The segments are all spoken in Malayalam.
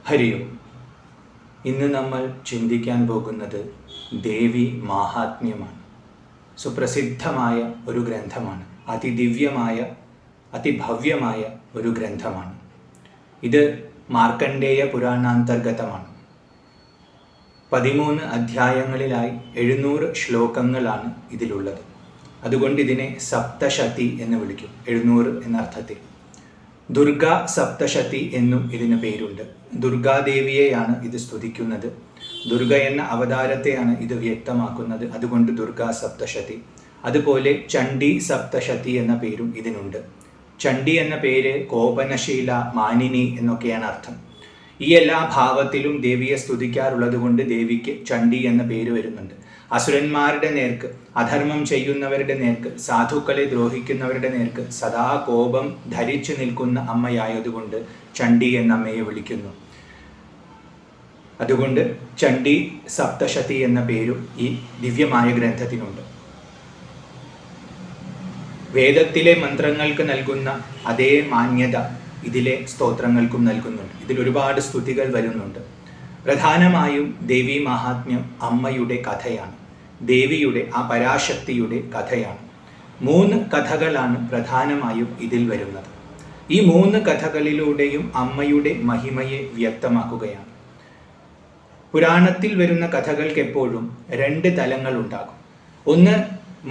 ഹരിയും. ഇന്ന് നമ്മൾ ചിന്തിക്കാൻ പോകുന്നത് ദേവി മാഹാത്മ്യമാണ്. സുപ്രസിദ്ധമായ ഒരു ഗ്രന്ഥമാണ്. അതിദിവ്യമായ അതിഭവ്യമായ ഒരു ഗ്രന്ഥമാണ്. ഇത് മാർക്കണ്ഡേയ പുരാണാന്തർഗതമാണ്. 13 അധ്യായങ്ങളിലായി 700 ശ്ലോകങ്ങളാണ് ഇതിലുള്ളത്. അതുകൊണ്ട് ഇതിനെ സപ്തശതി എന്ന് വിളിക്കും. 700 എന്നർത്ഥത്തിൽ. ദുർഗാ സപ്തശതി എന്നും ഇതിന് പേരുണ്ട്. ദുർഗാദേവിയെയാണ് ഇത് സ്തുതിക്കുന്നത്. ദുർഗ എന്ന അവതാരത്തെയാണ് ഇത് വ്യക്തമാക്കുന്നത്. അതുകൊണ്ട് ദുർഗാ സപ്തശതി. അതുപോലെ ചണ്ഡി സപ്തശതി എന്ന പേരും ഇതിനുണ്ട്. ചണ്ഡി എന്ന പേര് കോപനശീല, മാനിനി എന്നൊക്കെയാണ് അർത്ഥം. ഈ എല്ലാ ഭാവത്തിലും ദേവിയെ സ്തുതിക്കാറുള്ളത് കൊണ്ട് ദേവിക്ക് ചണ്ഡി എന്ന പേര് വരുന്നുണ്ട്. അസുരന്മാരുടെ നേർക്ക്, അധർമ്മം ചെയ്യുന്നവരുടെ നേർക്ക്, സാധുക്കളെ ദ്രോഹിക്കുന്നവരുടെ നേർക്ക് സദാ കോപം ധരിച്ചു നിൽക്കുന്ന അമ്മയായതുകൊണ്ട് ചണ്ഡി എന്ന അമ്മയെ വിളിക്കുന്നു. അതുകൊണ്ട് ചണ്ഡി സപ്തശതി എന്ന പേരും ഈ ദിവ്യമായ ഗ്രന്ഥത്തിനുണ്ട്. വേദത്തിലെ മന്ത്രങ്ങൾക്ക് നൽകുന്ന അതേ മാന്യത ഇതിലെ സ്തോത്രങ്ങൾക്കും നൽകുന്നുണ്ട്. ഇതിൽ ഒരുപാട് സ്തുതികൾ വരുന്നുണ്ട്. പ്രധാനമായും ദേവി മഹാത്മ്യം അമ്മയുടെ കഥയാണ്. ദേവിയുടെ ആ പരാശക്തിയുടെ കഥയാണ്. 3 കഥകളാണ് പ്രധാനമായും ഇതിൽ വരുന്നത്. ഈ 3 കഥകളിലൂടെയും അമ്മയുടെ മഹിമയെ വ്യക്തമാക്കുകയാണ്. പുരാണത്തിൽ വരുന്ന കഥകൾക്ക് എപ്പോഴും 2 തലങ്ങൾ ഉണ്ടാകും. ഒന്ന്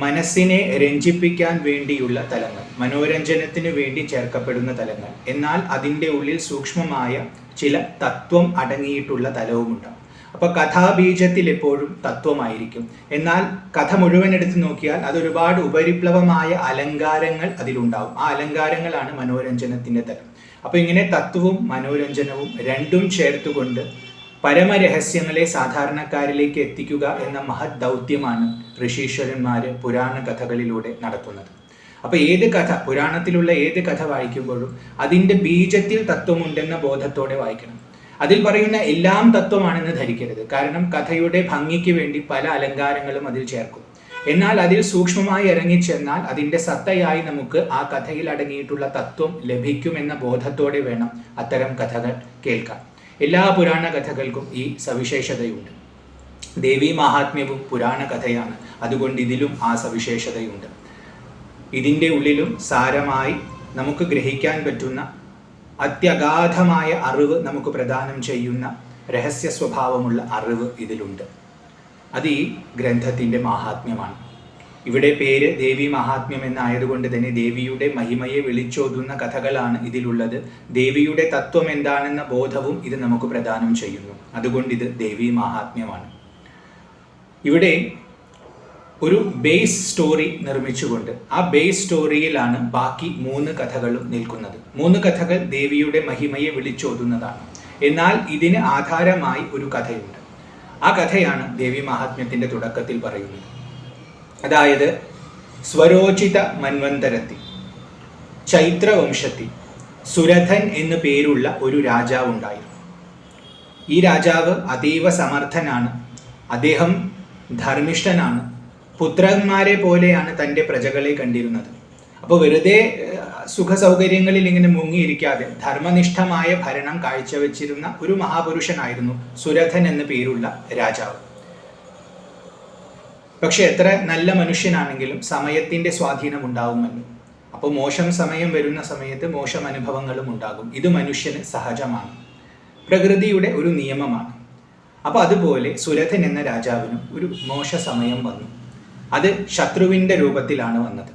മനസ്സിനെ രഞ്ജിപ്പിക്കാൻ വേണ്ടിയുള്ള തലങ്ങൾ, മനോരഞ്ജനത്തിന് വേണ്ടി ചേർക്കപ്പെടുന്ന തലങ്ങൾ. എന്നാൽ അതിൻ്റെ ഉള്ളിൽ സൂക്ഷ്മമായ ചില തത്വം അടങ്ങിയിട്ടുള്ള തലവുമുണ്ടാകും. അപ്പോൾ കഥാബീജത്തിൽ എപ്പോഴും തത്വമായിരിക്കും. എന്നാൽ കഥ മുഴുവൻ എടുത്ത് നോക്കിയാൽ അതൊരുപാട് ഉപരിപ്ലവമായ അലങ്കാരങ്ങൾ അതിലുണ്ടാവും. ആ അലങ്കാരങ്ങളാണ് മനോരഞ്ജനത്തിൻ്റെ തലം. അപ്പോൾ ഇങ്ങനെ തത്വവും മനോരഞ്ജനവും രണ്ടും ചേർത്തുകൊണ്ട് പരമരഹസ്യങ്ങളെ സാധാരണക്കാരിലേക്ക് എത്തിക്കുക എന്ന മഹത് ദൗത്യമാണ് ഋഷീശ്വരന്മാർ പുരാണ കഥകളിലൂടെ നടത്തുന്നത്. അപ്പോൾ ഏത് കഥ, പുരാണത്തിലുള്ള ഏത് കഥ വായിക്കുമ്പോഴും അതിൻ്റെ ബീജത്തിൽ തത്വമുണ്ടെന്ന ബോധത്തോടെ വായിക്കണം. അതിൽ പറയുന്ന എല്ലാം തത്വമാണെന്ന് ധരിക്കരുത്. കാരണം കഥയുടെ ഭംഗിക്ക് വേണ്ടി പല അലങ്കാരങ്ങളും അതിൽ ചേർക്കും. എന്നാൽ അതിൽ സൂക്ഷ്മമായി ഇറങ്ങിച്ചെന്നാൽ അതിൻ്റെ സത്തയായി നമുക്ക് ആ കഥയിൽ അടങ്ങിയിട്ടുള്ള തത്വം ലഭിക്കുമെന്ന ബോധത്തോടെ വേണം അത്തരം കഥകൾ കേൾക്കാൻ. എല്ലാ പുരാണ കഥകൾക്കും ഈ സവിശേഷതയുണ്ട്. ദേവി മഹാത്മ്യവും പുരാണ കഥയാണ്. അതുകൊണ്ട് ഇതിലും ആ സവിശേഷതയുണ്ട്. ഇതിൻ്റെ ഉള്ളിലും സാരമായി നമുക്ക് ഗ്രഹിക്കാൻ പറ്റുന്ന അത്യഗാധമായ അറിവ് നമുക്ക് പ്രദാനം ചെയ്യുന്ന രഹസ്യ സ്വഭാവമുള്ള അറിവ് ഇതിലുണ്ട്. അത് ഈ ഗ്രന്ഥത്തിൻ്റെ മാഹാത്മ്യമാണ്. ഇവിടെ പേര് ദേവി മഹാത്മ്യം എന്നായതുകൊണ്ട് തന്നെ ദേവിയുടെ മഹിമയെ വിളിച്ചോതുന്ന കഥകളാണ് ഇതിലുള്ളത്. ദേവിയുടെ തത്വം എന്താണെന്ന ബോധവും ഇത് നമുക്ക് പ്രദാനം ചെയ്യുന്നു. അതുകൊണ്ട് ഇത് ദേവി മഹാത്മ്യമാണ്. ഇവിടെ ഒരു ബേസ് സ്റ്റോറി നിർമ്മിച്ചുകൊണ്ട് ആ ബേസ് സ്റ്റോറിയിലാണ് ബാക്കി 3 കഥകളും നിൽക്കുന്നത്. 3 കഥകൾ ദേവിയുടെ മഹിമയെ വിളിച്ചോതുന്നതാണ്. എന്നാൽ ഇതിന് ആധാരമായി ഒരു കഥയുണ്ട്. ആ കഥയാണ് ദേവി മഹാത്മ്യത്തിൻ്റെ തുടക്കത്തിൽ പറയുന്നത്. അതായത് സ്വരോചിത മന്വന്തരത്തിൽ ചൈത്രവംശത്തിൽ സുരഥൻ എന്നു പേരുള്ള ഒരു രാജാവുണ്ടായിരുന്നു. ഈ രാജാവ് അതീവ സമർത്ഥനാണ്. അദ്ദേഹം ധർമ്മിഷ്ഠനാണ്. പുത്രന്മാരെ പോലെയാണ് തൻ്റെ പ്രജകളെ കണ്ടിരുന്നത്. അപ്പോൾ വെറുതെ സുഖ സൗകര്യങ്ങളിൽ ഇങ്ങനെ മുങ്ങിയിരിക്കാതെ ധർമ്മനിഷ്ഠമായ ഭരണം കാഴ്ചവെച്ചിരുന്ന ഒരു മഹാപുരുഷനായിരുന്നു സുരഥൻ എന്നു പേരുള്ള രാജാവ്. പക്ഷെ എത്ര നല്ല മനുഷ്യനാണെങ്കിലും സമയത്തിൻ്റെ സ്വാധീനം ഉണ്ടാവുമല്ലോ. അപ്പോൾ മോശം സമയം വരുന്ന സമയത്ത് മോശം അനുഭവങ്ങളും ഉണ്ടാകും. ഇത് മനുഷ്യന് സഹജമാണ്, പ്രകൃതിയുടെ ഒരു നിയമമാണ്. അപ്പോൾ അതുപോലെ സുരഥൻ എന്ന രാജാവിനും ഒരു മോശ സമയം വന്നു. അത് ശത്രുവിൻ്റെ രൂപത്തിലാണ് വന്നത്.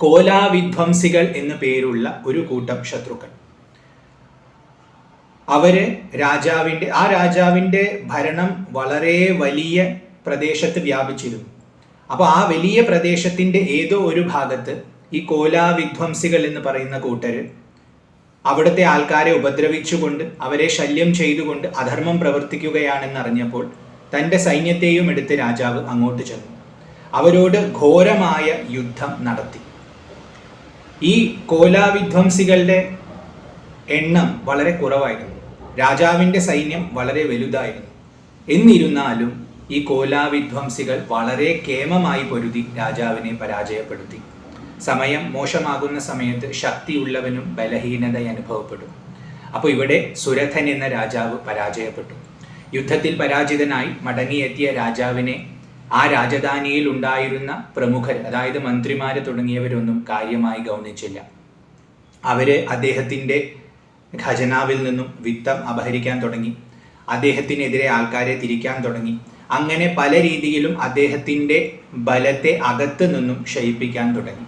കോലാവിധ്വംസികൾ എന്നു പേരുള്ള ഒരു കൂട്ടം ശത്രുക്കൾ. അവര് രാജാവിൻ്റെ ഭരണം വളരെ വലിയ പ്രദേശത്ത് വ്യാപിച്ചിരുന്നു. അപ്പോൾ ആ വലിയ പ്രദേശത്തിൻ്റെ ഏതോ ഒരു ഭാഗത്ത് ഈ കോലാവിധ്വംസികൾ എന്ന് പറയുന്ന കൂട്ടര് അവിടുത്തെ ആൾക്കാരെ ഉപദ്രവിച്ചുകൊണ്ട് അവരെ ശല്യം ചെയ്തുകൊണ്ട് അധർമ്മം പ്രവർത്തിക്കുകയാണെന്നറിഞ്ഞപ്പോൾ തൻ്റെ സൈന്യത്തെയും എടുത്ത് രാജാവ് അങ്ങോട്ട് ചെന്നു. അവരോട് ഘോരമായ യുദ്ധം നടത്തി. ഈ കോലാവിധ്വംസികളുടെ എണ്ണം വളരെ കുറവായിരുന്നു. രാജാവിൻ്റെ സൈന്യം വളരെ വലുതായിരുന്നു. എന്നിരുന്നാലും ഈ കോലാവിധ്വംസികൾ വളരെ കേമമായി പൊരുതി രാജാവിനെ പരാജയപ്പെടുത്തി. സമയം മോശമാകുന്ന സമയത്ത് ശക്തിയുള്ളവനും ബലഹീനത അനുഭവപ്പെടും. അപ്പോൾ ഇവിടെ സുരഥൻ എന്ന രാജാവ് പരാജയപ്പെട്ടു. യുദ്ധത്തിൽ പരാജിതനായി മടങ്ങിയെത്തിയ രാജാവിനെ ആ രാജധാനിയിൽ ഉണ്ടായിരുന്ന പ്രമുഖർ, അതായത് മന്ത്രിമാര് തുടങ്ങിയവരൊന്നും കാര്യമായി ഗൗനിച്ചില്ല. അവര് അദ്ദേഹത്തിൻ്റെ ഖജനാവിൽ നിന്നും വിത്തം അപഹരിക്കാൻ തുടങ്ങി. അദ്ദേഹത്തിനെതിരെ ആൾക്കാരെ തിരിക്കാൻ തുടങ്ങി. അങ്ങനെ പല രീതിയിലും അദ്ദേഹത്തിൻ്റെ ബലത്തെ അകത്ത് നിന്നും ക്ഷയിപ്പിക്കാൻ തുടങ്ങി.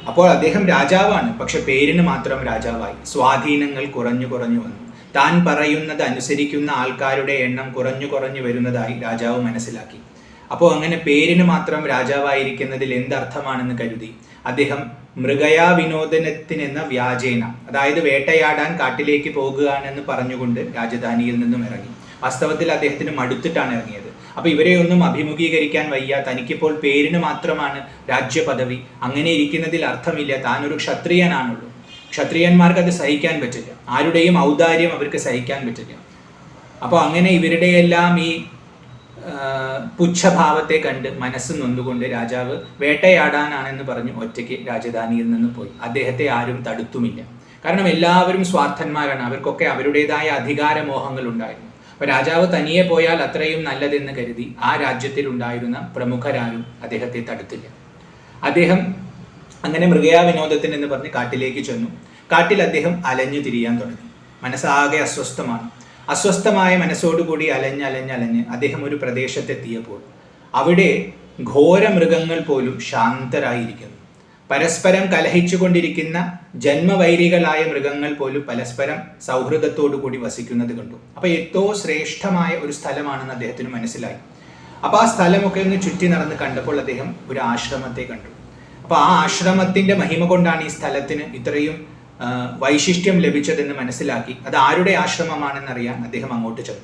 അപ്പോൾ അദ്ദേഹം രാജാവാണ്, പക്ഷെ പേരിന് മാത്രം രാജാവായി. സ്വാധീനങ്ങൾ കുറഞ്ഞു കുറഞ്ഞു വന്നു. താൻ പറയുന്നത് അനുസരിക്കുന്ന ആൾക്കാരുടെ എണ്ണം കുറഞ്ഞു കുറഞ്ഞു വരുന്നതായി രാജാവ് മനസ്സിലാക്കി. അപ്പോൾ അങ്ങനെ പേരിന് മാത്രം രാജാവായിരിക്കുന്നതിൽ എന്തർത്ഥമാണെന്ന് കരുതി അദ്ദേഹം മൃഗയാ വിനോദനത്തിനെന്ന വ്യാജേന, അതായത് വേട്ടയാടാൻ കാട്ടിലേക്ക് പോകുകയാണെന്ന് പറഞ്ഞുകൊണ്ട് രാജധാനിയിൽ നിന്നും ഇറങ്ങി. വാസ്തവത്തിൽ അദ്ദേഹത്തിന് മടുത്തിട്ടാണ് ഇറങ്ങിയത്. അപ്പോൾ ഇവരെ ഒന്നും അഭിമുഖീകരിക്കാൻ വയ്യ, തനിക്കിപ്പോൾ പേരിന് മാത്രമാണ് രാജ്യപദവി, അങ്ങനെ ഇരിക്കുന്നതിൽ അർത്ഥമില്ല, താനൊരു ക്ഷത്രിയനാണുള്ളൂ. ക്ഷത്രിയന്മാർക്ക് അത് സഹിക്കാൻ പറ്റില്ല, ആരുടെയും ഔദാര്യം അവർക്ക് സഹിക്കാൻ പറ്റില്ല. അപ്പോൾ അങ്ങനെ ഇവരുടെയെല്ലാം ഈ പുച്ഛഭാവത്തെ കണ്ട് മനസ്സ് നൊന്നുകൊണ്ട് രാജാവ് വേട്ടയാടാനാണെന്ന് പറഞ്ഞു ഒറ്റയ്ക്ക് രാജധാനിയിൽ നിന്ന് പോയി. അദ്ദേഹത്തെ ആരും തടുത്തുമില്ല. കാരണം എല്ലാവരും സ്വാർത്ഥന്മാരാണ്, അവർക്കൊക്കെ അവരുടേതായ അധികാരമോഹങ്ങൾ ഉണ്ടായിരുന്നു. അപ്പോൾ രാജാവ് തനിയെ പോയാൽ അത്രയും നല്ലതെന്ന് കരുതി ആ രാജ്യത്തിൽ ഉണ്ടായിരുന്ന പ്രമുഖരാരും അദ്ദേഹത്തെ തടുത്തില്ല. അദ്ദേഹം അങ്ങനെ മൃഗയാ വിനോദത്തിന് എന്ന് പറഞ്ഞ് കാട്ടിലേക്ക് ചെന്നു. കാട്ടിൽ അദ്ദേഹം അലഞ്ഞു തിരിയാൻ തുടങ്ങി. മനസ്സാകെ അസ്വസ്ഥമാണ്. അസ്വസ്ഥമായ മനസ്സോടുകൂടി അലഞ്ഞ് അദ്ദേഹം ഒരു പ്രദേശത്തെത്തിയപ്പോൾ അവിടെ ഘോര മൃഗങ്ങൾ പോലും ശാന്തരായിരിക്കുന്നു. പരസ്പരം കലഹിച്ചുകൊണ്ടിരിക്കുന്ന ജന്മവൈരികളായ മൃഗങ്ങൾ പോലും പരസ്പരം സൗഹൃദത്തോടു കൂടി വസിക്കുന്നത് കണ്ടു. അപ്പോൾ ഏറ്റവും ശ്രേഷ്ഠമായ ഒരു സ്ഥലമാണെന്ന് അദ്ദേഹത്തിന് മനസ്സിലായി. അപ്പോൾ ആ സ്ഥലമൊക്കെ ഒന്ന് ചുറ്റി നടന്ന് കണ്ടപ്പോൾ അദ്ദേഹം ഒരു ആശ്രമത്തെ കണ്ടു. അപ്പോൾ ആ ആശ്രമത്തിൻ്റെ മഹിമ കൊണ്ടാണ് ഈ സ്ഥലത്തിന് ഇത്രയും വൈശിഷ്ട്യം ലഭിച്ചതെന്ന് മനസ്സിലാക്കി അത് ആരുടെ ആശ്രമമാണെന്നറിയാൻ അദ്ദേഹം അങ്ങോട്ട് ചെന്നു.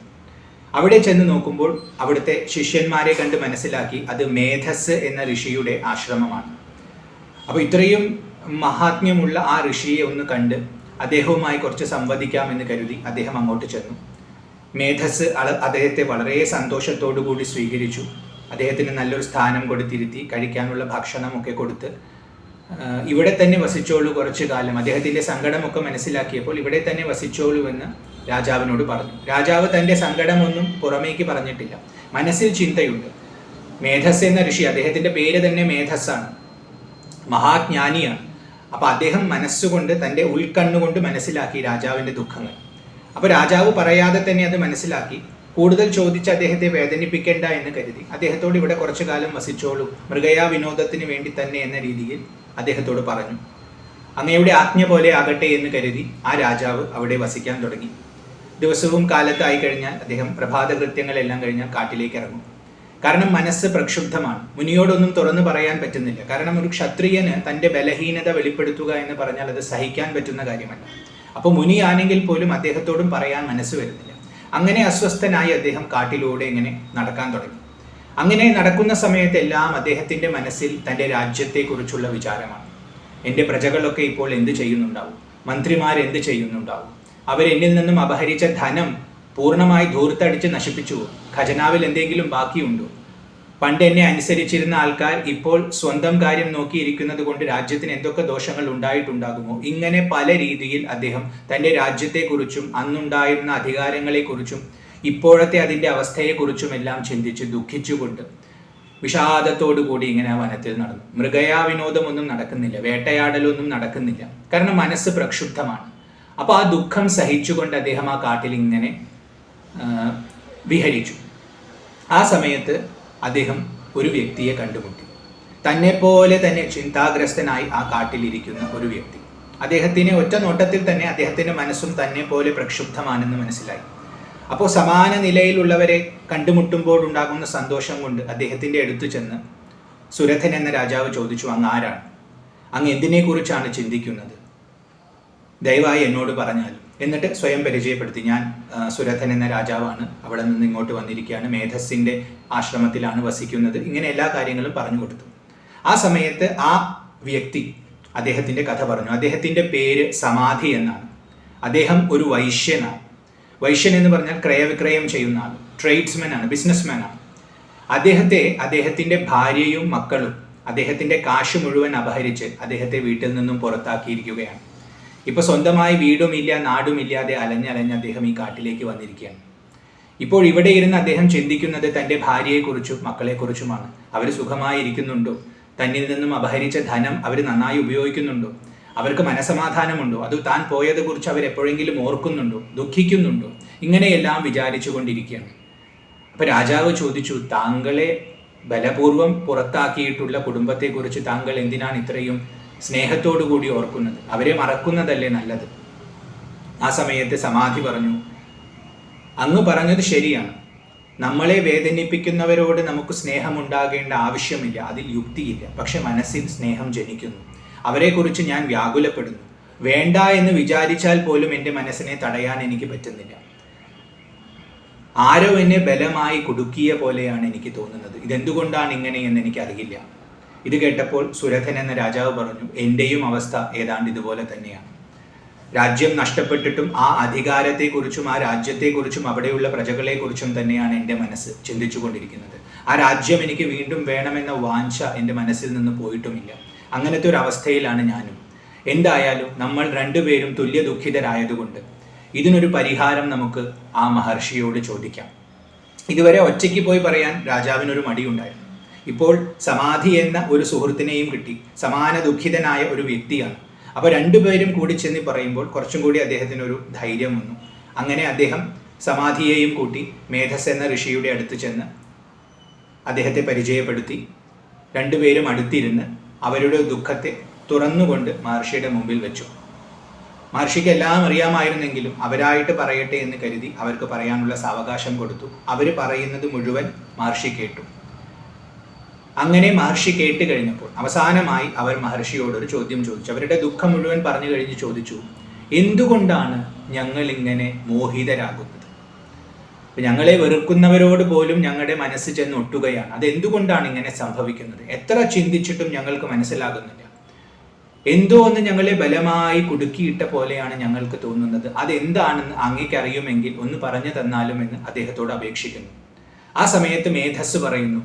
അവിടെ ചെന്ന് നോക്കുമ്പോൾ അവിടുത്തെ ശിഷ്യന്മാരെ കണ്ട് മനസ്സിലാക്കി അത് മേധസ് എന്ന ഋഷിയുടെ ആശ്രമമാണ്. അപ്പോൾ ഇത്രയും മഹാത്മ്യമുള്ള ആ ഋഷിയെ ഒന്ന് കണ്ട് അദ്ദേഹവുമായി കുറച്ച് സംവദിക്കാമെന്ന് കരുതി അദ്ദേഹം അങ്ങോട്ട് ചെന്നു. മേധസ് അദ്ദേഹത്തെ വളരെ സന്തോഷത്തോടു കൂടി സ്വീകരിച്ചു. അദ്ദേഹത്തിന് നല്ലൊരു സ്ഥാനം കൊടുത്തിരുത്തി, കഴിക്കാനുള്ള ഭക്ഷണമൊക്കെ കൊടുത്ത് ഇവിടെ തന്നെ വസിച്ചോളൂ കുറച്ചു കാലം. അദ്ദേഹത്തിൻ്റെ സങ്കടമൊക്കെ മനസ്സിലാക്കിയപ്പോൾ ഇവിടെ തന്നെ വസിച്ചോളൂ എന്ന് രാജാവിനോട് പറഞ്ഞു. രാജാവ് തൻ്റെ സങ്കടമൊന്നും പുറമേക്ക് പറഞ്ഞിട്ടില്ല, മനസ്സിൽ ചിന്തയുണ്ട്. മേധസ് എന്ന ഋഷി, അദ്ദേഹത്തിൻ്റെ പേര് തന്നെ മേധസ്സാണ്, മഹാജ്ഞാനിയാണ്. അപ്പോൾ അദ്ദേഹം മനസ്സുകൊണ്ട് തൻ്റെ ഉൾക്കണ്ണുകൊണ്ട് മനസ്സിലാക്കി രാജാവിൻ്റെ ദുഃഖങ്ങൾ. അപ്പോൾ രാജാവ് പറയാതെ തന്നെ അത് മനസ്സിലാക്കി. കൂടുതൽ ചോദിച്ച് അദ്ദേഹത്തെ വേദനിപ്പിക്കേണ്ട എന്ന് കരുതി അദ്ദേഹത്തോട് ഇവിടെ കുറച്ചു കാലം വസിച്ചോളൂ, മൃഗയാ വിനോദത്തിന് വേണ്ടി തന്നെ എന്ന രീതിയിൽ അദ്ദേഹത്തോട് പറഞ്ഞു. അങ്ങയുടെ ആജ്ഞ പോലെ ആകട്ടെ എന്ന് കരുതി ആ രാജാവ് അവിടെ വസിക്കാൻ തുടങ്ങി. ദിവസവും കാലത്തായി കഴിഞ്ഞാൽ അദ്ദേഹം പ്രഭാത കൃത്യങ്ങളെല്ലാം കഴിഞ്ഞാൽ കാട്ടിലേക്ക് ഇറങ്ങും. കാരണം മനസ്സ് പ്രക്ഷുബ്ധമാണ്. മുനിയോടൊന്നും തുറന്നു പറയാൻ പറ്റുന്നില്ല. കാരണം ഒരു ക്ഷത്രിയന് തൻ്റെ ബലഹീനത വെളിപ്പെടുത്തുക എന്ന് പറഞ്ഞാൽ അത് സഹിക്കാൻ പറ്റുന്ന കാര്യമല്ല. അപ്പോൾ മുനിയാണെങ്കിൽ പോലും അദ്ദേഹത്തോടും പറയാൻ മനസ്സ് വരുന്നില്ല. അങ്ങനെ അസ്വസ്ഥനായി അദ്ദേഹം കാട്ടിലൂടെ ഇങ്ങനെ നടക്കാൻ തുടങ്ങി. അങ്ങനെ നടക്കുന്ന സമയത്തെല്ലാം അദ്ദേഹത്തിൻ്റെ മനസ്സിൽ തൻ്റെ രാജ്യത്തെക്കുറിച്ചുള്ള വിചാരമാണ്. എൻ്റെ പ്രജകളൊക്കെ ഇപ്പോൾ എന്ത് ചെയ്യുന്നുണ്ടാവും, മന്ത്രിമാരെന്ത് ചെയ്യുന്നുണ്ടാവും, അവരെന്നിൽ നിന്നും അപഹരിച്ച ധനം പൂർണ്ണമായി ധൂർത്തടിച്ച് നശിപ്പിച്ചു, ഖജനാവിൽ എന്തെങ്കിലും ബാക്കിയുണ്ടോ, പണ്ട് എന്നെ അനുസരിച്ചിരുന്ന ആൾക്കാർ ഇപ്പോൾ സ്വന്തം കാര്യം നോക്കിയിരിക്കുന്നത് കൊണ്ട് രാജ്യത്തിന് എന്തൊക്കെ ദോഷങ്ങൾ ഉണ്ടായിട്ടുണ്ടാകുമോ. ഇങ്ങനെ പല രീതിയിൽ അദ്ദേഹം തൻ്റെ രാജ്യത്തെക്കുറിച്ചും അന്നുണ്ടായിരുന്ന അധികാരങ്ങളെക്കുറിച്ചും ഇപ്പോഴത്തെ അതിൻ്റെ അവസ്ഥയെക്കുറിച്ചുമെല്ലാം ചിന്തിച്ച് ദുഃഖിച്ചുകൊണ്ട് വിഷാദത്തോടു കൂടി ഇങ്ങനെ ആ വനത്തിൽ നടന്നു. മൃഗയാ വിനോദമൊന്നും നടക്കുന്നില്ല, വേട്ടയാടലൊന്നും നടക്കുന്നില്ല. കാരണം മനസ്സ് പ്രക്ഷുബ്ധമാണ്. അപ്പോൾ ആ ദുഃഖം സഹിച്ചുകൊണ്ട് അദ്ദേഹം ആ കാട്ടിൽ ഇങ്ങനെ വിഹരിച്ചു. ആ സമയത്ത് അദ്ദേഹം ഒരു വ്യക്തിയെ കണ്ടുമുട്ടി. തന്നെപ്പോലെ തന്നെ ചിന്താഗ്രസ്തനായി ആ കാട്ടിലിരിക്കുന്ന ഒരു വ്യക്തി. അദ്ദേഹത്തിന് ഒറ്റ നോട്ടത്തിൽ തന്നെ അദ്ദേഹത്തിൻ്റെ മനസ്സും തന്നെ പോലെ പ്രക്ഷുബ്ധമാണെന്ന് മനസ്സിലായി. അപ്പോൾ സമാന നിലയിലുള്ളവരെ കണ്ടുമുട്ടുമ്പോൾ ഉണ്ടാകുന്ന സന്തോഷം കൊണ്ട് അദ്ദേഹത്തിൻ്റെ അടുത്ത് ചെന്ന് സുരഥൻ എന്ന രാജാവ് ചോദിച്ചു, അങ്ങ് ആരാണ്, അങ്ങ് എന്തിനെക്കുറിച്ചാണ് ചിന്തിക്കുന്നത്, ദയവായി എന്നോട് പറഞ്ഞാലും. എന്നിട്ട് സ്വയം പരിചയപ്പെടുത്തി, ഞാൻ സുരഥൻ എന്ന രാജാവാണ്, അവിടെ നിന്ന് ഇങ്ങോട്ട് വന്നിരിക്കുകയാണ്, മേധസ്സിൻ്റെ ആശ്രമത്തിലാണ് വസിക്കുന്നത്, ഇങ്ങനെ എല്ലാ കാര്യങ്ങളും പറഞ്ഞു കൊടുത്തു. ആ സമയത്ത് ആ വ്യക്തി അദ്ദേഹത്തിൻ്റെ കഥ പറഞ്ഞു. അദ്ദേഹത്തിൻ്റെ പേര് സമാധി എന്നാണ്. അദ്ദേഹം ഒരു വൈശ്യനാണ്. വൈശ്യൻ എന്ന് പറഞ്ഞാൽ ക്രയവിക്രയം ചെയ്യുന്ന ആൾ, ട്രേഡ്സ്മാൻ ആണ്, ബിസിനസ്മാൻ ആണ്. അദ്ദേഹത്തിൻ്റെ ഭാര്യയും മക്കളും അദ്ദേഹത്തിൻ്റെ കാശ് മുഴുവൻ അപഹരിച്ച് അദ്ദേഹത്തെ വീട്ടിൽ നിന്നും പുറത്താക്കിയിരിക്കുകയാണ്. ഇപ്പോൾ സ്വന്തമായി വീടുമില്ല നാടുമില്ലാതെ അലഞ്ഞ് അദ്ദേഹം ഈ കാട്ടിലേക്ക് വന്നിരിക്കുകയാണ്. ഇപ്പോൾ ഇവിടെ ഇരുന്ന് അദ്ദേഹം ചിന്തിക്കുന്നത് തൻ്റെ ഭാര്യയെക്കുറിച്ചും മക്കളെക്കുറിച്ചുമാണ്. അവർ സുഖമായി ഇരിക്കുന്നുണ്ടോ? തന്നിൽ നിന്നും അപഹരിച്ച ധനം അവർ നന്നായി ഉപയോഗിക്കുന്നുണ്ടോ? അവർക്ക് മനസമാധാനമുണ്ടോ? അത് താൻ പോയതെക്കുറിച്ച് അവരെപ്പോഴെങ്കിലും ഓർക്കുന്നുണ്ടോ? ദുഃഖിക്കുന്നുണ്ടോ? ഇങ്ങനെയെല്ലാം വിചാരിച്ചു കൊണ്ടിരിക്കുകയാണ്. അപ്പോൾ രാജാവ് ചോദിച്ചു, താങ്കളെ ബലപൂർവം പുറത്താക്കിയിട്ടുള്ള കുടുംബത്തെക്കുറിച്ച് താങ്കൾ എന്തിനാണ് ഇത്രയും സ്നേഹത്തോടു കൂടി ഓർക്കുന്നത്? അവരെ മറക്കുന്നതല്ലേ നല്ലത്? ആ സമയത്ത് സമാധി പറഞ്ഞു, അങ്ങ് പറഞ്ഞത് ശരിയാണ്. നമ്മളെ വേദനിപ്പിക്കുന്നവരോട് നമുക്ക് സ്നേഹമുണ്ടാകേണ്ട ആവശ്യമില്ല, അതിൽ യുക്തിയില്ല. പക്ഷെ മനസ്സിൽ സ്നേഹം ജനിക്കുന്നു. അവരെക്കുറിച്ച് ഞാൻ വ്യാകുലപ്പെടുന്നു. വേണ്ട എന്ന് വിചാരിച്ചാൽ പോലും എൻ്റെ മനസ്സിനെ തടയാൻ എനിക്ക് പറ്റുന്നില്ല. ആരോ എന്നെ ബലമായി കുടുക്കിയ പോലെയാണ് എനിക്ക് തോന്നുന്നത്. ഇതെന്തുകൊണ്ടാണ് ഇങ്ങനെയെന്ന് എനിക്കറിയില്ല. ഇത് കേട്ടപ്പോൾ സുരഥൻ എന്ന രാജാവ് പറഞ്ഞു, എൻ്റെയും അവസ്ഥ ഏതാണ്ട് ഇതുപോലെ തന്നെയാണ്. രാജ്യം നഷ്ടപ്പെട്ടിട്ടും ആ അധികാരത്തെക്കുറിച്ചും ആ രാജ്യത്തെക്കുറിച്ചും അവിടെയുള്ള പ്രജകളെക്കുറിച്ചും തന്നെയാണ് എൻ്റെ മനസ്സ് ചിന്തിച്ചു കൊണ്ടിരിക്കുന്നത്. ആ രാജ്യം എനിക്ക് വീണ്ടും വേണമെന്ന വാഞ്ച എൻ്റെ മനസ്സിൽ നിന്ന് പോയിട്ടുമില്ല. അങ്ങനത്തെ ഒരു അവസ്ഥയിലാണ് ഞാനും. എന്തായാലും നമ്മൾ രണ്ടുപേരും തുല്യ ദുഃഖിതരായതുകൊണ്ട് ഇതിനൊരു പരിഹാരം നമുക്ക് ആ മഹർഷിയോട് ചോദിക്കാം. ഇതുവരെ ഒറ്റയ്ക്ക് പോയി പറയാൻ രാജാവിനൊരു മടിയുണ്ടായിരുന്നു. ഇപ്പോൾ സമാധി എന്ന ഒരു സുഹൃത്തിനെയും കിട്ടി. സമാന ദുഃഖിതനായ ഒരു വ്യക്തിയാണ്. അപ്പോൾ രണ്ടുപേരും കൂടി ചെന്ന് പറയുമ്പോൾ കുറച്ചും കൂടി അദ്ദേഹത്തിനൊരു ധൈര്യം വന്നു. അങ്ങനെ അദ്ദേഹം സമാധിയെയും കൂട്ടി മേധസ് എന്ന ഋഷിയുടെ അടുത്ത് ചെന്ന് അദ്ദേഹത്തെ പരിചയപ്പെടുത്തി. രണ്ടുപേരും അടുത്തിരുന്ന് അവരുടെ ദുഃഖത്തെ തുറന്നുകൊണ്ട് മഹർഷിയുടെ മുമ്പിൽ വെച്ചു. മഹർഷിക്ക് എല്ലാം അറിയാമായിരുന്നെങ്കിലും അവരായിട്ട് പറയട്ടെ എന്ന് കരുതി അവർക്ക് പറയാനുള്ള സാവകാശം കൊടുത്തു. അവർ പറയുന്നത് മുഴുവൻ മഹർഷി കേട്ടു. അങ്ങനെ മഹർഷി കേട്ട് കഴിഞ്ഞപ്പോൾ അവസാനമായി അവർ മഹർഷിയോടൊരു ചോദ്യം ചോദിച്ചു. അവരുടെ ദുഃഖം മുഴുവൻ പറഞ്ഞു കഴിഞ്ഞ് ചോദിച്ചു, എന്തുകൊണ്ടാണ് ഞങ്ങൾ ഇങ്ങനെ മോഹിതരാകുന്നത്? ഞങ്ങളെ വെറുക്കുന്നവരോട് പോലും ഞങ്ങളുടെ മനസ്സ് ചെന്ന് ഒട്ടുകയാണ്. അതെന്തുകൊണ്ടാണ് ഇങ്ങനെ സംഭവിക്കുന്നത്? എത്ര ചിന്തിച്ചിട്ടും ഞങ്ങൾക്ക് മനസ്സിലാകുന്നില്ല. എന്തോ ഒന്ന് ഞങ്ങളെ ബലമായി കുടുക്കിയിട്ട പോലെയാണ് ഞങ്ങൾക്ക് തോന്നുന്നത്. അതെന്താണെന്ന് അങ്ങേക്ക് അറിയുമെങ്കിൽ ഒന്ന് പറഞ്ഞു തന്നാലും എന്ന് അദ്ദേഹത്തോട് അപേക്ഷിക്കുന്നു. ആ സമയത്ത് മേധസ് പറയുന്നു,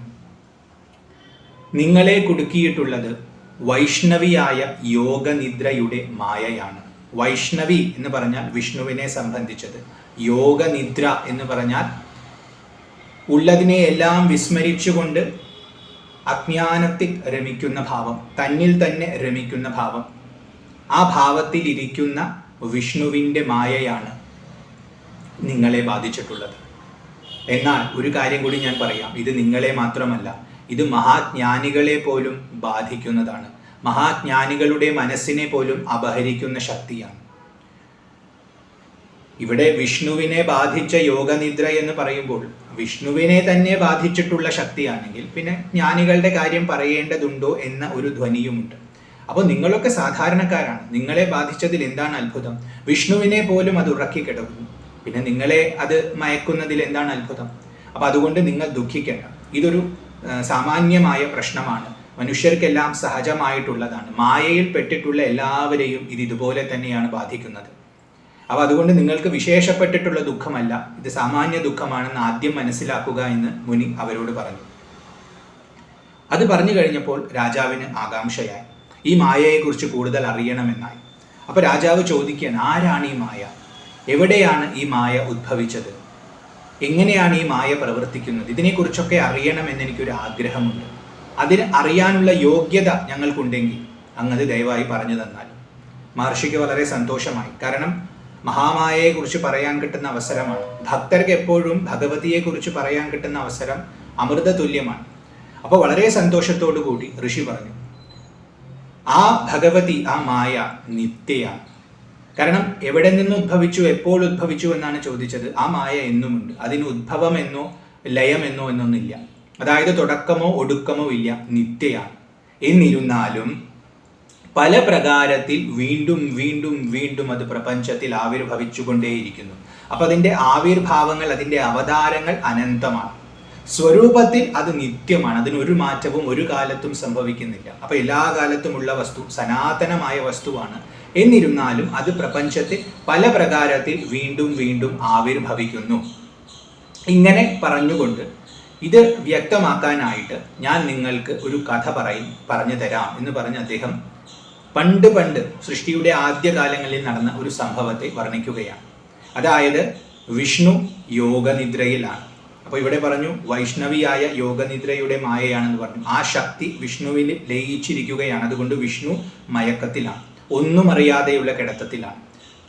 നിങ്ങളെ കുടുക്കിയിട്ടുള്ളത് വൈഷ്ണവിയായ യോഗനിദ്രയുടെ മായയാണ്. വൈഷ്ണവി എന്ന് പറഞ്ഞാൽ വിഷ്ണുവിനെ സംബന്ധിച്ചത്. യോഗനിദ്ര എന്ന് പറഞ്ഞാൽ ഉള്ളതിനെ എല്ലാം വിസ്മരിച്ചുകൊണ്ട് അജ്ഞാനത്തിൽ രമിക്കുന്ന ഭാവം, തന്നിൽ തന്നെ രമിക്കുന്ന ഭാവം. ആ ഭാവത്തിൽ ഇരിക്കുന്ന വിഷ്ണുവിൻ്റെ മായയാണ് നിങ്ങളെ ബാധിച്ചിട്ടുള്ളത്. എന്നാൽ ഒരു കാര്യം കൂടി ഞാൻ പറയാം, ഇത് നിങ്ങളെ മാത്രമല്ല, ഇത് മഹാജ്ഞാനികളെ പോലും ബാധിക്കുന്നതാണ്. മഹാജ്ഞാനികളുടെ മനസ്സിനെ പോലും അപഹരിക്കുന്ന ശക്തിയാണ്. ഇവിടെ വിഷ്ണുവിനെ ബാധിച്ച യോഗനിദ്ര എന്ന് പറയുമ്പോൾ വിഷ്ണുവിനെ തന്നെ ബാധിച്ചിട്ടുള്ള ശക്തിയാണെങ്കിൽ പിന്നെ ജ്ഞാനികളുടെ കാര്യം പറയേണ്ടതുണ്ടോ എന്ന ഒരു ധ്വനിയുമുണ്ട്. അപ്പോൾ നിങ്ങളൊക്കെ സാധാരണക്കാരാണ്. നിങ്ങളെ ബാധിച്ചതിൽ എന്താണ് അത്ഭുതം? വിഷ്ണുവിനെ പോലും അത് ഉറക്കിക്കിടക്കുന്നു. പിന്നെ നിങ്ങളെ അത് മയക്കുന്നതിൽ എന്താണ് അത്ഭുതം? അപ്പോൾ അതുകൊണ്ട് നിങ്ങൾ ദുഃഖിക്കേണ്ട. ഇതൊരു സാമാന്യമായ പ്രശ്നമാണ്. മനുഷ്യർക്കെല്ലാം സഹജമായിട്ടുള്ളതാണ്. മായയിൽ പെട്ടിട്ടുള്ള എല്ലാവരെയും ഇത് ഇതുപോലെ തന്നെയാണ് ബാധിക്കുന്നത്. അപ്പോൾ അതുകൊണ്ട് നിങ്ങൾക്ക് വിശേഷപ്പെട്ടിട്ടുള്ള ദുഃഖമല്ല, ഇത് സാമാന്യ ദുഃഖമാണെന്ന് ആദ്യം മനസ്സിലാക്കുക എന്ന് മുനി അവരോട് പറഞ്ഞു. അത് പറഞ്ഞു കഴിഞ്ഞപ്പോൾ രാജാവിന് ആകാംക്ഷയായി. ഈ മായയെക്കുറിച്ച് കൂടുതൽ അറിയണമെന്നായി. അപ്പോൾ രാജാവ് ചോദിക്കുകയാണ്, ആരാണ് ഈ മായ? എവിടെയാണ് ഈ മായ ഉദ്ഭവിച്ചത്? എങ്ങനെയാണ് ഈ മായ പ്രവർത്തിക്കുന്നത്? ഇതിനെക്കുറിച്ചൊക്കെ അറിയണമെന്ന് എനിക്കൊരു ആഗ്രഹമുണ്ട്. അതിന് അറിയാനുള്ള യോഗ്യത ഞങ്ങൾക്കുണ്ടെങ്കിൽ അങ്ങത് ദയവായി പറഞ്ഞു തന്നാൽ. മഹർഷിക്ക് വളരെ സന്തോഷമായി. കാരണം മഹാമായയെക്കുറിച്ച് പറയാൻ കിട്ടുന്ന അവസരമാണ്. ഭക്തർക്ക് എപ്പോഴും ഭഗവതിയെക്കുറിച്ച് പറയാൻ കിട്ടുന്ന അവസരം അമൃത തുല്യമാണ്. അപ്പോൾ വളരെ സന്തോഷത്തോടു കൂടി ഋഷി പറഞ്ഞു, ആ ഭഗവതി, ആ മായ നിത്യയാണ്. കാരണം എവിടെ നിന്ന് ഉദ്ഭവിച്ചു, എപ്പോൾ ഉദ്ഭവിച്ചു എന്നാണ് ചോദിച്ചത്. ആ മായ എന്നുമുണ്ട്. അതിന് ഉദ്ഭവമെന്നോ ലയമെന്നോ എന്നൊന്നില്ല. അതായത് തുടക്കമോ ഒടുക്കമോ ഇല്ല, നിത്യയാണ്. എന്നിരുന്നാലും പല പ്രകാരത്തിൽ വീണ്ടും വീണ്ടും വീണ്ടും അത് പ്രപഞ്ചത്തിൽ ആവിർഭവിച്ചുകൊണ്ടേയിരിക്കുന്നു. അപ്പം അതിൻ്റെ ആവിർഭാവങ്ങൾ, അതിൻ്റെ അവതാരങ്ങൾ അനന്തമാണ്. സ്വരൂപത്തിൽ അത് നിത്യമാണ്. അതിനൊരു മാറ്റവും ഒരു കാലത്തും സംഭവിക്കുന്നില്ല. അപ്പം എല്ലാ കാലത്തുമുള്ള വസ്തു സനാതനമായ വസ്തുവാണ്. എന്നിരുന്നാലും അത് പ്രപഞ്ചത്തിൽ പല പ്രകാരത്തിൽ വീണ്ടും വീണ്ടും ആവിർഭവിക്കുന്നു. ഇങ്ങനെ പറഞ്ഞുകൊണ്ട് ഇത് വ്യക്തമാക്കാനായിട്ട് ഞാൻ നിങ്ങൾക്ക് ഒരു കഥ പറഞ്ഞു തരാം എന്ന് പറഞ്ഞ് അദ്ദേഹം പണ്ട് സൃഷ്ടിയുടെ ആദ്യകാലങ്ങളിൽ നടന്ന ഒരു സംഭവത്തെ വർണ്ണിക്കുകയാണ്. അതായത് വിഷ്ണു യോഗനിദ്രയിലാണ്. അപ്പോൾ ഇവിടെ പറഞ്ഞു വൈഷ്ണവിയായ യോഗനിദ്രയുടെ മായയാണെന്ന് പറഞ്ഞു. ആ ശക്തി വിഷ്ണുവിൽ ലയിച്ചിരിക്കുകയാണ്. അതുകൊണ്ട് വിഷ്ണു മയക്കത്തിലാണ്, ഒന്നും അറിയാതെയുള്ള കിടത്തത്തിലാണ്.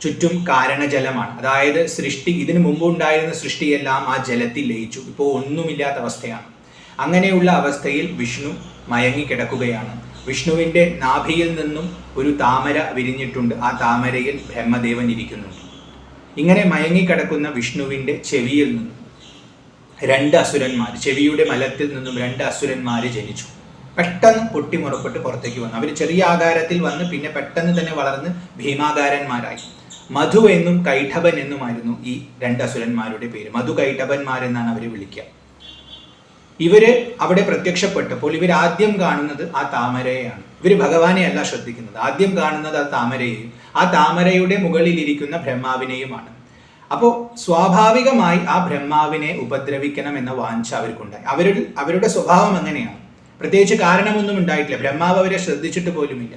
ചുറ്റും കാരണജലമാണ്. അതായത് സൃഷ്ടി, ഇതിനു മുമ്പ് ഉണ്ടായിരുന്ന സൃഷ്ടിയെല്ലാം ആ ജലത്തിൽ ലയിച്ചു. ഇപ്പോൾ ഒന്നുമില്ലാത്ത അവസ്ഥയാണ്. അങ്ങനെയുള്ള അവസ്ഥയിൽ വിഷ്ണു മയങ്ങിക്കിടക്കുകയാണ്. വിഷ്ണുവിൻ്റെ നാഭിയിൽ നിന്നും ഒരു താമര വിരിഞ്ഞിട്ടുണ്ട്. ആ താമരയിൽ ബ്രഹ്മദേവൻ ഇരിക്കുന്നുണ്ട്. ഇങ്ങനെ മയങ്ങിക്കിടക്കുന്ന വിഷ്ണുവിൻ്റെ ചെവിയിൽ നിന്നും രണ്ട് അസുരന്മാർ, ചെവിയുടെ മലത്തിൽ നിന്നും രണ്ട് അസുരന്മാർ ജനിച്ചു. പെട്ടെന്ന് പൊട്ടിമുറപ്പെട്ട് പുറത്തേക്ക് വന്നു. അവർ ചെറിയ ആകാരത്തിൽ വന്ന് പിന്നെ പെട്ടെന്ന് തന്നെ വളർന്ന് ഭീമാകാരന്മാരായി. മധു എന്നും കൈഠബൻ എന്നുമായിരുന്നു ഈ രണ്ട് അസുരന്മാരുടെ പേര്. മധു കൈഠബന്മാരെന്നാണ് അവരെ വിളിക്കുക. ഇവര് അവിടെ പ്രത്യക്ഷപ്പെട്ടപ്പോൾ ഇവർ ആദ്യം കാണുന്നത് ആ താമരയെയാണ്. ഇവർ ഭഗവാനെ അല്ല ശ്രദ്ധിക്കുന്നത്. ആദ്യം കാണുന്നത് ആ താമരയെയും ആ താമരയുടെ മുകളിലിരിക്കുന്ന ബ്രഹ്മാവിനെയുമാണ്. അപ്പോൾ സ്വാഭാവികമായി ആ ബ്രഹ്മാവിനെ ഉപദ്രവിക്കണം എന്ന വാഞ്ച അവർക്കുണ്ടായി. അവരുടെ സ്വഭാവം അങ്ങനെയാണ്. പ്രത്യേകിച്ച് കാരണമൊന്നും ഉണ്ടായിട്ടില്ല. ബ്രഹ്മാവ് അവരെ ശ്രദ്ധിച്ചിട്ട് പോലുമില്ല.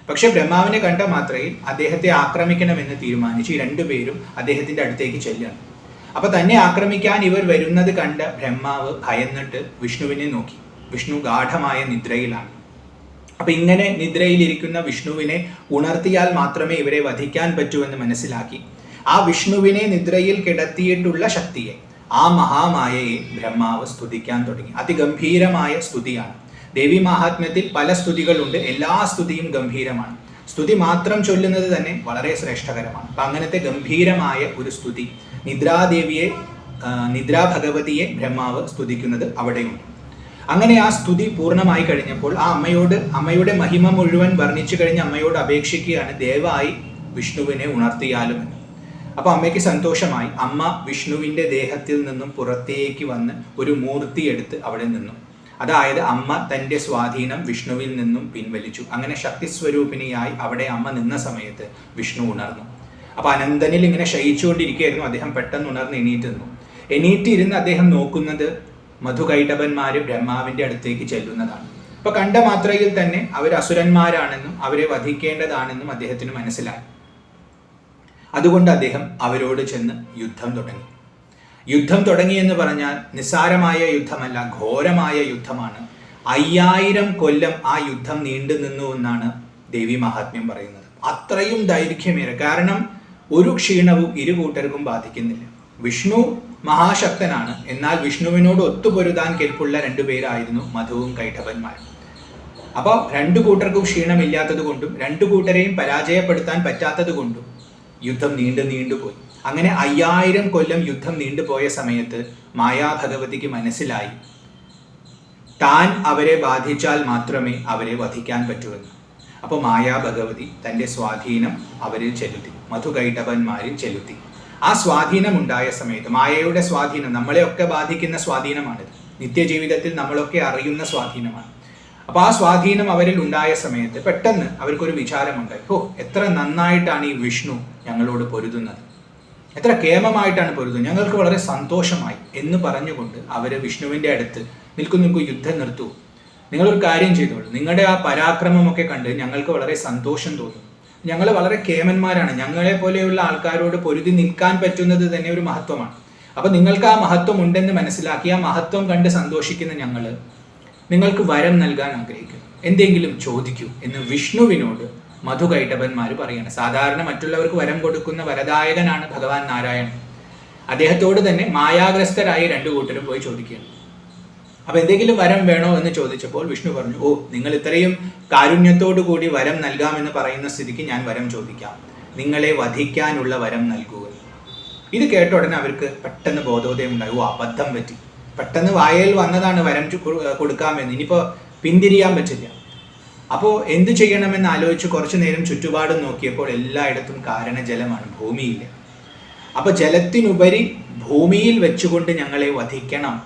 പക്ഷെ ബ്രഹ്മാവിനെ കണ്ട മാത്രയിൽ അദ്ദേഹത്തെ ആക്രമിക്കണമെന്ന് തീരുമാനിച്ച് ഈ രണ്ടുപേരും അദ്ദേഹത്തിന്റെ അടുത്തേക്ക് ചെല്ലുകയാണ്. അപ്പൊ തന്നെ ആക്രമിക്കാൻ ഇവർ വരുന്നത് കണ്ട ബ്രഹ്മാവ് ഭയന്നിട്ട് വിഷ്ണുവിനെ നോക്കി. വിഷ്ണു ഗാഠമായ നിദ്രയിലാണ്. അപ്പൊ ഇങ്ങനെ നിദ്രയിലിരിക്കുന്ന വിഷ്ണുവിനെ ഉണർത്തിയാൽ മാത്രമേ ഇവരെ വധിക്കാൻ പറ്റൂ എന്ന് മനസ്സിലാക്കി ആ വിഷ്ണുവിനെ നിദ്രയിൽ കിടത്തിയിട്ടുള്ള ശക്തിയെ, ആ മഹാമായയെ ബ്രഹ്മാവ് സ്തുതിക്കാൻ തുടങ്ങി. അതിഗംഭീരമായ സ്തുതിയാണ്. ദേവി മഹാത്മ്യത്തിൽ പല സ്തുതികളുണ്ട്. എല്ലാ സ്തുതിയും ഗംഭീരമാണ്. സ്തുതി മാത്രം ചൊല്ലുന്നത് തന്നെ വളരെ ശ്രേഷ്ഠകരമാണ്. അപ്പൊ അങ്ങനത്തെ ഗംഭീരമായ ഒരു സ്തുതി നിദ്രാദേവിയെ, നിദ്രാ ഭഗവതിയെ ബ്രഹ്മാവ് സ്തുതിക്കുന്നത് അവിടെയുണ്ട്. അങ്ങനെ ആ സ്തുതി പൂർണ്ണമായി കഴിഞ്ഞപ്പോൾ ആ അമ്മയുടെ മഹിമ മുഴുവൻ വർണ്ണിച്ചു കഴിഞ്ഞ് അമ്മയോട് അപേക്ഷിക്കുകയാണ്, ദയവായി വിഷ്ണുവിനെ ഉണർത്തിയാലും എന്ന്. അപ്പൊ അമ്മയ്ക്ക് സന്തോഷമായി. അമ്മ വിഷ്ണുവിന്റെ ദേഹത്തിൽ നിന്നും പുറത്തേക്ക് വന്ന് ഒരു മൂർത്തി എടുത്ത് അവിടെ നിന്നു. അതായത് അമ്മ തൻ്റെ സ്വാധീനം വിഷ്ണുവിൽ നിന്നും പിൻവലിച്ചു. അങ്ങനെ ശക്തിസ്വരൂപിണിയായി അവിടെ അമ്മ നിന്ന സമയത്ത് വിഷ്ണു ഉണർന്നു. അപ്പൊ അനന്തനിൽ ഇങ്ങനെ ശയിച്ചുകൊണ്ടിരിക്കുകയായിരുന്നു. അദ്ദേഹം പെട്ടെന്ന് ഉണർന്ന് എണീറ്റിരുന്ന് അദ്ദേഹം നോക്കുന്നത് മധുകൈടഭന്മാര് ബ്രഹ്മാവിന്റെ അടുത്തേക്ക് ചെല്ലുന്നതാണ്. അപ്പൊ കണ്ട മാത്രയിൽ തന്നെ അവർ അസുരന്മാരാണെന്നും അവരെ വധിക്കേണ്ടതാണെന്നും അദ്ദേഹത്തിന് മനസ്സിലായി. അതുകൊണ്ട് അദ്ദേഹം അവരോട് ചെന്ന് യുദ്ധം തുടങ്ങി എന്ന് പറഞ്ഞാൽ നിസ്സാരമായ യുദ്ധമല്ല, ഘോരമായ യുദ്ധമാണ്. 5000 കൊല്ലം ആ യുദ്ധം നീണ്ടു നിന്നു എന്നാണ് ദേവി മഹാത്മ്യം പറയുന്നത്. അത്രയും ദൈർഘ്യമേറെ. കാരണം ഒരു ക്ഷീണവും ഇരു കൂട്ടർക്കും ബാധിക്കുന്നില്ല. വിഷ്ണു മഹാശക്തനാണ്. എന്നാൽ വിഷ്ണുവിനോട് ഒത്തുപൊരുതാൻ കെൽപ്പുള്ള രണ്ടുപേരായിരുന്നു മധുവും കൈഠബന്മാരും. അപ്പോൾ രണ്ടു കൂട്ടർക്കും ക്ഷീണമില്ലാത്തത് കൊണ്ടും രണ്ടു കൂട്ടരെയും പരാജയപ്പെടുത്താൻ പറ്റാത്തത് കൊണ്ടും യുദ്ധം നീണ്ടുപോയി. അങ്ങനെ 5000 കൊല്ലം യുദ്ധം നീണ്ടുപോയ സമയത്ത് മായാഭഗവതിക്ക് മനസ്സിലായി താൻ അവരെ ബാധിച്ചാൽ മാത്രമേ അവരെ വധിക്കാൻ പറ്റൂവെന്ന്. അപ്പോൾ മായാഭഗവതി തൻ്റെ സ്വാധീനം അവരിൽ ചെലുത്തി, മധുകൈഠബന്മാരിൽ ചെലുത്തി. ആ സ്വാധീനം ഉണ്ടായ സമയത്ത്, മായയുടെ സ്വാധീനം നമ്മളെയൊക്കെ ബാധിക്കുന്ന സ്വാധീനമാണിത്. നിത്യജീവിതത്തിൽ നമ്മളൊക്കെ അറിയുന്ന സ്വാധീനമാണ്. അപ്പോൾ ആ സ്വാധീനം അവരിൽ ഉണ്ടായ സമയത്ത് പെട്ടെന്ന് അവർക്കൊരു വിചാരമുണ്ടായി. എത്ര നന്നായിട്ടാണ് ഈ വിഷ്ണു ഞങ്ങളോട് പൊരുതുന്നത്, എത്ര കേമമായിട്ടാണ് പൊരുതുന്നത്, ഞങ്ങൾക്ക് വളരെ സന്തോഷമായി എന്ന് പറഞ്ഞുകൊണ്ട് അവർ വിഷ്ണുവിൻ്റെ അടുത്ത് നിൽക്കൂ, യുദ്ധം നിർത്തൂ, നിങ്ങളൊരു കാര്യം ചെയ്തോളൂ, നിങ്ങളുടെ ആ പരാക്രമമൊക്കെ കണ്ട് ഞങ്ങൾക്ക് വളരെ സന്തോഷം തോന്നും, ഞങ്ങൾ വളരെ കേമന്മാരാണ്, ഞങ്ങളെ പോലെയുള്ള ആൾക്കാരോട് പൊരുതി നിൽക്കാൻ പറ്റുന്നത് തന്നെ ഒരു മഹത്വമാണ്. അപ്പം നിങ്ങൾക്ക് ആ മഹത്വം ഉണ്ടെന്ന് മനസ്സിലാക്കി ആ മഹത്വം കണ്ട് സന്തോഷിക്കുന്ന ഞങ്ങൾ നിങ്ങൾക്ക് വരം നൽകാൻ ആഗ്രഹിക്കുന്നു, എന്തെങ്കിലും ചോദിക്കൂ എന്ന് വിഷ്ണുവിനോട് മധുകൈഠബന്മാർ പറയാണ്. സാധാരണ മറ്റുള്ളവർക്ക് വരം കൊടുക്കുന്ന വരദായകനാണ് ഭഗവാൻ നാരായണൻ. അദ്ദേഹത്തോട് തന്നെ മായാഗ്രസ്തരായ രണ്ടു കൂട്ടരും പോയി ചോദിക്കുകയാണ്. അപ്പൊ എന്തെങ്കിലും വരം വേണോ എന്ന് ചോദിച്ചപ്പോൾ വിഷ്ണു പറഞ്ഞു, നിങ്ങൾ ഇത്രയും കാരുണ്യത്തോടു കൂടി വരം നൽകാമെന്ന് പറയുന്ന സ്ഥിതിക്ക് ഞാൻ വരം ചോദിക്കാം, നിങ്ങളെ വധിക്കാനുള്ള വരം നൽകുക. ഇത് കേട്ട ഉടനെ അവർക്ക് പെട്ടെന്ന് ബോധോദയം ഉണ്ടായി. അബദ്ധം പറ്റി, പെട്ടെന്ന് വായയിൽ വന്നതാണ് വരം കൊടുക്കാമെന്ന്, ഇനിയിപ്പോൾ പിന്തിരിയാൻ പറ്റില്ല. അപ്പോൾ എന്തു ചെയ്യണമെന്ന് ആലോചിച്ച് കുറച്ചു നേരം ചുറ്റുപാടും നോക്കിയപ്പോൾ എല്ലായിടത്തും കാരണജലമാണ്, ഭൂമിയില്ല. അപ്പൊ ജലത്തിനുപരി ഭൂമിയിൽ വെച്ചുകൊണ്ട് ഞങ്ങളെ വധിക്കണം,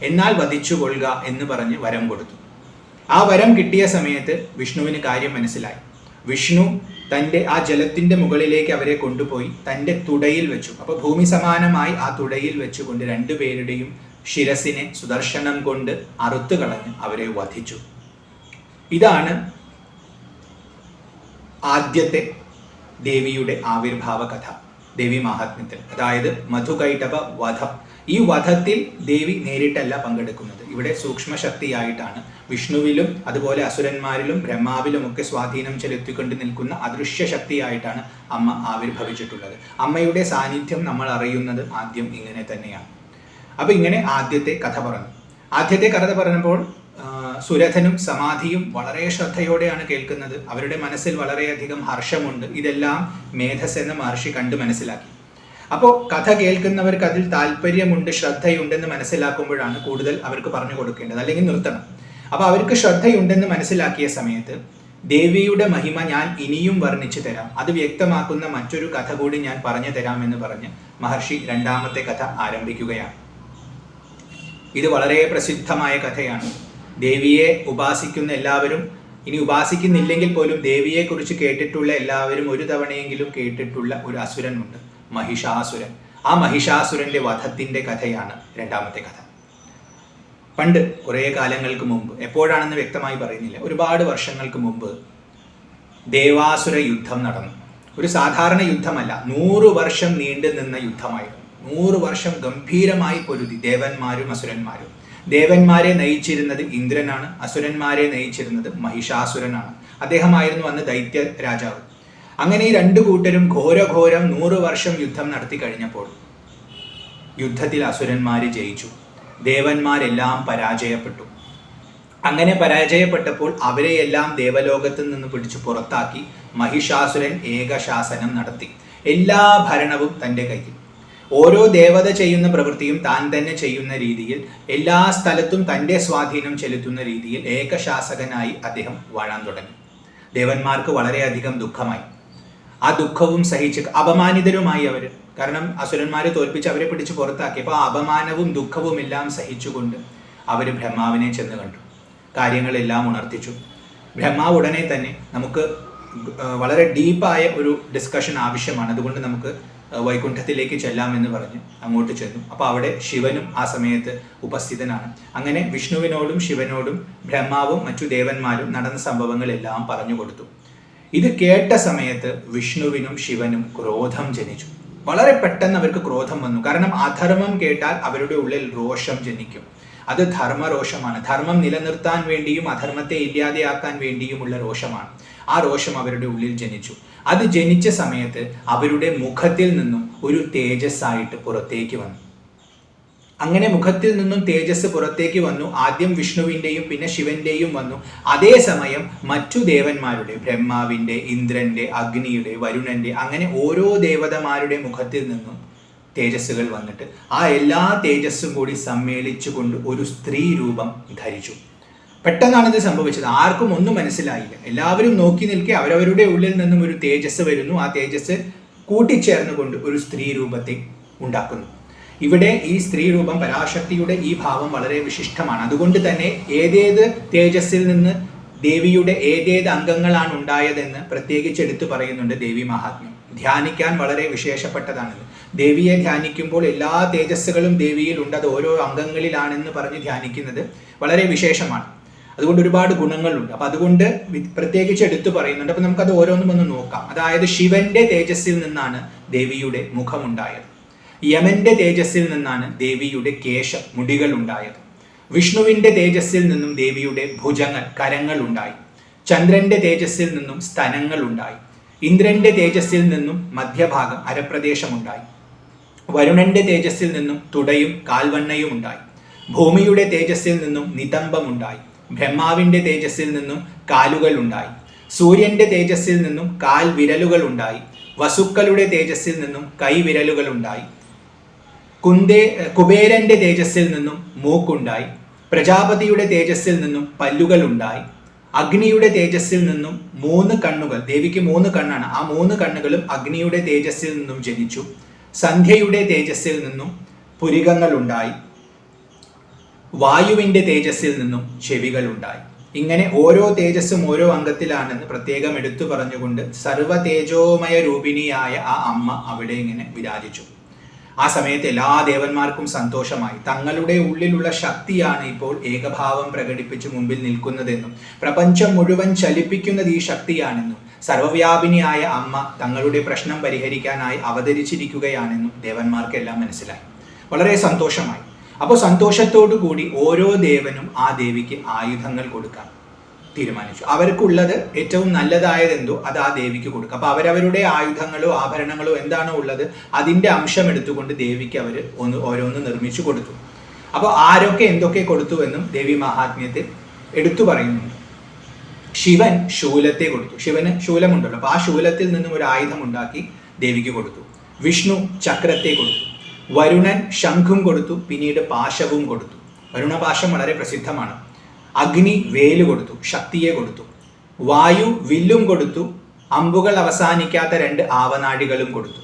എന്നാൽ വധിച്ചുകൊള്ളുക എന്ന് പറഞ്ഞ് വരം കൊടുത്തു. ആ വരം കിട്ടിയ സമയത്ത് വിഷ്ണുവിന് കാര്യം മനസ്സിലായി. വിഷ്ണു തൻ്റെ ആ ജലത്തിൻ്റെ മുകളിലേക്ക് അവരെ കൊണ്ടുപോയി തൻ്റെ തുടയിൽ വെച്ചു. അപ്പോൾ ഭൂമി സമാനമായി ആ തുടയിൽ വെച്ചുകൊണ്ട് രണ്ടുപേരുടെയും ശിരസിനെ സുദർശനം കൊണ്ട് അറുത്തു കളഞ്ഞ് അവരെ വധിച്ചു. ഇതാണ് ആദ്യത്തെ ദേവിയുടെ ആവിർഭാവ കഥ ദേവി മഹാത്മ്യത്തിൽ, അതായത് മധുകൈടഭ വധം. ഈ വധത്തിൽ ദേവി നേരിട്ടല്ല പങ്കെടുക്കുന്നത്. ഇവിടെ സൂക്ഷ്മ ശക്തിയായിട്ടാണ് വിഷ്ണുവിലും അതുപോലെ അസുരന്മാരിലും ബ്രഹ്മാവിലും ഒക്കെ സ്വാധീനം ചെലുത്തിക്കൊണ്ട് നിൽക്കുന്ന അദൃശ്യ ശക്തിയായിട്ടാണ് അമ്മ ആവിർഭവിച്ചിട്ടുള്ളത്. അമ്മയുടെ സാന്നിധ്യം നമ്മൾ അറിയുന്നത് ആദ്യം ഇങ്ങനെ തന്നെയാണ്. അപ്പോൾ ഇങ്ങനെ ആദ്യത്തെ കഥ പറഞ്ഞു. ആദ്യത്തെ കഥ പറഞ്ഞപ്പോൾ സുരഥനും സമാധിയും വളരെ ശ്രദ്ധയോടെയാണ് കേൾക്കുന്നത്. അവരുടെ മനസ്സിൽ വളരെയധികം ഹർഷമുണ്ട്. ഇതെല്ലാം മേധസ് എന്ന മഹർഷി കണ്ട് മനസ്സിലാക്കി. അപ്പോൾ കഥ കേൾക്കുന്നവർക്ക് അതിൽ താല്പര്യമുണ്ട്, ശ്രദ്ധയുണ്ടെന്ന് മനസ്സിലാക്കുമ്പോഴാണ് കൂടുതൽ അവർക്ക് പറഞ്ഞു കൊടുക്കേണ്ടത്, അല്ലെങ്കിൽ നിർത്തണം. അപ്പോൾ അവർക്ക് ശ്രദ്ധയുണ്ടെന്ന് മനസ്സിലാക്കിയ സമയത്ത് ദേവിയുടെ മഹിമ ഞാൻ ഇനിയും വർണ്ണിച്ചു തരാം, അത് വ്യക്തമാക്കുന്ന മറ്റൊരു കഥ കൂടി ഞാൻ പറഞ്ഞു തരാമെന്ന് പറഞ്ഞ് മഹർഷി രണ്ടാമത്തെ കഥ ആരംഭിക്കുകയാണ്. ഇത് വളരെ പ്രസിദ്ധമായ കഥയാണ്. ദേവിയെ ഉപാസിക്കുന്ന എല്ലാവരും, ഇനി ഉപാസിക്കുന്നില്ലെങ്കിൽ പോലും ദേവിയെക്കുറിച്ച് കേട്ടിട്ടുള്ള എല്ലാവരും ഒരു തവണയെങ്കിലും കേട്ടിട്ടുള്ള ഒരു അസുരനുണ്ട്, മഹിഷാസുരൻ. ആ മഹിഷാസുരന്റെ വധത്തിന്റെ കഥയാണ് രണ്ടാമത്തെ കഥ. പണ്ട് കുറേ കാലങ്ങൾക്ക് മുമ്പ്, എപ്പോഴാണെന്ന് വ്യക്തമായി പറയുന്നില്ല, ഒരുപാട് വർഷങ്ങൾക്ക് മുമ്പ് ദേവാസുര യുദ്ധം നടന്നു. ഒരു സാധാരണ യുദ്ധമല്ല, 100 വർഷം നീണ്ടു നിന്ന യുദ്ധമായിരുന്നു. 100 വർഷം ഗംഭീരമായി പൊരുതി ദേവന്മാരും അസുരന്മാരും. ദേവന്മാരെ നയിച്ചിരുന്നത് ഇന്ദ്രനാണ്, അസുരന്മാരെ നയിച്ചിരുന്നത് മഹിഷാസുരനാണ്. അദ്ദേഹമായിരുന്നു അന്ന് ദൈത്യ രാജാവ്. അങ്ങനെ ഈ രണ്ടു കൂട്ടരും ഘോരഘോരം 100 വർഷം യുദ്ധം നടത്തി കഴിഞ്ഞപ്പോൾ യുദ്ധത്തിൽ അസുരന്മാര് ജയിച്ചു, ദേവന്മാരെല്ലാം പരാജയപ്പെട്ടു. അങ്ങനെ പരാജയപ്പെട്ടപ്പോൾ അവരെയെല്ലാം ദേവലോകത്ത് നിന്ന് പിടിച്ചു പുറത്താക്കി മഹിഷാസുരൻ ഏകശാസനം നടത്തി. എല്ലാ ഭരണവും തൻ്റെ കയ്യിൽ. ഓരോ ദേവത ചെയ്യുന്ന പ്രവൃത്തിയും താൻ തന്നെ ചെയ്യുന്ന രീതിയിൽ, എല്ലാ സ്ഥലത്തും തൻ്റെ സ്വാധീനം ചെലുത്തുന്ന രീതിയിൽ ഏകശാസകനായി അദ്ദേഹം വാഴാൻ തുടങ്ങി. ദേവന്മാർക്ക് വളരെയധികം ദുഃഖമായി. ആ ദുഃഖവും സഹിച്ച് അപമാനിതരുമായി അവർ, കാരണം അസുരന്മാരെ തോൽപ്പിച്ച് അവരെ പിടിച്ച് പുറത്താക്കിയപ്പോൾ ആ അപമാനവും ദുഃഖവും എല്ലാം സഹിച്ചുകൊണ്ട് അവർ ബ്രഹ്മാവിനെ ചെന്ന് കണ്ടു, കാര്യങ്ങളെല്ലാം ഉണർത്തിച്ചു. ബ്രഹ്മാവ് ഉടനെ തന്നെ, നമുക്ക് വളരെ ഡീപ്പായ ഒരു ഡിസ്കഷൻ ആവശ്യമാണ്, അതുകൊണ്ട് നമുക്ക് വൈകുണ്ഠത്തിലേക്ക് ചെല്ലാമെന്ന് പറഞ്ഞ് അങ്ങോട്ട് ചെന്നു. അപ്പോൾ അവിടെ ശിവനും ആ സമയത്ത് ഉപസ്ഥിതനാണ്. അങ്ങനെ വിഷ്ണുവിനോടും ശിവനോടും ബ്രഹ്മാവും മറ്റു ദേവന്മാരും നടന്ന സംഭവങ്ങളെല്ലാം പറഞ്ഞു കൊടുത്തു. ഇത് കേട്ട സമയത്ത് വിഷ്ണുവിനും ശിവനും ക്രോധം ജനിച്ചു. വളരെ പെട്ടെന്ന് അവർക്ക് ക്രോധം വന്നു. കാരണം അധർമ്മം കേട്ടാൽ അവരുടെ ഉള്ളിൽ രോഷം ജനിക്കും. അത് ധർമ്മരോഷമാണ്. ധർമ്മം നിലനിർത്താൻ വേണ്ടിയും അധർമ്മത്തെ ഇല്ലാതെയാക്കാൻ വേണ്ടിയുമുള്ള രോഷമാണ്. ആ രോഷം അവരുടെ ഉള്ളിൽ ജനിച്ചു. അത് ജനിച്ച സമയത്ത് അവരുടെ മുഖത്തിൽ നിന്നും ഒരു തേജസ്സായിട്ട് പുറത്തേക്ക് വന്നു. അങ്ങനെ മുഖത്തിൽ നിന്നും തേജസ് പുറത്തേക്ക് വന്നു. ആദ്യം വിഷ്ണുവിൻ്റെയും പിന്നെ ശിവന്റെയും വന്നു. അതേസമയം മറ്റു ദേവന്മാരുടെ, ബ്രഹ്മാവിൻ്റെ, ഇന്ദ്രന്റെ, അഗ്നിയുടെ, വരുണന്റെ, അങ്ങനെ ഓരോ ദേവതമാരുടെ മുഖത്തിൽ നിന്നും തേജസ്സുകൾ വന്നിട്ട് ആ എല്ലാ തേജസ്സും കൂടി സമ്മേളിച്ചുകൊണ്ട് ഒരു സ്ത്രീ രൂപം ധരിച്ചു. പെട്ടെന്നാണ് ഇത് സംഭവിച്ചത്. ആർക്കും ഒന്നും മനസ്സിലായില്ല. എല്ലാവരും നോക്കി നിൽക്കെ അവരവരുടെ ഉള്ളിൽ നിന്നും ഒരു തേജസ് വരുന്നു. ആ തേജസ് കൂട്ടിച്ചേർന്നുകൊണ്ട് ഒരു സ്ത്രീ രൂപത്തെ ഉണ്ടാക്കുന്നു. ഇവിടെ ഈ സ്ത്രീ രൂപം, പരാശക്തിയുടെ ഈ ഭാവം വളരെ വിശിഷ്ടമാണ്. അതുകൊണ്ട് തന്നെ ഏതേത് തേജസ്സിൽ നിന്ന് ദേവിയുടെ ഏതേത് അംഗങ്ങളാണ് ഉണ്ടായതെന്ന് പ്രത്യേകിച്ച് എടുത്തു പറയുന്നുണ്ട് ദേവി മഹാത്മ്യം. ധ്യാനിക്കാൻ വളരെ വിശേഷപ്പെട്ടതാണിത്. ദേവിയെ ധ്യാനിക്കുമ്പോൾ എല്ലാ തേജസ്സുകളും ദേവിയിൽ ഉണ്ട്, അത് ഓരോ അംഗങ്ങളിലാണെന്ന് പറഞ്ഞ് ധ്യാനിക്കുന്നത് വളരെ വിശേഷമാണ്. അതുകൊണ്ട് ഒരുപാട് ഗുണങ്ങളുണ്ട്. അപ്പം അതുകൊണ്ട് പ്രത്യേകിച്ച് എടുത്തു പറയുന്നുണ്ട്. അപ്പം നമുക്കത് ഓരോന്നും ഒന്ന് നോക്കാം. അതായത് ശിവന്റെ തേജസ്സിൽ നിന്നാണ് ദേവിയുടെ മുഖമുണ്ടായത്. യമന്റെ തേജസ്സിൽ നിന്നാണ് ദേവിയുടെ മുടികൾ ഉണ്ടായത്. വിഷ്ണുവിന്റെ തേജസ്സിൽ നിന്നും ദേവിയുടെ ഭുജങ്ങൾ, കരങ്ങൾ ഉണ്ടായി. ചന്ദ്രന്റെ തേജസ്സിൽ നിന്നും സ്തനങ്ങൾ ഉണ്ടായി. ഇന്ദ്രന്റെ തേജസ്സിൽ നിന്നും മധ്യഭാഗം, അരപ്രദേശമുണ്ടായി. വരുണന്റെ തേജസ്സിൽ നിന്നും തുടയും കാൽവണ്ണയും ഉണ്ടായി. ഭൂമിയുടെ തേജസ്സിൽ നിന്നും നിതംബമുണ്ടായി. ബ്രഹ്മാവിന്റെ തേജസ്സിൽ നിന്നും കാലുകൾ ഉണ്ടായി. സൂര്യന്റെ തേജസ്സിൽ നിന്നും കാൽ വിരലുകൾ ഉണ്ടായി. വസുക്കളുടെ തേജസ്സിൽ നിന്നും കൈവിരലുകൾ ഉണ്ടായി. കുബേരന്റെ തേജസ്സിൽ നിന്നും മൂക്കുണ്ടായി. പ്രജാപതിയുടെ തേജസ്സിൽ നിന്നും പല്ലുകൾ ഉണ്ടായി. അഗ്നിയുടെ തേജസ്സിൽ നിന്നും 3 കണ്ണുകൾ, ദേവിക്ക് 3 കണ്ണാണ്, ആ 3 കണ്ണുകളും അഗ്നിയുടെ തേജസ്സിൽ നിന്നും ജനിച്ചു. സന്ധ്യയുടെ തേജസ്സിൽ നിന്നും പുരികങ്ങൾ ഉണ്ടായി. വായുവിന്റെ തേജസ്സിൽ നിന്നും ചെവികൾ ഉണ്ടായി. ഇങ്ങനെ ഓരോ തേജസ്സും ഓരോ അംഗത്തിലാണെന്ന് പ്രത്യേകം എടുത്തു പറഞ്ഞുകൊണ്ട് സർവ തേജോമയ രൂപിണിയായ ആ അമ്മ അവിടെ ഇങ്ങനെ വിരാജിച്ചു. ആ സമയത്ത് എല്ലാ ദേവന്മാർക്കും സന്തോഷമായി. തങ്ങളുടെ ഉള്ളിലുള്ള ശക്തിയാണ് ഇപ്പോൾ ഏകഭാവം പ്രകടിപ്പിച്ച് മുമ്പിൽ നിൽക്കുന്നതെന്നും പ്രപഞ്ചം മുഴുവൻ ചലിപ്പിക്കുന്നത് ഈ ശക്തിയാണെന്നും സർവ്വവ്യാപിനിയായ അമ്മ തങ്ങളുടെ പ്രശ്നം പരിഹരിക്കാനായി അവതരിച്ചിരിക്കുകയാണെന്നും ദേവന്മാർക്കെല്ലാം മനസ്സിലായി. വളരെ സന്തോഷമായി. അപ്പോൾ സന്തോഷത്തോടു കൂടി ഓരോ ദേവനും ആ ദേവിക്ക് ആയുധങ്ങൾ കൊടുക്കാൻ തീരുമാനിച്ചു. അവർക്കുള്ളത് ഏറ്റവും നല്ലതായതെന്തോ അത് ആ ദേവിക്ക് കൊടുക്കുക. അപ്പോൾ അവരവരുടെ ആയുധങ്ങളോ ആഭരണങ്ങളോ എന്താണോ ഉള്ളത് അതിൻ്റെ അംശം എടുത്തുകൊണ്ട് ദേവിക്ക് അവർ ഓരോന്ന് നിർമ്മിച്ചു കൊടുത്തു. അപ്പോൾ ആരൊക്കെ എന്തൊക്കെ കൊടുത്തു എന്നും ദേവി മഹാത്മ്യത്തിൽ എടുത്തു പറയുന്നുണ്ട്. ശിവൻ ശൂലത്തെ കൊടുത്തു. ശിവന് ശൂലമുണ്ടല്ലോ, അപ്പോൾ ആ ശൂലത്തിൽ നിന്നും ഒരു ആയുധം ഉണ്ടാക്കി ദേവിക്ക് കൊടുത്തു. വിഷ്ണു ചക്രത്തെ കൊടുത്തു. വരുണൻ ശംഖും കൊടുത്തു. പിന്നീട് പാശവും കൊടുത്തു. വരുണപാശം വളരെ പ്രസിദ്ധമാണ്. അഗ്നി വേല് കൊടുത്തു, ശക്തിയെ കൊടുത്തു. വായു വില്ലും കൊടുത്തു. അമ്പുകൾ അവസാനിക്കാത്ത 2 ആവനാഴികളും കൊടുത്തു.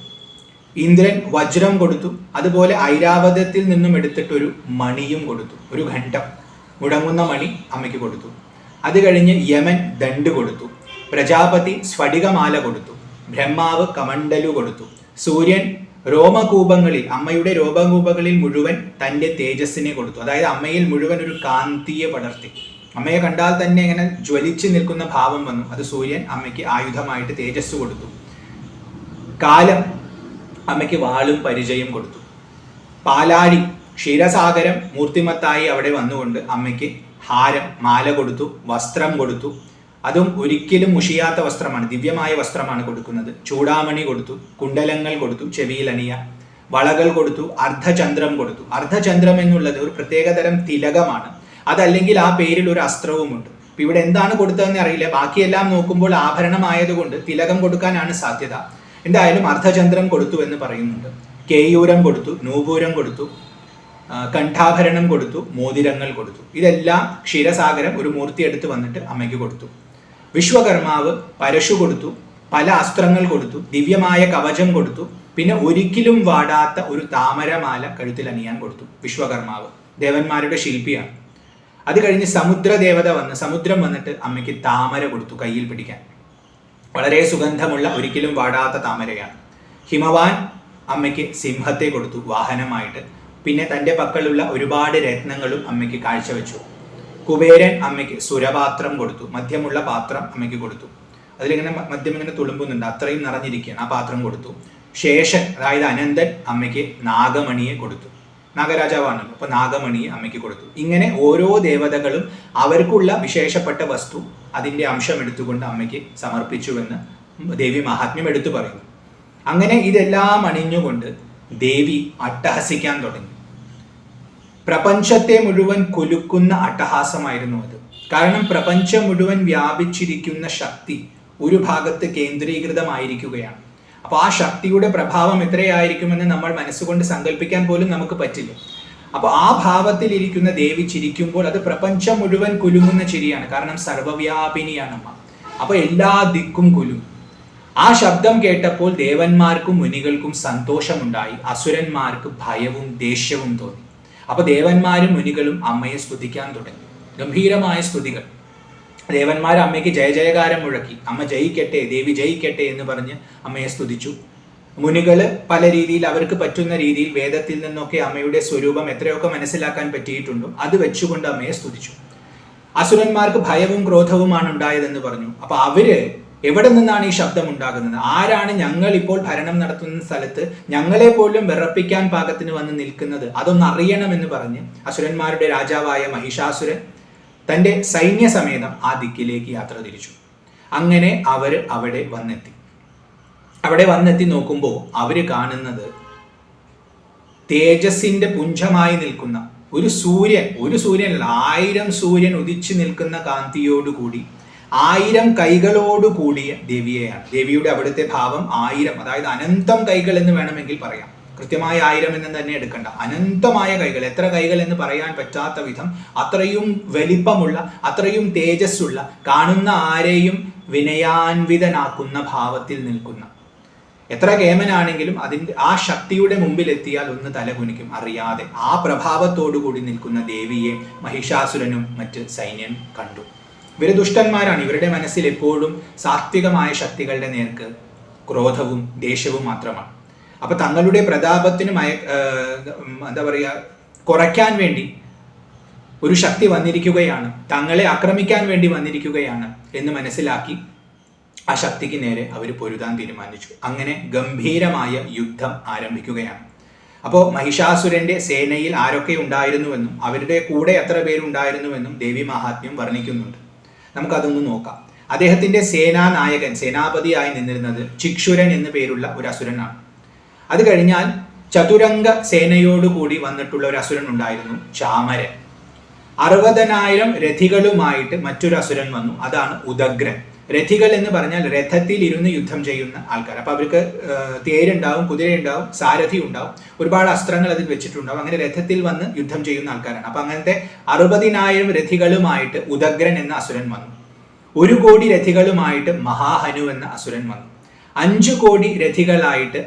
ഇന്ദ്രൻ വജ്രം കൊടുത്തു. അതുപോലെ ഐരാവതത്തിൽ നിന്നും എടുത്തിട്ടൊരു മണിയും കൊടുത്തു. ഒരു ഘണ്ഠം, മുടങ്ങുന്ന മണി അമ്മയ്ക്ക് കൊടുത്തു. അത് കഴിഞ്ഞ് യമൻ ദണ്ഡ് കൊടുത്തു. പ്രജാപതി സ്ഫടികമാല കൊടുത്തു. ബ്രഹ്മാവ് കമണ്ഡലു കൊടുത്തു. സൂര്യൻ രോമകൂപങ്ങളിൽ, അമ്മയുടെ രോമകൂപങ്ങളിൽ മുഴുവൻ തൻ്റെ തേജസ്സിനെ കൊടുത്തു. അതായത് അമ്മയിൽ മുഴുവൻ ഒരു കാന്തിയെ പടർത്തി. അമ്മയെ കണ്ടാൽ തന്നെ ഇങ്ങനെ ജ്വലിച്ച് നിൽക്കുന്ന ഭാവം വന്നു. അത് സൂര്യൻ അമ്മയ്ക്ക് ആയുധമായിട്ട് തേജസ് കൊടുത്തു. കാലം അമ്മയ്ക്ക് വാളും പരിചയം കൊടുത്തു. പാലാഴി ക്ഷീരസാഗരം മൂർത്തിമത്തായി അവിടെ വന്നുകൊണ്ട് അമ്മയ്ക്ക് ഹാരം, മാല കൊടുത്തു. വസ്ത്രം കൊടുത്തു. അതും ഒരിക്കലും മുഷിയാത്ത വസ്ത്രമാണ്, ദിവ്യമായ വസ്ത്രമാണ് കൊടുക്കുന്നത്. ചൂടാമണി കൊടുത്തു. കുണ്ടലങ്ങൾ കൊടുത്തു, ചെവിയിൽ അണിയാൻ. വളകൾ കൊടുത്തു. അർദ്ധചന്ദ്രം കൊടുത്തു. അർദ്ധചന്ദ്രം എന്നുള്ളത് ഒരു പ്രത്യേകതരം തിലകമാണ്. അതല്ലെങ്കിൽ ആ പേരിൽ ഒരു അസ്ത്രവുമുണ്ട്. ഇപ്പം ഇവിടെ എന്താണ് കൊടുത്തതെന്ന് അറിയില്ല. ബാക്കിയെല്ലാം നോക്കുമ്പോൾ ആഭരണമായതുകൊണ്ട് തിലകം കൊടുക്കാനാണ് സാധ്യത. എന്തായാലും അർദ്ധചന്ദ്രം കൊടുത്തു എന്ന് പറയുന്നുണ്ട്. കേയൂരം കൊടുത്തു. നൂപൂരം കൊടുത്തു. കണ്ഠാഭരണം കൊടുത്തു. മോതിരങ്ങൾ കൊടുത്തു. ഇതെല്ലാം ക്ഷീരസാഗരം ഒരു മൂർത്തി എടുത്ത് വന്നിട്ട് അമ്മയ്ക്ക് കൊടുത്തു. വിശ്വകർമാവ് പരശു കൊടുത്തു. പല അസ്ത്രങ്ങൾ കൊടുത്തു. ദിവ്യമായ കവചം കൊടുത്തു. പിന്നെ ഒരിക്കലും വാടാത്ത ഒരു താമരമാല കഴുത്തിൽ അണിയാൻ കൊടുത്തു. വിശ്വകർമാവ് ദേവന്മാരുടെ ശില്പിയാണ്. അത് കഴിഞ്ഞ് സമുദ്രദേവത സമുദ്രം വന്നിട്ട് അമ്മയ്ക്ക് താമര കൊടുത്തു കയ്യിൽ പിടിക്കാൻ. വളരെ സുഗന്ധമുള്ള ഒരിക്കലും വാടാത്ത താമരയാണ്. ഹിമവാൻ അമ്മയ്ക്ക് സിംഹത്തെ കൊടുത്തു വാഹനമായിട്ട്. പിന്നെ തൻ്റെ പക്കലുള്ള ഒരുപാട് രത്നങ്ങളും അമ്മയ്ക്ക് കാഴ്ചവെച്ചു. കുബേരൻ അമ്മയ്ക്ക് സുരപാത്രം കൊടുത്തു. മധ്യമുള്ള പാത്രം അമ്മയ്ക്ക് കൊടുത്തു. അതിലിങ്ങനെ മദ്യം ഇങ്ങനെ തുളുമ്പുന്നുണ്ട്, അത്രയും നിറഞ്ഞിരിക്കുകയാണ്. ആ പാത്രം കൊടുത്തു. ശേഷൻ അതായത് അനന്തൻ അമ്മയ്ക്ക് നാഗമണിയെ കൊടുത്തു. നാഗരാജാവാണല്ലോ, അപ്പോൾ നാഗമണിയെ അമ്മയ്ക്ക് കൊടുത്തു. ഇങ്ങനെ ഓരോ ദേവതകളും അവർക്കുള്ള വിശേഷപ്പെട്ട വസ്തു അതിൻ്റെ അംശം എടുത്തുകൊണ്ട് അമ്മയ്ക്ക് സമർപ്പിച്ചുവെന്ന് ദേവി മഹാത്മ്യം എടുത്തു പറയുന്നു. അങ്ങനെ ഇതെല്ലാം അണിഞ്ഞുകൊണ്ട് ദേവി അട്ടഹസിക്കാൻ തുടങ്ങി. പ്രപഞ്ചത്തെ മുഴുവൻ കുലുക്കുന്ന അട്ടഹാസമായിരുന്നു അത്. കാരണം പ്രപഞ്ചം മുഴുവൻ വ്യാപിച്ചിരിക്കുന്ന ശക്തി ഒരു ഭാഗത്ത് കേന്ദ്രീകൃതമായിരിക്കുകയാണ്. അപ്പോൾ ആ ശക്തിയുടെ പ്രഭാവം എത്രയായിരിക്കുമെന്ന് നമ്മൾ മനസ്സുകൊണ്ട് സങ്കല്പിക്കാൻ പോലും നമുക്ക് പറ്റില്ല. അപ്പോൾ ആ ഭാവത്തിലിരിക്കുന്ന ദേവി ചിരിക്കുമ്പോൾ അത് പ്രപഞ്ചം മുഴുവൻ കുലുങ്ങുന്ന ചിരിയാണ്. കാരണം സർവ്വവ്യാപിനിയാണ് അമ്മ. അപ്പോൾ എല്ലാ ദിക്കും കുലുങ്ങും. ആ ശബ്ദം കേട്ടപ്പോൾ ദേവന്മാർക്കും മുനികൾക്കും സന്തോഷമുണ്ടായി. അസുരന്മാർക്ക് ഭയവും ദേഷ്യവും തോന്നി. അപ്പോൾ ദേവന്മാരും മുനികളും അമ്മയെ സ്തുതിക്കാൻ തുടങ്ങി. ഗംഭീരമായ സ്തുതികൾ. ദേവന്മാർ അമ്മയ്ക്ക് ജയ ജയകാരം മുഴക്കി. അമ്മ ജയിക്കട്ടെ, ദേവി ജയിക്കട്ടെ എന്ന് പറഞ്ഞ് അമ്മയെ സ്തുതിച്ചു. മുനികൾ പല രീതിയിൽ അവർക്ക് പറ്റുന്ന രീതിയിൽ വേദത്തിൽ നിന്നൊക്കെ അമ്മയുടെ സ്വരൂപം എത്രയൊക്കെ മനസ്സിലാക്കാൻ പറ്റിയിട്ടുണ്ടോ അത് വെച്ചുകൊണ്ട് അമ്മയെ സ്തുതിച്ചു. അസുരന്മാർക്ക് ഭയവും ക്രോധവുമാണ് ഉണ്ടായതെന്ന് പറഞ്ഞു. അപ്പൊ അവര് എവിടെ നിന്നാണ് ഈ ശബ്ദം ഉണ്ടാകുന്നത്? ആരാണ് ഞങ്ങൾ ഇപ്പോൾ ഭരണം നടത്തുന്ന സ്ഥലത്ത് ഞങ്ങളെ പോലും വിറപ്പിക്കാൻ പാകത്തിന് വന്ന് നിൽക്കുന്നത്? അതൊന്ന് അറിയണമെന്ന് പറഞ്ഞ് അസുരന്മാരുടെ രാജാവായ മഹിഷാസുരൻ തൻ്റെ സൈന്യസമേതം ആ ദിക്കിലേക്ക് യാത്ര തിരിച്ചു. അങ്ങനെ അവർ അവിടെ വന്നെത്തി നോക്കുമ്പോൾ അവർ കാണുന്നത് തേജസ്സിന്റെ പുഞ്ചമായി നിൽക്കുന്ന ഒരു സൂര്യനല്ല, 1000 സൂര്യൻ ഉദിച്ചു നിൽക്കുന്ന കാന്തിയോടുകൂടി 1000 കൈകളോട് കൂടിയ ദേവിയെയാണ്. ദേവിയുടെ അവിടുത്തെ ഭാവം 1000, അതായത് അനന്തം കൈകൾ എന്ന് വേണമെങ്കിൽ പറയാം. കൃത്യമായ 1000 എന്ന് തന്നെ എടുക്കണ്ട, അനന്തമായ കൈകൾ. എത്ര കൈകൾ എന്ന് പറയാൻ പറ്റാത്ത വിധം അത്രയും വലിപ്പമുള്ള, അത്രയും തേജസ്സുള്ള, കാണുന്ന ആരെയും വിനയാൻവിതനാക്കുന്ന ഭാവത്തിൽ നിൽക്കുന്ന, എത്ര കേമനാണെങ്കിലും ആ ശക്തിയുടെ മുമ്പിൽ എത്തിയാൽ ഒന്ന് തലകുനിക്കും അറിയാതെ. ആ പ്രഭാവത്തോടു കൂടി നിൽക്കുന്ന ദേവിയെ മഹിഷാസുരനും മറ്റ് സൈന്യം കണ്ടു. ഇവർ ദുഷ്ടന്മാരാണ്. ഇവരുടെ മനസ്സിൽ എപ്പോഴും സാത്വികമായ ശക്തികളുടെ നേർക്ക് ക്രോധവും ദേഷ്യവും മാത്രമാണ്. അപ്പൊ തങ്ങളുടെ പ്രതാപത്തിന് കുറയ്ക്കാൻ വേണ്ടി ഒരു ശക്തി വന്നിരിക്കുകയാണ്, തങ്ങളെ ആക്രമിക്കാൻ വേണ്ടി വന്നിരിക്കുകയാണ് എന്ന് മനസ്സിലാക്കി ആ ശക്തിക്ക് നേരെ അവർ പൊരുതാൻ തീരുമാനിച്ചു. അങ്ങനെ ഗംഭീരമായ യുദ്ധം ആരംഭിക്കുകയാണ്. അപ്പോൾ മഹിഷാസുരന്റെ സേനയിൽ ആരൊക്കെ ഉണ്ടായിരുന്നുവെന്നും അവരുടെ കൂടെ എത്ര പേരുണ്ടായിരുന്നുവെന്നും ദേവി മഹാത്മ്യം വർണ്ണിക്കുന്നുണ്ട്. നമുക്കതൊന്ന് നോക്കാം. അദ്ദേഹത്തിന്റെ സേനാനായകൻ, സേനാപതിയായി നിന്നിരുന്നത് ചിക്ഷുരൻ എന്നു പേരുള്ള ഒരു അസുരനാണ്. അത് കഴിഞ്ഞാൽ ചതുരംഗ സേനയോടുകൂടി വന്നിട്ടുള്ള ഒരു അസുരൻ ഉണ്ടായിരുന്നു, ചാമരൻ. 60,000 രഥികളുമായിട്ട് മറ്റൊരു അസുരൻ വന്നു, അതാണ് ഉദഗ്രൻ. രഥികൾ എന്ന് പറഞ്ഞാൽ രഥത്തിൽ ഇരുന്ന് യുദ്ധം ചെയ്യുന്ന ആൾക്കാർ. അപ്പൊ അവർക്ക് തേരുണ്ടാവും, കുതിരയുണ്ടാവും, സാരഥി ഉണ്ടാവും, ഒരുപാട് അസ്ത്രങ്ങൾ അതിൽ വെച്ചിട്ടുണ്ടാവും. അങ്ങനെ രഥത്തിൽ വന്ന് യുദ്ധം ചെയ്യുന്ന ആൾക്കാരാണ്. അപ്പൊ അങ്ങനത്തെ 60,000 രഥികളുമായിട്ട് ഉദഗ്രൻ എന്ന അസുരൻ വന്നു. 1 കോടി രഥികളുമായിട്ട് മഹാഹനു എന്ന അസുരൻ വന്നു. 5 കോടി രഥികളായിട്ട്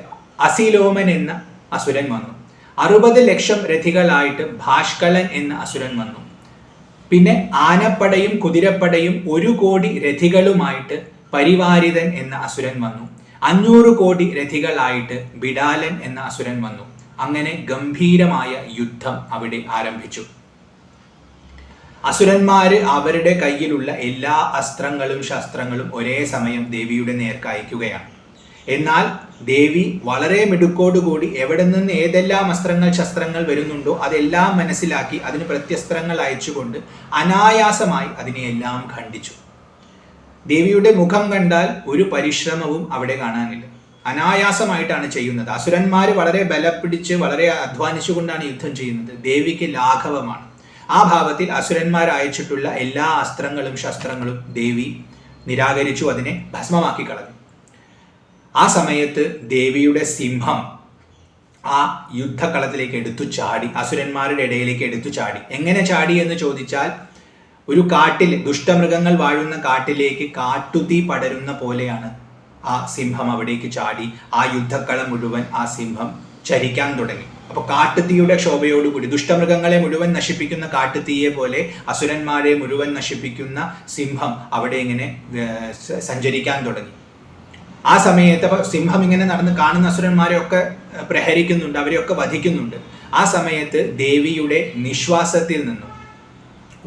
അസിലോമൻ എന്ന അസുരൻ വന്നു. 60 ലക്ഷം രഥികളായിട്ട് ഭാഷ്കളൻ എന്ന അസുരൻ വന്നു. പിന്നെ ആനപ്പടയും കുതിരപ്പടയും 1 കോടി രഥികളുമായിട്ട് പരിവാരിതൻ എന്ന അസുരൻ വന്നു. 500 കോടി രഥികളായിട്ട് ബിഡാലൻ എന്ന അസുരൻ വന്നു. അങ്ങനെ ഗംഭീരമായ യുദ്ധം അവിടെ ആരംഭിച്ചു. അസുരന്മാര് അവരുടെ കയ്യിലുള്ള എല്ലാ അസ്ത്രങ്ങളും ശസ്ത്രങ്ങളും ഒരേ സമയം ദേവിയുടെ നേർക്ക് അയക്കുകയാണ്. എന്നാൽ ദേവി വളരെ മിടുക്കോടുകൂടി എവിടെ നിന്ന് ഏതെല്ലാം അസ്ത്രങ്ങൾ ശസ്ത്രങ്ങൾ വരുന്നുണ്ടോ അതെല്ലാം മനസ്സിലാക്കി അതിന് പ്രത്യസ്ത്രങ്ങൾ അയച്ചുകൊണ്ട് അനായാസമായി അതിനെയെല്ലാം ഖണ്ഡിച്ചു. ദേവിയുടെ മുഖം കണ്ടാൽ ഒരു പരിശ്രമവും അവിടെ കാണാനില്ല. അനായാസമായിട്ടാണ് ചെയ്യുന്നത്. അസുരന്മാര് വളരെ ബലപ്പിടിച്ച് വളരെ അധ്വാനിച്ചുകൊണ്ടാണ് യുദ്ധം ചെയ്യുന്നത്. ദേവിക്ക് ലാഘവമാണ്. ആ ഭാവത്തിൽ അസുരന്മാർ അയച്ചിട്ടുള്ള എല്ലാ അസ്ത്രങ്ങളും ശസ്ത്രങ്ങളും ദേവി നിരാകരിച്ചു, അതിനെ ഭസ്മമാക്കി കളഞ്ഞു. ആ സമയത്ത് ദേവിയുടെ സിംഹം ആ യുദ്ധക്കളത്തിലേക്ക് എടുത്തു ചാടി, അസുരന്മാരുടെ ഇടയിലേക്ക് എടുത്തു ചാടി. എങ്ങനെ ചാടി എന്ന് ചോദിച്ചാൽ, ഒരു കാട്ടിൽ ദുഷ്ടമൃഗങ്ങൾ വാഴുന്ന കാട്ടിലേക്ക് കാട്ടുതീ പടരുന്ന പോലെയാണ് ആ സിംഹം അവിടേക്ക് ചാടി. ആ യുദ്ധക്കളം മുഴുവൻ ആ സിംഹം ചരിക്കാൻ തുടങ്ങി. അപ്പോൾ കാട്ടുതീയുടെ ശോഭയോടുകൂടി ദുഷ്ടമൃഗങ്ങളെ മുഴുവൻ നശിപ്പിക്കുന്ന കാട്ടുതീയെ പോലെ അസുരന്മാരെ മുഴുവൻ നശിപ്പിക്കുന്ന സിംഹം അവിടെ ഇങ്ങനെ സഞ്ചരിക്കാൻ തുടങ്ങി. ആ സമയത്ത് സിംഹം ഇങ്ങനെ നടന്ന് കാണുന്ന അസുരന്മാരെയൊക്കെ പ്രഹരിക്കുന്നുണ്ട്, അവരെയൊക്കെ വധിക്കുന്നുണ്ട്. ആ സമയത്ത് ദേവിയുടെ നിശ്വാസത്തിൽ നിന്നും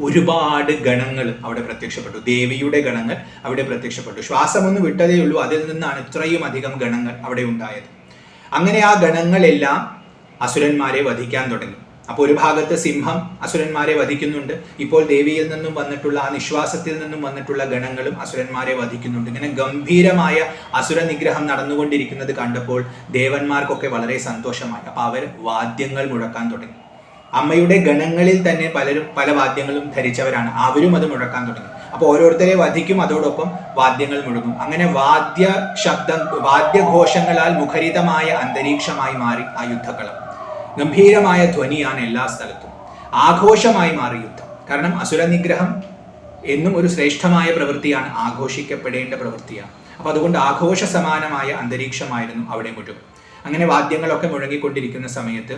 ഒരുപാട് ഗണങ്ങൾ അവിടെ പ്രത്യക്ഷപ്പെട്ടു. ദേവിയുടെ ഗണങ്ങൾ അവിടെ പ്രത്യക്ഷപ്പെട്ടു. ശ്വാസമൊന്നും വിട്ടതേ ഉള്ളൂ, അതിൽ നിന്നാണ് ഇത്രയും അധികം ഗണങ്ങൾ അവിടെ ഉണ്ടായത്. അങ്ങനെ ആ ഗണങ്ങളെല്ലാം അസുരന്മാരെ വധിക്കാൻ തുടങ്ങി. അപ്പോൾ ഒരു ഭാഗത്ത് സിംഹം അസുരന്മാരെ വധിക്കുന്നുണ്ട്, ഇപ്പോൾ ദേവിയിൽ നിന്നും വന്നിട്ടുള്ള ആ നിശ്വാസത്തിൽ നിന്നും വന്നിട്ടുള്ള ഗണങ്ങളും അസുരന്മാരെ വധിക്കുന്നുണ്ട്. ഇങ്ങനെ ഗംഭീരമായ അസുര നിഗ്രഹം നടന്നുകൊണ്ടിരിക്കുന്നത് കണ്ടപ്പോൾ ദേവന്മാർക്കൊക്കെ വളരെ സന്തോഷമായി. അപ്പോൾ അവർ വാദ്യങ്ങൾ മുഴക്കാൻ തുടങ്ങി. അമ്മയുടെ ഗണങ്ങളിൽ തന്നെ പലരും പല വാദ്യങ്ങളും ധരിച്ചവരാണ്, അവരും അത് മുഴക്കാൻ തുടങ്ങി. അപ്പോൾ ഓരോരുത്തരെ വധിക്കും, അതോടൊപ്പം വാദ്യങ്ങൾ മുഴങ്ങും. അങ്ങനെ വാദ്യഘോഷങ്ങളാൽ മുഖരിതമായ അന്തരീക്ഷമായി മാറി ആ യുദ്ധക്കളം. ഗംഭീരമായ ധ്വനിയാണ് എല്ലാ സ്ഥലത്തും, ആഘോഷമായി മാറി യുദ്ധം. കാരണം അസുര നിഗ്രഹം എന്നും ഒരു ശ്രേഷ്ഠമായ പ്രവൃത്തിയാണ്, ആഘോഷിക്കപ്പെടേണ്ട പ്രവൃത്തിയാണ്. അപ്പോൾ അതുകൊണ്ട് ആഘോഷ സമാനമായ അന്തരീക്ഷമായിരുന്നു അവിടെ മുഴുവൻ. അങ്ങനെ വാദ്യങ്ങളൊക്കെ മുഴങ്ങിക്കൊണ്ടിരിക്കുന്ന സമയത്ത്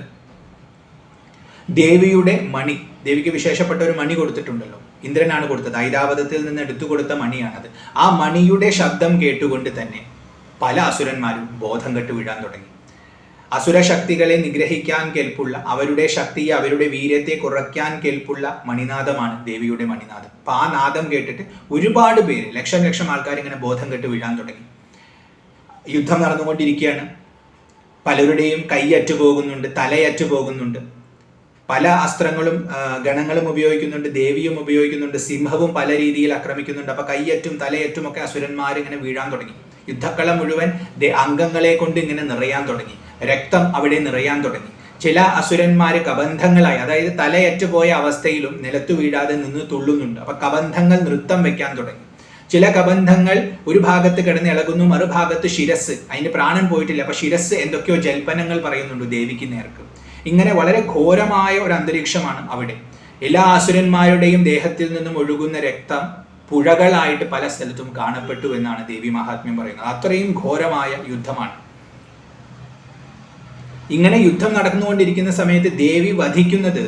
ദേവിയുടെ മണി, ദേവിക്ക് വിശേഷപ്പെട്ട ഒരു മണി കൊടുത്തിട്ടുണ്ടല്ലോ, ഇന്ദ്രനാണ് കൊടുത്തത്, ഐരാവതത്തിൽ നിന്ന് എടുത്തു കൊടുത്ത മണിയാണത്. ആ മണിയുടെ ശബ്ദം കേട്ടുകൊണ്ട് തന്നെ പല അസുരന്മാരും ബോധം കെട്ട് വീഴാൻ തുടങ്ങി. അസുരശക്തികളെ നിഗ്രഹിക്കാൻ കെൽപ്പുള്ള, അവരുടെ ശക്തിയെ അവരുടെ വീര്യത്തെ കുറയ്ക്കാൻ കെൽപ്പുള്ള മണിനാദമാണ് ദേവിയുടെ മണിനാദം. അപ്പൊ ആ നാദം കേട്ടിട്ട് ഒരുപാട് പേര്, ലക്ഷം ലക്ഷം ആൾക്കാർ ഇങ്ങനെ ബോധം കെട്ട് വീഴാൻ തുടങ്ങി. യുദ്ധം നടന്നുകൊണ്ടിരിക്കുകയാണ്. പലരുടെയും കൈയറ്റു പോകുന്നുണ്ട്, തലയറ്റു പോകുന്നുണ്ട്. പല അസ്ത്രങ്ങളും ഗണങ്ങളും ഉപയോഗിക്കുന്നുണ്ട്, ദേവിയും ഉപയോഗിക്കുന്നുണ്ട്, സിംഹവും പല രീതിയിൽ ആക്രമിക്കുന്നുണ്ട്. അപ്പൊ കൈയറ്റും തലയറ്റും ഒക്കെ അസുരന്മാർ ഇങ്ങനെ വീഴാൻ തുടങ്ങി. യുദ്ധക്കളം മുഴുവൻ അംഗങ്ങളെ കൊണ്ട് ഇങ്ങനെ നിറയാൻ തുടങ്ങി. രക്തം അവിടെ നിറയാൻ തുടങ്ങി. ചില അസുരന്മാര് കബന്ധങ്ങളായി, അതായത് തലയറ്റുപോയ അവസ്ഥയിലും നിലത്തു വീഴാതെ നിന്ന് തുള്ളുന്നുണ്ട്. അപ്പൊ കബന്ധങ്ങൾ നൃത്തം വെക്കാൻ തുടങ്ങി. ചില കബന്ധങ്ങൾ ഒരു ഭാഗത്ത് കിടന്ന് ഇളകുന്നു, മറുഭാഗത്ത് ശിരസ്, അതിന് പ്രാണൻ പോയിട്ടില്ല, അപ്പൊ ശിരസ് എന്തൊക്കെയോ ജൽപ്പനങ്ങൾ പറയുന്നുണ്ട് ദേവിക്ക് നേർക്ക്. ഇങ്ങനെ വളരെ ഘോരമായ ഒരു അന്തരീക്ഷമാണ് അവിടെ. എല്ലാ അസുരന്മാരുടെയും ദേഹത്തിൽ നിന്നും ഒഴുകുന്ന രക്തം പുഴകളായിട്ട് പല സ്ഥലത്തും കാണപ്പെട്ടു എന്നാണ് ദേവി മഹാത്മ്യം പറയുന്നത്. അത്രയും ഘോരമായ യുദ്ധമാണ്. ഇങ്ങനെ യുദ്ധം നടന്നുകൊണ്ടിരിക്കുന്ന സമയത്ത് ദേവി വധിക്കുന്നത്,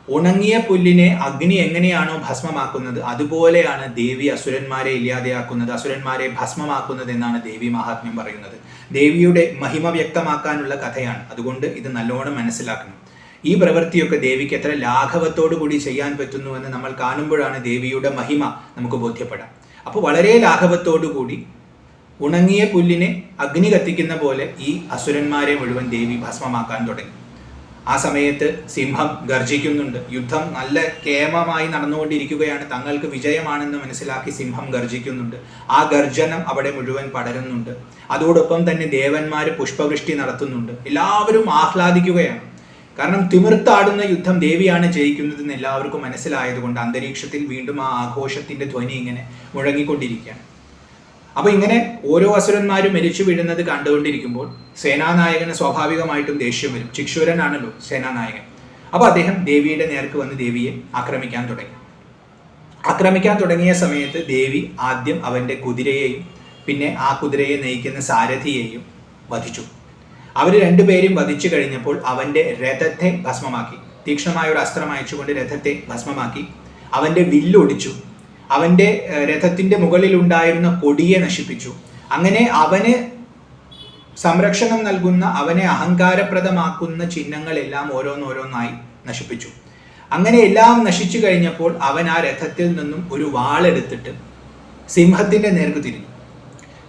ഉണങ്ങിയ പുല്ലിനെ അഗ്നി എങ്ങനെയാണോ ഭസ്മമാക്കുന്നത് അതുപോലെയാണ് ദേവി അസുരന്മാരെ ഇല്ലാതെയാക്കുന്നത്, അസുരന്മാരെ ഭസ്മമാക്കുന്നത് എന്നാണ് ദേവി മഹാത്മ്യം പറയുന്നത്. ദേവിയുടെ മഹിമ വ്യക്തമാക്കാനുള്ള കഥയാണ്. അതുകൊണ്ട് ഇത് നല്ലോണം മനസ്സിലാക്കണം. ഈ പ്രവൃത്തിയൊക്കെ ദേവിക്ക് എത്ര ലാഘവത്തോടു കൂടി ചെയ്യാൻ പറ്റുന്നുവെന്ന് നമ്മൾ കാണുമ്പോഴാണ് ദേവിയുടെ മഹിമ നമുക്ക് ബോധ്യപ്പെടാം. അപ്പോൾ വളരെ ലാഘവത്തോടു കൂടി ഉണങ്ങിയ പുല്ലിനെ അഗ്നി കത്തിക്കുന്ന പോലെ ഈ അസുരന്മാരെ മുഴുവൻ ദേവി ഭസ്മമാക്കാൻ തുടങ്ങി. ആ സമയത്ത് സിംഹം ഗർജിക്കുന്നുണ്ട്. യുദ്ധം നല്ല കേമമായി നടന്നുകൊണ്ടിരിക്കുകയാണ്. തങ്ങൾക്ക് വിജയമാണെന്ന് മനസ്സിലാക്കി സിംഹം ഗർജിക്കുന്നുണ്ട്. ആ ഗർജനം അവിടെ മുഴുവൻ പടരുന്നുണ്ട്. അതോടൊപ്പം തന്നെ ദേവന്മാർ പുഷ്പവൃഷ്ടി നടത്തുന്നുണ്ട്. എല്ലാവരും ആഹ്ലാദിക്കുകയാണ്. കാരണം തിമിർത്താടുന്ന യുദ്ധം ദേവിയാണ് ജയിക്കുന്നതെന്ന് എല്ലാവർക്കും മനസ്സിലായതുകൊണ്ട് അന്തരീക്ഷത്തിൽ വീണ്ടും ആ ആഘോഷത്തിന്റെ ധ്വനി ഇങ്ങനെ മുഴങ്ങിക്കൊണ്ടിരിക്കുകയാണ്. അപ്പൊ ഇങ്ങനെ ഓരോ അസുരന്മാരും മരിച്ചു വീഴുന്നത് കണ്ടുകൊണ്ടിരിക്കുമ്പോൾ സേനാനായകന് സ്വാഭാവികമായിട്ടും ദേഷ്യം വരും. ചിക്ഷുരനാണല്ലോ സേനാനായകൻ. അപ്പൊ അദ്ദേഹം ദേവിയുടെ നേർക്ക് വന്ന് ദേവിയെ ആക്രമിക്കാൻ തുടങ്ങി. ആക്രമിക്കാൻ തുടങ്ങിയ സമയത്ത് ദേവി ആദ്യം അവന്റെ കുതിരയെയും പിന്നെ ആ കുതിരയെ നയിക്കുന്ന സാരഥിയെയും വധിച്ചു. അവർ രണ്ടുപേരും വധിച്ചു കഴിഞ്ഞപ്പോൾ അവന്റെ രഥത്തെ ഭസ്മമാക്കി. തീക്ഷ്ണമായ ഒരു അസ്ത്രം അയച്ചുകൊണ്ട് രഥത്തെ ഭസ്മമാക്കി. അവന്റെ വില്ലൊടിച്ചു. അവന്റെ രഥത്തിന്റെ മുകളിൽ ഉണ്ടായിരുന്ന കൊടിയെ നശിപ്പിച്ചു. അങ്ങനെ അവന് സംരക്ഷണം നൽകുന്ന, അവനെ അഹങ്കാരപ്രദമാക്കുന്ന ചിഹ്നങ്ങളെല്ലാം ഓരോന്നോരോന്നായി നശിപ്പിച്ചു. അങ്ങനെ എല്ലാം നശിച്ചു കഴിഞ്ഞപ്പോൾ അവൻ ആ രഥത്തിൽ നിന്നും ഒരു വാളെടുത്തിട്ട് സിംഹത്തിന്റെ നേർക്ക് തിരിഞ്ഞു.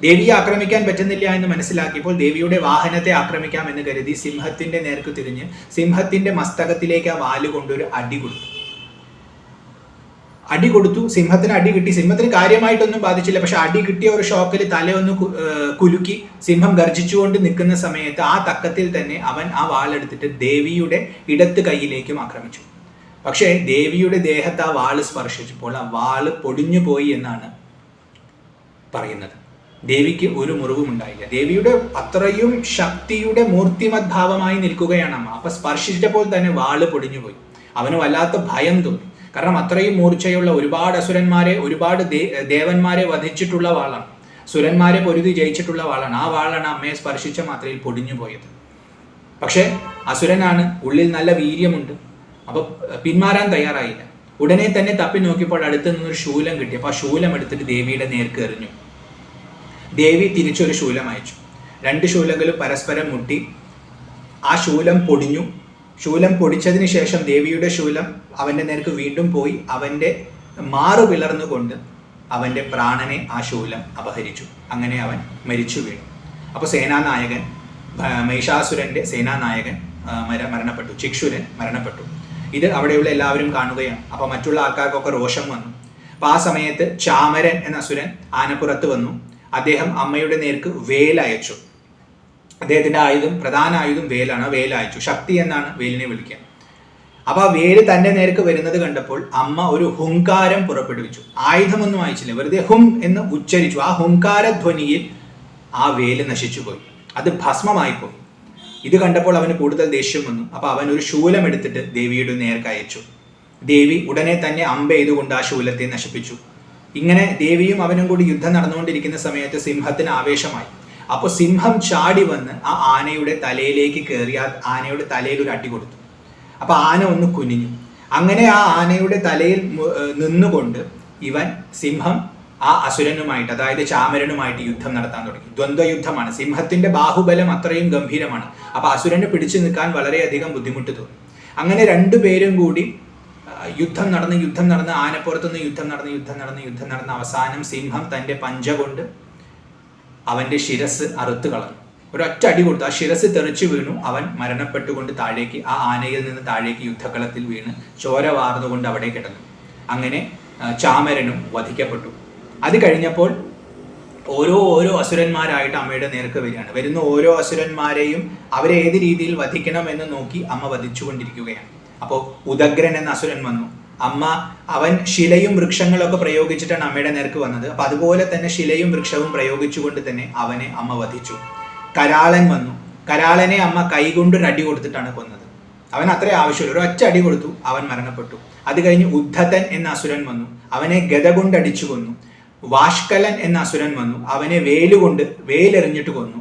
ദേവിയെ ആക്രമിക്കാൻ പറ്റുന്നില്ല എന്ന് മനസ്സിലാക്കിയപ്പോൾ ദേവിയുടെ വാഹനത്തെ ആക്രമിക്കാം എന്ന് കരുതി സിംഹത്തിന്റെ നേർക്ക് തിരിഞ്ഞ് സിംഹത്തിന്റെ മസ്തകത്തിലേക്ക് ആ വാല് കൊണ്ടൊരു അടി കൊടുത്തു. സിംഹത്തിന് അടി കിട്ടി. സിംഹത്തിന് കാര്യമായിട്ടൊന്നും ബാധിച്ചില്ല. പക്ഷെ അടി കിട്ടിയ ഒരു ഷോക്കിൽ തലയൊന്ന് കുലുക്കി സിംഹം ഗർജിച്ചുകൊണ്ട് നിൽക്കുന്ന സമയത്ത് ആ തക്കത്തിൽ തന്നെ അവൻ ആ വാളെടുത്തിട്ട് ദേവിയുടെ ഇടത്ത് കൈയിലേക്കും ആക്രമിച്ചു. പക്ഷേ ദേവിയുടെ ദേഹത്ത് ആ വാള് സ്പർശിച്ചപ്പോൾ ആ വാള് പൊടിഞ്ഞു പോയി എന്നാണ് പറയുന്നത്. ദേവിക്ക് ഒരു മുറിവും ഉണ്ടായില്ല. ദേവിയുടെ അത്രയും ശക്തിയുടെ മൂർത്തിമത് ഭാവമായി നിൽക്കുകയാണ് അമ്മ. അപ്പൊ സ്പർശിച്ചപ്പോൾ തന്നെ വാള് പൊടിഞ്ഞുപോയി. അവന് വല്ലാത്ത ഭയം തോന്നി. കാരണം അത്രയും മൂർച്ചയുള്ള ഒരുപാട് അസുരന്മാരെ, ഒരുപാട് ദേവന്മാരെ വധിച്ചിട്ടുള്ള വാളാണ്. സുരന്മാരെ പൊരുതി ജയിച്ചിട്ടുള്ള വാളാണ്. ആ വാളാണ് അമ്മയെ സ്പർശിച്ച മാത്രയിൽ പൊടിഞ്ഞു പോയത്. പക്ഷെ അസുരനാണ്, ഉള്ളിൽ നല്ല വീര്യമുണ്ട്. അപ്പൊ പിന്മാറാൻ തയ്യാറായില്ല. ഉടനെ തന്നെ തപ്പി നോക്കിയപ്പോൾ അടുത്ത് നിന്നൊരു ശൂലം കിട്ടി. അപ്പൊ ആ ശൂലം എടുത്തിട്ട് ദേവിയുടെ നേർക്ക് എറിഞ്ഞു. ദേവി തിരിച്ചൊരു ശൂലം അയച്ചു. രണ്ട് ശൂലങ്ങളും പരസ്പരം മുട്ടി. ആ ശൂലം പൊടിഞ്ഞു. ശൂലം പൊടിച്ചതിന് ശേഷം ദേവിയുടെ ശൂലം അവന്റെ നേർക്ക് വീണ്ടും പോയി അവന്റെ മാറു പിളർന്നുകൊണ്ട് അവന്റെ പ്രാണനെ ആ ശൂലം അപഹരിച്ചു. അങ്ങനെ അവൻ മരിച്ചു വീണു. അപ്പോൾ സേനാനായകൻ, മഹിഷാസുരന്റെ സേനാനായകൻ മരണപ്പെട്ടു. ചിക്ഷുരൻ മരണപ്പെട്ടു. ഇത് അവിടെയുള്ള എല്ലാവരും കാണുകയാണ്. അപ്പോൾ മറ്റുള്ള ആൾക്കാർക്കൊക്കെ രോഷം വന്നു. അപ്പോൾ ആ സമയത്ത് ചാമരൻ എന്ന അസുരൻ ആനപ്പുറത്ത് വന്നു. അദ്ദേഹം അമ്മയുടെ നേർക്ക് വേലയച്ചു. അദ്ദേഹത്തിന്റെ ആയുധം, പ്രധാന ആയുധം വേലാണ്. വേലയച്ചു. ശക്തി എന്നാണ് വേലിനെ വിളിക്കുക. അപ്പൊ ആ വേല് തന്റെ നേർക്ക് വരുന്നത് കണ്ടപ്പോൾ അമ്മ ഒരു ഹുങ്കാരം പുറപ്പെടുവിച്ചു. ആയുധമൊന്നും അയച്ചില്ല, വെറുതെ ഹും എന്ന് ഉച്ചരിച്ചു. ആ ഹുങ്കാര ധ്വനിയിൽ ആ വേല് നശിച്ചുപോയി. അത് ഭസ്മമായി പോയി. ഇത് കണ്ടപ്പോൾ അവന് കൂടുതൽ ദേഷ്യം വന്നു. അപ്പൊ അവൻ ഒരു ശൂലം എടുത്തിട്ട് ദേവിയുടെ നേർക്ക് അയച്ചു. ദേവി ഉടനെ തന്നെ അമ്പ ചെയ്തുകൊണ്ട് ആ ശൂലത്തെ നശിപ്പിച്ചു. ഇങ്ങനെ ദേവിയും അവനും കൂടി യുദ്ധം നടന്നുകൊണ്ടിരിക്കുന്ന സമയത്ത് സിംഹത്തിന് ആവേശമായി. അപ്പോൾ സിംഹം ചാടി വന്ന് ആ ആനയുടെ തലയിലേക്ക് കയറി ആ ആനയുടെ തലയിൽ ഒരു അടി കൊടുത്തു. അപ്പൊ ആന ഒന്ന് കുനിഞ്ഞു. അങ്ങനെ ആ ആനയുടെ തലയിൽ നിന്നുകൊണ്ട് ഇവൻ സിംഹം ആ അസുരനുമായിട്ട്, അതായത് ചാമരനുമായിട്ട് യുദ്ധം നടത്താൻ തുടങ്ങി. ദ്വന്ദ്വയുദ്ധമാണ്. സിംഹത്തിന്റെ ബാഹുബലം അത്രയും ഗംഭീരമാണ്. അപ്പൊ അസുരന് പിടിച്ചു നിൽക്കാൻ വളരെയധികം ബുദ്ധിമുട്ട് തോന്നി. അങ്ങനെ രണ്ടുപേരും കൂടി യുദ്ധം നടന്ന് ആനപ്പുറത്തുനിന്ന് യുദ്ധം നടന്ന് അവസാനം സിംഹം തന്റെ പഞ്ച കൊണ്ട് അവന്റെ ശിരസ് അറുത്ത് കളഞ്ഞു. ഒരൊറ്റ അടി കൊടുത്തു. ആ ശിരസ് തെറിച്ചു വീണു. അവൻ മരണപ്പെട്ടുകൊണ്ട് താഴേക്ക്, ആ ആനയിൽ നിന്ന് താഴേക്ക് യുദ്ധക്കളത്തിൽ വീണ് ചോര വാർന്നുകൊണ്ട് അവിടെ കിടന്നു. അങ്ങനെ ചാമരനും വധിക്കപ്പെട്ടു. അത് കഴിഞ്ഞപ്പോൾ ഓരോ അസുരന്മാരായിട്ട് അമ്മയുടെ നേർക്ക് വരികയാണ്. വരുന്ന ഓരോ അസുരന്മാരെയും അവരെ ഏത് രീതിയിൽ വധിക്കണം എന്ന് നോക്കി അമ്മ വധിച്ചുകൊണ്ടിരിക്കുകയാണ്. അപ്പോൾ ഉദഗ്രൻ എന്ന അസുരൻ വന്നു. അവൻ ശിലയും വൃക്ഷങ്ങളൊക്കെ പ്രയോഗിച്ചിട്ടാണ് അമ്മയുടെ നേർക്ക് വന്നത്. അപ്പൊ അതുപോലെ തന്നെ ശിലയും വൃക്ഷവും പ്രയോഗിച്ചുകൊണ്ട് തന്നെ അവനെ അമ്മ വധിച്ചു. കരാളൻ വന്നു. കരാളനെ അമ്മ കൈകൊണ്ടൊരു അടി കൊടുത്തിട്ടാണ് കൊന്നത്. അവൻ അത്രേ ആവശ്യമുള്ളൂ. ഒരു ഒറ്റ അടി കൊടുത്തു, അവൻ മരണപ്പെട്ടു. അത് കഴിഞ്ഞ് ഉദ്ധതൻ എന്ന അസുരൻ വന്നു. അവനെ ഗദ കൊണ്ട് അടിച്ചു കൊന്നു. വാഷ്കലൻ എന്ന അസുരൻ വന്നു. അവനെ വേലെറിഞ്ഞിട്ട് കൊന്നു.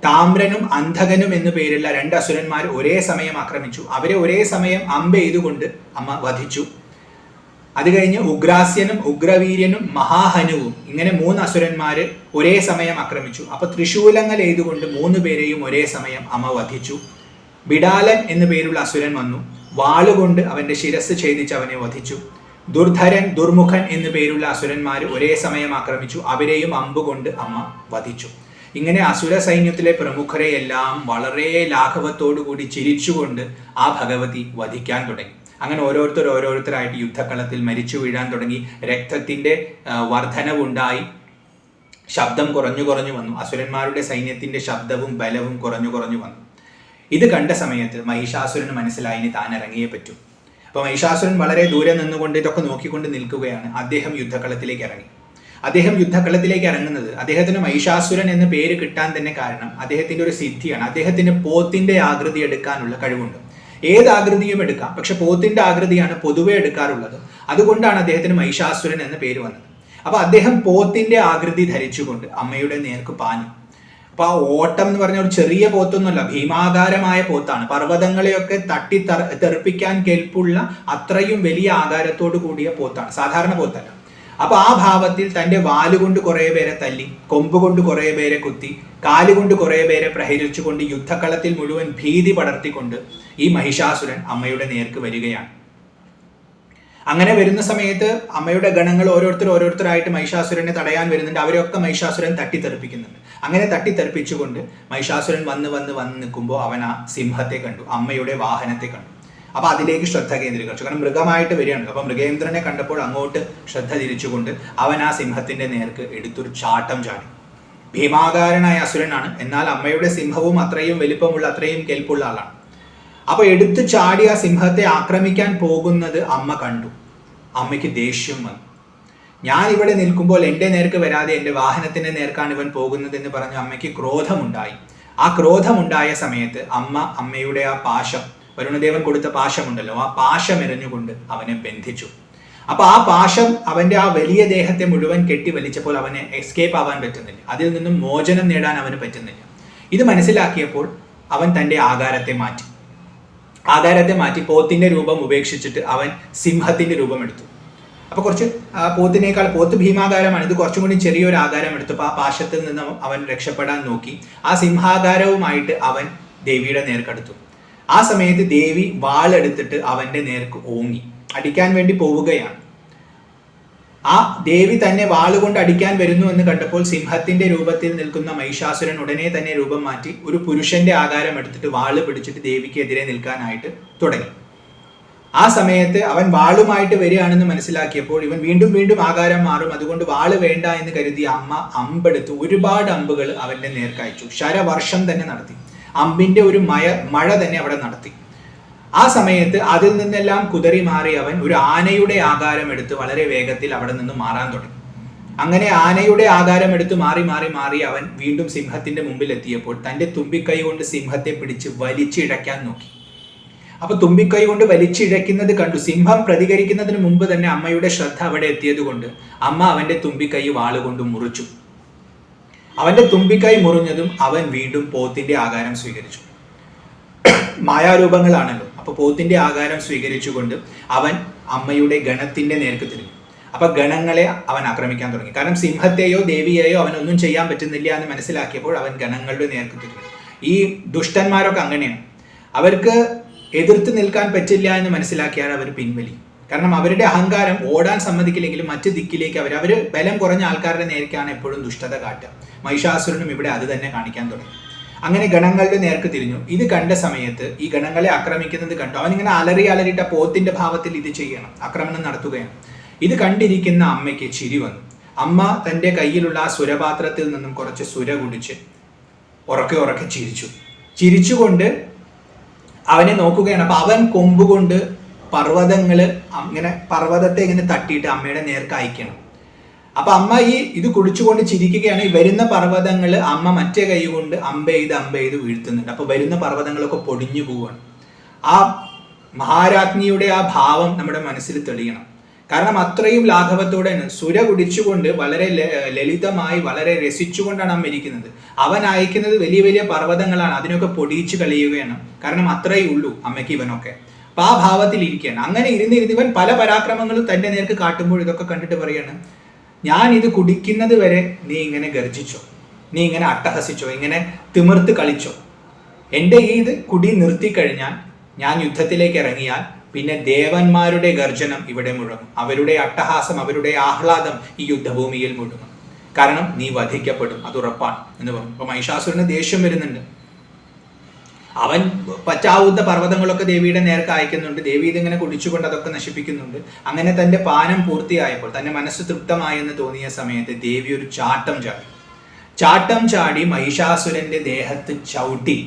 താമ്രനും അന്ധകനും എന്നു പേരുള്ള രണ്ട് അസുരന്മാർ ഒരേ സമയം ആക്രമിച്ചു. അവരെ ഒരേ സമയം അമ്പ ചെയ്തുകൊണ്ട് അമ്മ വധിച്ചു. അത് കഴിഞ്ഞ് ഉഗ്രാസ്യനും ഉഗ്രവീര്യനും മഹാഹനുവും ഇങ്ങനെ 3 അസുരന്മാര് ഒരേ സമയം ആക്രമിച്ചു. അപ്പൊ ത്രിശൂലങ്ങൾ എയ്തുകൊണ്ട് 3 പേരെയും ഒരേ സമയം അമ്മ വധിച്ചു. ബിഡാലൻ എന്നു പേരുള്ള അസുരൻ വന്നു. വാളുകൊണ്ട് അവന്റെ ശിരസ് ഛേദിച്ച് അവനെ വധിച്ചു. ദുർധരൻ, ദുർമുഖൻ എന്നു പേരുള്ള അസുരന്മാർ ഒരേ സമയം ആക്രമിച്ചു. അവരെയും അമ്പുകൊണ്ട് അമ്മ വധിച്ചു. ഇങ്ങനെ അസുര സൈന്യത്തിലെ പ്രമുഖരെയെല്ലാം വളരെ ലാഘവത്തോടു കൂടി ചിരിച്ചുകൊണ്ട് ആ ഭഗവതി വധിക്കാൻ തുടങ്ങി. അങ്ങനെ ഓരോരുത്തരായിട്ട് യുദ്ധക്കളത്തിൽ മരിച്ചു വീഴാൻ തുടങ്ങി. രക്തത്തിന്റെ വർധനവുണ്ടായി. ശബ്ദം കുറഞ്ഞു വന്നു. അസുരന്മാരുടെ സൈന്യത്തിന്റെ ശബ്ദവും ബലവും കുറഞ്ഞു വന്നു. ഇത് കണ്ട സമയത്ത് മഹിഷാസുരന് മനസ്സിലായി ഇനി താൻ ഇറങ്ങിയേ പറ്റൂ. അപ്പൊ മഹിഷാസുരൻ വളരെ ദൂരെ നിന്നുകൊണ്ട് ഇതൊക്കെ നോക്കിക്കൊണ്ട് നിൽക്കുകയാണ്. അദ്ദേഹം യുദ്ധക്കളത്തിലേക്ക് ഇറങ്ങി. അദ്ദേഹം യുദ്ധക്കളത്തിലേക്ക് ഇറങ്ങുന്നത്, അദ്ദേഹത്തിന് മഹിഷാസുരൻ എന്ന പേര് കിട്ടാൻ തന്നെ കാരണം അദ്ദേഹത്തിന്റെ ഒരു സിദ്ധിയാണ്. അദ്ദേഹത്തിന് പോത്തിന്റെ ആകൃതി എടുക്കാനുള്ള കഴിവുണ്ട്. ഏത് ആകൃതിയും എടുക്കാം, പക്ഷെ പോത്തിന്റെ ആകൃതിയാണ് പൊതുവെ എടുക്കാറുള്ളത്. അതുകൊണ്ടാണ് അദ്ദേഹത്തിന് മഹിഷാസുരൻ എന്ന പേര് വന്നത്. അപ്പൊ അദ്ദേഹം പോത്തിന്റെ ആകൃതി ധരിച്ചുകൊണ്ട് അമ്മയുടെ നേർക്ക് പാഞ്ഞു. അപ്പൊ ആ ഓട്ടം എന്ന് പറഞ്ഞ ഒരു ചെറിയ പോത്തൊന്നുമല്ല, ഭീമാകാരമായ പോത്താണ്. പർവ്വതങ്ങളെയൊക്കെ തെറിപ്പിക്കാൻ കെൽപ്പുള്ള അത്രയും വലിയ ആകാരത്തോടു കൂടിയ പോത്താണ്, സാധാരണ പോത്തല്ല. അപ്പൊ ആ ഭാവത്തിൽ തന്റെ വാലുകൊണ്ട് കുറെ പേരെ തല്ലി, കൊമ്പ് കൊണ്ട് കുറെ പേരെ കുത്തി, കാലുകൊണ്ട് കുറെ പേരെ പ്രഹരിച്ചുകൊണ്ട് യുദ്ധക്കളത്തിൽ മുഴുവൻ ഭീതി പടർത്തിക്കൊണ്ട് ഈ മഹിഷാസുരൻ അമ്മയുടെ നേർക്ക് വരികയാണ്. അങ്ങനെ വരുന്ന സമയത്ത് അമ്മയുടെ ഗണങ്ങൾ ഓരോരുത്തരായിട്ട് മഹിഷാസുരനെ തടയാൻ വരുന്നുണ്ട്. അവരെയൊക്കെ മഹിഷാസുരൻ തട്ടിത്തെറിപ്പിക്കുന്നുണ്ട്. അങ്ങനെ തട്ടിത്തെറിപ്പിച്ചുകൊണ്ട് മഹിഷാസുരൻ വന്ന് നിൽക്കുമ്പോൾ അവൻ ആ സിംഹത്തെ കണ്ടു, അമ്മയുടെ വാഹനത്തെ കണ്ടു. അപ്പൊ അതിലേക്ക് ശ്രദ്ധ കേന്ദ്രീകരിച്ചു. കാരണം മൃഗമായിട്ട് വരികയാണ്. അപ്പൊ മൃഗേന്ദ്രനെ കണ്ടപ്പോൾ അങ്ങോട്ട് ശ്രദ്ധ തിരിച്ചുകൊണ്ട് അവൻ ആ സിംഹത്തിന്റെ നേർക്ക് എടുത്തൊരു ചാട്ടം ചാടി. ഭീമാകാരനായ അസുരനാണ്, എന്നാൽ അമ്മയുടെ സിംഹവും അത്രയും വലിപ്പമുള്ള, അത്രയും കെൽപ്പുള്ള ആളാണ്. അപ്പൊ എടുത്തു ചാടി ആ സിംഹത്തെ ആക്രമിക്കാൻ പോകുന്നത് അമ്മ കണ്ടു. അമ്മയ്ക്ക് ദേഷ്യം വന്നു. ഞാൻ ഇവിടെ നിൽക്കുമ്പോൾ എൻ്റെ നേർക്ക് വരാതെ എൻ്റെ വാഹനത്തിന്റെ നേർക്കാണ് ഇവൻ പോകുന്നത് എന്ന് പറഞ്ഞ് അമ്മയ്ക്ക് ക്രോധമുണ്ടായി. ആ ക്രോധമുണ്ടായ സമയത്ത് അമ്മയുടെ ആ പാശം, വരുണദേവൻ കൊടുത്ത പാശമുണ്ടല്ലോ, ആ പാശം എറിഞ്ഞുകൊണ്ട് അവനെ ബന്ധിച്ചു. അപ്പൊ ആ പാശം അവന്റെ ആ വലിയ ദേഹത്തെ മുഴുവൻ കെട്ടി വലിച്ചപ്പോൾ അവന് എസ്കേപ്പ് ആവാൻ പറ്റുന്നില്ല. അതിൽ നിന്നും മോചനം നേടാൻ അവന് പറ്റുന്നില്ല. ഇത് മനസ്സിലാക്കിയപ്പോൾ അവൻ തന്റെ ആകാരത്തെ മാറ്റി പോത്തിന്റെ രൂപം ഉപേക്ഷിച്ചിട്ട് അവൻ സിംഹത്തിന്റെ രൂപം എടുത്തു. അപ്പൊ കുറച്ച് പോത്ത് ഭീമാകാരമാണ്, ഇത് കുറച്ചും കൂടി ചെറിയൊരു ആകാരം എടുത്തപ്പോൾ ആ പാശത്തിൽ നിന്ന് അവൻ രക്ഷപ്പെടാൻ നോക്കി. ആ സിംഹാകാരവുമായിട്ട് അവൻ ദേവിയുടെ നേർക്കടുത്തു. ആ സമയത്ത് ദേവി വാളെടുത്തിട്ട് അവന്റെ നേർക്ക് ഓങ്ങി അടിക്കാൻ വേണ്ടി പോവുകയാണ്. ആ ദേവി തന്നെ വാളുകൊണ്ട് അടിക്കാൻ വരുന്നു എന്ന് കണ്ടപ്പോൾ സിംഹത്തിന്റെ രൂപത്തിൽ നിൽക്കുന്ന മഹിഷാസുരൻ ഉടനെ തന്നെ രൂപം മാറ്റി ഒരു പുരുഷന്റെ ആകാരം എടുത്തിട്ട് വാള് പിടിച്ചിട്ട് ദേവിക്ക് എതിരെ നിൽക്കാനായിട്ട് തുടങ്ങി. ആ സമയത്ത് അവൻ വാളുമായിട്ട് വരികയാണെന്ന് മനസ്സിലാക്കിയപ്പോൾ ഇവൻ വീണ്ടും ആകാരം മാറും. അതുകൊണ്ട് വാള് വേണ്ട എന്ന് കരുതി അമ്മ അമ്പെടുത്ത് ഒരുപാട് അമ്പുകൾ അവന്റെ നേർക്കയച്ചു. ശരവർഷം തന്നെ നടത്തി. അമ്പിന്റെ ഒരു മഴ തന്നെ അവിടെ നടത്തി. ആ സമയത്ത് അതിൽ നിന്നെല്ലാം കുതറി മാറി അവൻ ഒരു ആനയുടെ ആകാരം എടുത്ത് വളരെ വേഗത്തിൽ അവിടെ നിന്ന് മാറാൻ തുടങ്ങി. അങ്ങനെ ആനയുടെ ആകാരം എടുത്ത് മാറി അവൻ വീണ്ടും സിംഹത്തിന്റെ മുമ്പിൽ എത്തിയപ്പോൾ തന്റെ തുമ്പിക്കൈ കൊണ്ട് സിംഹത്തെ പിടിച്ച് വലിച്ചിഴയ്ക്കാൻ നോക്കി. അപ്പൊ തുമ്പിക്കൈ കൊണ്ട് വലിച്ചിഴയ്ക്കുന്നത് കണ്ടു. സിംഹം പ്രതികരിക്കുന്നതിന് മുമ്പ് തന്നെ അമ്മയുടെ ശ്രദ്ധ അവിടെ എത്തിയത് കൊണ്ട് അമ്മ അവന്റെ തുമ്പിക്കൈ വാളുകൊണ്ട് മുറിച്ചു. അവന്റെ തുമ്പിക്കൈ മുറിഞ്ഞതും അവൻ വീണ്ടും പോത്തിന്റെ ആകാരം സ്വീകരിച്ചു. മായാരൂപങ്ങളാണല്ലോ. അപ്പൊ പോത്തിന്റെ ആകാരം സ്വീകരിച്ചുകൊണ്ട് അവൻ അമ്മയുടെ ഗണത്തിന്റെ നേർക്ക് തിരിഞ്ഞു. അപ്പൊ ഗണങ്ങളെ അവൻ ആക്രമിക്കാൻ തുടങ്ങി. കാരണം സിംഹത്തെയോ ദേവിയെയോ അവനൊന്നും ചെയ്യാൻ പറ്റുന്നില്ല എന്ന് മനസ്സിലാക്കിയപ്പോൾ അവൻ ഗണങ്ങളുടെ നേർക്ക് തിരിഞ്ഞു. ഈ ദുഷ്ടന്മാരൊക്കെ അങ്ങനെയാണ്. അവർക്ക് എതിർത്ത് നിൽക്കാൻ പറ്റില്ല എന്ന് മനസ്സിലാക്കിയാൽ അവർ പിൻവലി. കാരണം അവരുടെ അഹങ്കാരം ഓടാൻ സമ്മതിക്കില്ലെങ്കിലും മറ്റു ദിക്കിലേക്ക് അവര് ബലം കുറഞ്ഞ ആൾക്കാരുടെ നേർക്കാണ് എപ്പോഴും ദുഷ്ടത കാട്ടുക. മഹിഷാസുരനും ഇവിടെ അത് തന്നെ കാണിക്കാൻ തുടങ്ങി. അങ്ങനെ ഗണങ്ങളുടെ നേർക്ക് തിരിഞ്ഞു. ഇത് കണ്ട സമയത്ത് ഈ ഗണങ്ങളെ ആക്രമിക്കുന്നത് കണ്ടു. അവനിങ്ങനെ അലറിയിട്ട് പോത്തിന്റെ ഭാവത്തിൽ ഇത് ചെയ്യണം, ആക്രമണം നടത്തുകയാണ്. ഇത് കണ്ടിരിക്കുന്ന അമ്മയ്ക്ക് ചിരി വന്നു. അമ്മ തന്റെ കയ്യിലുള്ള ആ സുരപാത്രത്തിൽ നിന്നും കുറച്ച് സുര കുടിച്ച് ഉറക്കെ ചിരിച്ചുകൊണ്ട് അവനെ നോക്കുകയാണ്. അപ്പൊ അവൻ കൊമ്പുകൊണ്ട് പർവ്വതത്തെ ഇങ്ങനെ തട്ടിയിട്ട് അമ്മയുടെ നേർക്ക് അയക്കണം. അപ്പൊ അമ്മ ഇത് കുടിച്ചുകൊണ്ട് ചിരിക്കുകയാണ്. ഈ വരുന്ന പർവ്വതങ്ങൾ അമ്മ മറ്റേ കൈ കൊണ്ട് അമ്പെയ്ത് വീഴ്ത്തുന്നുണ്ട്. അപ്പൊ വരുന്ന പർവ്വതങ്ങളൊക്കെ പൊടിഞ്ഞു പോവുകയാണ്. ആ മഹാരാജ്ഞിയുടെ ആ ഭാവം നമ്മുടെ മനസ്സിൽ തെളിയണം. കാരണം അത്രയും ലാഘവത്തോടെ സുര കുടിച്ചുകൊണ്ട് വളരെ ലളിതമായി വളരെ രസിച്ചുകൊണ്ടാണ് അമ്മ ഇരിക്കുന്നത്. അവൻ അയക്കുന്നത് വലിയ വലിയ പർവ്വതങ്ങളാണ്, അതിനൊക്കെ പൊടിയിച്ച് കളിയുകയാണ്. കാരണം അത്രയേ ഉള്ളൂ അമ്മയ്ക്ക് ഇവനൊക്കെ. അപ്പൊ ആ ഭാവത്തിൽ ഇരിക്കുകയാണ്. അങ്ങനെ ഇരുന്ന് ഇവൻ പല പരാക്രമങ്ങളും തന്റെ നേർക്ക് കാട്ടുമ്പോൾ ഇതൊക്കെ കണ്ടിട്ട് പറയാണ്, ഞാൻ ഇത് കുടിക്കുന്നത് വരെ നീ ഇങ്ങനെ ഗർജിച്ചോ, നീ ഇങ്ങനെ അട്ടഹസിച്ചോ, ഇങ്ങനെ തിമിർത്ത് കളിച്ചോ. എൻ്റെ ഇത് കുടി നിർത്തിക്കഴിഞ്ഞാൽ ഞാൻ യുദ്ധത്തിലേക്ക് ഇറങ്ങിയാൽ പിന്നെ ദേവന്മാരുടെ ഗർജനം ഇവിടെ മുഴങ്ങും. അവരുടെ അട്ടഹാസം, അവരുടെ ആഹ്ലാദം ഈ യുദ്ധഭൂമിയിൽ മുഴങ്ങും. കാരണം നീ വധിക്കപ്പെടും, അത് ഉറപ്പാണ് എന്ന് പറഞ്ഞു. അപ്പൊ മഹിഷാസുരന് ദേഷ്യം വരുന്നുണ്ട്. അവൻ പറ്റാവുന്ന പർവ്വതങ്ങളൊക്കെ ദേവിയുടെ നേർക്ക് അയക്കുന്നുണ്ട്. ദേവി ഇതിങ്ങനെ കുടിച്ചുകൊണ്ട് അതൊക്കെ നശിപ്പിക്കുന്നുണ്ട്. അങ്ങനെ തന്റെ പാനം പൂർത്തിയായപ്പോൾ, തന്റെ മനസ്സ് തൃപ്തമായെന്ന് തോന്നിയ സമയത്ത് ദേവി ഒരു ചാട്ടം ചാടി മഹിഷാസുരന്റെ ദേഹത്ത് ചവിട്ടി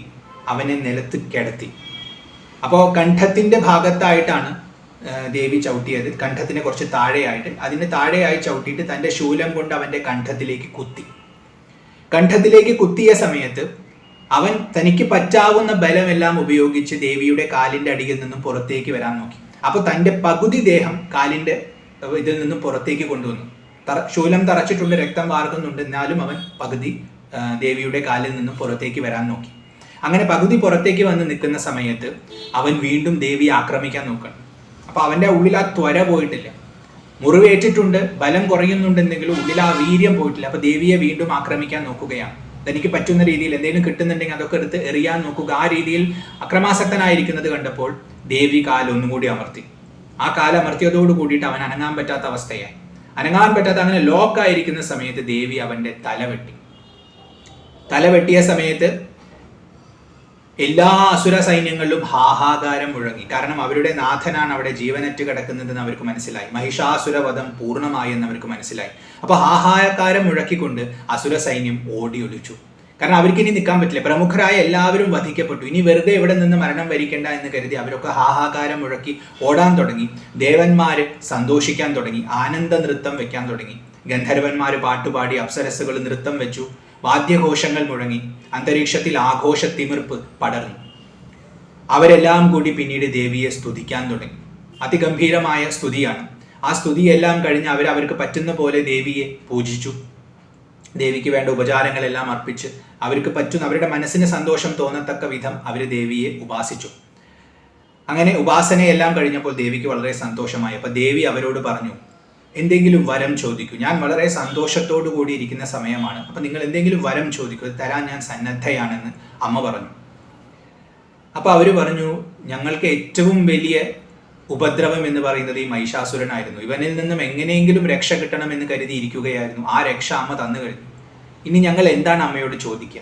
അവനെ നിലത്ത് കിടത്തി. അപ്പോൾ കണ്ഠത്തിന്റെ ഭാഗത്തായിട്ടാണ് ദേവി ചവിട്ടിയത്. കണ്ഠത്തിന് കുറച്ച് താഴെയായിട്ട്, അതിന് താഴെയായി ചവിട്ടിയിട്ട് തന്റെ ശൂലം കൊണ്ട് അവന്റെ കണ്ഠത്തിലേക്ക് കുത്തിയ സമയത്ത് അവൻ തനിക്ക് പറ്റാവുന്ന ബലമെല്ലാം ഉപയോഗിച്ച് ദേവിയുടെ കാലിന്റെ അടിയിൽ നിന്നും പുറത്തേക്ക് വരാൻ നോക്കി. അപ്പൊ തന്റെ പകുതി ദേഹം കാലിന്റെ ഇതിൽ നിന്നും പുറത്തേക്ക് കൊണ്ടുവന്നു. ശൂലം തറച്ചിട്ടുണ്ട്, രക്തം വാർക്കുന്നുണ്ട്, എന്നാലും അവൻ പകുതി ദേവിയുടെ കാലിൽ നിന്നും പുറത്തേക്ക് വരാൻ നോക്കി. അങ്ങനെ പകുതി പുറത്തേക്ക് വന്ന് നിൽക്കുന്ന സമയത്ത് അവൻ വീണ്ടും ദേവിയെ ആക്രമിക്കാൻ നോക്കണം. അപ്പൊ അവന്റെ ഉള്ളിൽ ആ ത്വര പോയിട്ടില്ല. മുറിവേറ്റിട്ടുണ്ട്, ബലം കുറയുന്നുണ്ടെന്നെങ്കിലും ഉള്ളിൽ ആ വീര്യം പോയിട്ടില്ല. അപ്പൊ ദേവിയെ വീണ്ടും ആക്രമിക്കാൻ നോക്കുകയാണ്. തനിക്ക് പറ്റുന്ന രീതിയിൽ എന്തെങ്കിലും കിട്ടുന്നുണ്ടെങ്കിൽ അതൊക്കെ എടുത്ത് എറിയാൻ നോക്കുക. ആ രീതിയിൽ അക്രമാസക്തനായിരിക്കുന്നത് കണ്ടപ്പോൾ ദേവി കാലൊന്നും കൂടി അമർത്തി. ആ കാലമർത്തിയതോട് കൂടിയിട്ട് അവൻ അനങ്ങാൻ പറ്റാത്ത അവസ്ഥയായി. അനങ്ങാൻ പറ്റാത്ത അങ്ങനെ ലോക്കായിരിക്കുന്ന സമയത്ത് ദേവി അവന്റെ തല വെട്ടിയ സമയത്ത് എല്ലാ അസുര സൈന്യങ്ങളിലും ഹാഹാകാരം മുഴങ്ങി. കാരണം അവരുടെ നാഥനാണ് അവിടെ ജീവനറ്റ് കിടക്കുന്നതെന്ന് അവർക്ക് മനസ്സിലായി. മഹിഷാസുരവധം പൂർണ്ണമായെന്ന് അവർക്ക് മനസ്സിലായി. അപ്പൊ ഹാഹാകാരം മുഴക്കിക്കൊണ്ട് അസുര സൈന്യം ഓടി ഒളിച്ചു. കാരണം അവർക്ക് ഇനി നിൽക്കാൻ പറ്റില്ല. പ്രമുഖരായ എല്ലാവരും വധിക്കപ്പെട്ടു. ഇനി വെറുതെ ഇവിടെ നിന്ന് മരണം വരിക്കേണ്ട എന്ന് കരുതി അവരൊക്കെ ഹാഹാകാരം മുഴക്കി ഓടാൻ തുടങ്ങി. ദേവന്മാര് സന്തോഷിക്കാൻ തുടങ്ങി, ആനന്ദ നൃത്തം വെക്കാൻ തുടങ്ങി. ഗന്ധർവന്മാര് പാട്ടുപാടി, അപ്സരസ്സുകൾ നൃത്തം വെച്ചു, വാദ്യഘോഷങ്ങൾ മുഴങ്ങി. അന്തരീക്ഷത്തിൽ ആഘോഷത്തിമിർപ്പ് പടർന്നു. അവരെല്ലാം കൂടി പിന്നീട് ദേവിയെ സ്തുതിക്കാൻ തുടങ്ങി. അതിഗംഭീരമായ സ്തുതിയാണ്. ആ സ്തുതിയെല്ലാം കഴിഞ്ഞ് അവർക്ക് പറ്റുന്ന പോലെ ദേവിയെ പൂജിച്ചു. ദേവിക്ക് വേണ്ട ഉപചാരങ്ങളെല്ലാം അർപ്പിച്ച് അവർക്ക് പറ്റുന്ന, അവരുടെ മനസ്സിന് സന്തോഷം തോന്നത്തക്ക വിധം അവർ ദേവിയെ ഉപാസിച്ചു. അങ്ങനെ ഉപാസനയെല്ലാം കഴിഞ്ഞപ്പോൾ ദേവിക്ക് വളരെ സന്തോഷമായി. അപ്പൊ ദേവി അവരോട് പറഞ്ഞു, എന്തെങ്കിലും വരം ചോദിക്കൂ, ഞാൻ വളരെ സന്തോഷത്തോടു കൂടി ഇരിക്കുന്ന സമയമാണ്. അപ്പൊ നിങ്ങൾ എന്തെങ്കിലും വരം ചോദിക്കൂ, തരാൻ ഞാൻ സന്നദ്ധയാണെന്ന് അമ്മ പറഞ്ഞു. അപ്പൊ അവര് പറഞ്ഞു, ഞങ്ങൾക്ക് ഏറ്റവും വലിയ ഉപദ്രവം എന്ന് പറയുന്നത് ഈ മഹിഷാസുരനായിരുന്നു. ഇവനിൽ നിന്നും എങ്ങനെയെങ്കിലും രക്ഷ കിട്ടണമെന്ന് കരുതി ഇരിക്കുകയായിരുന്നു. ആ രക്ഷ അമ്മ തന്നു കഴിഞ്ഞു. ഇനി ഞങ്ങൾ എന്താണ് അമ്മയോട് ചോദിക്കുക?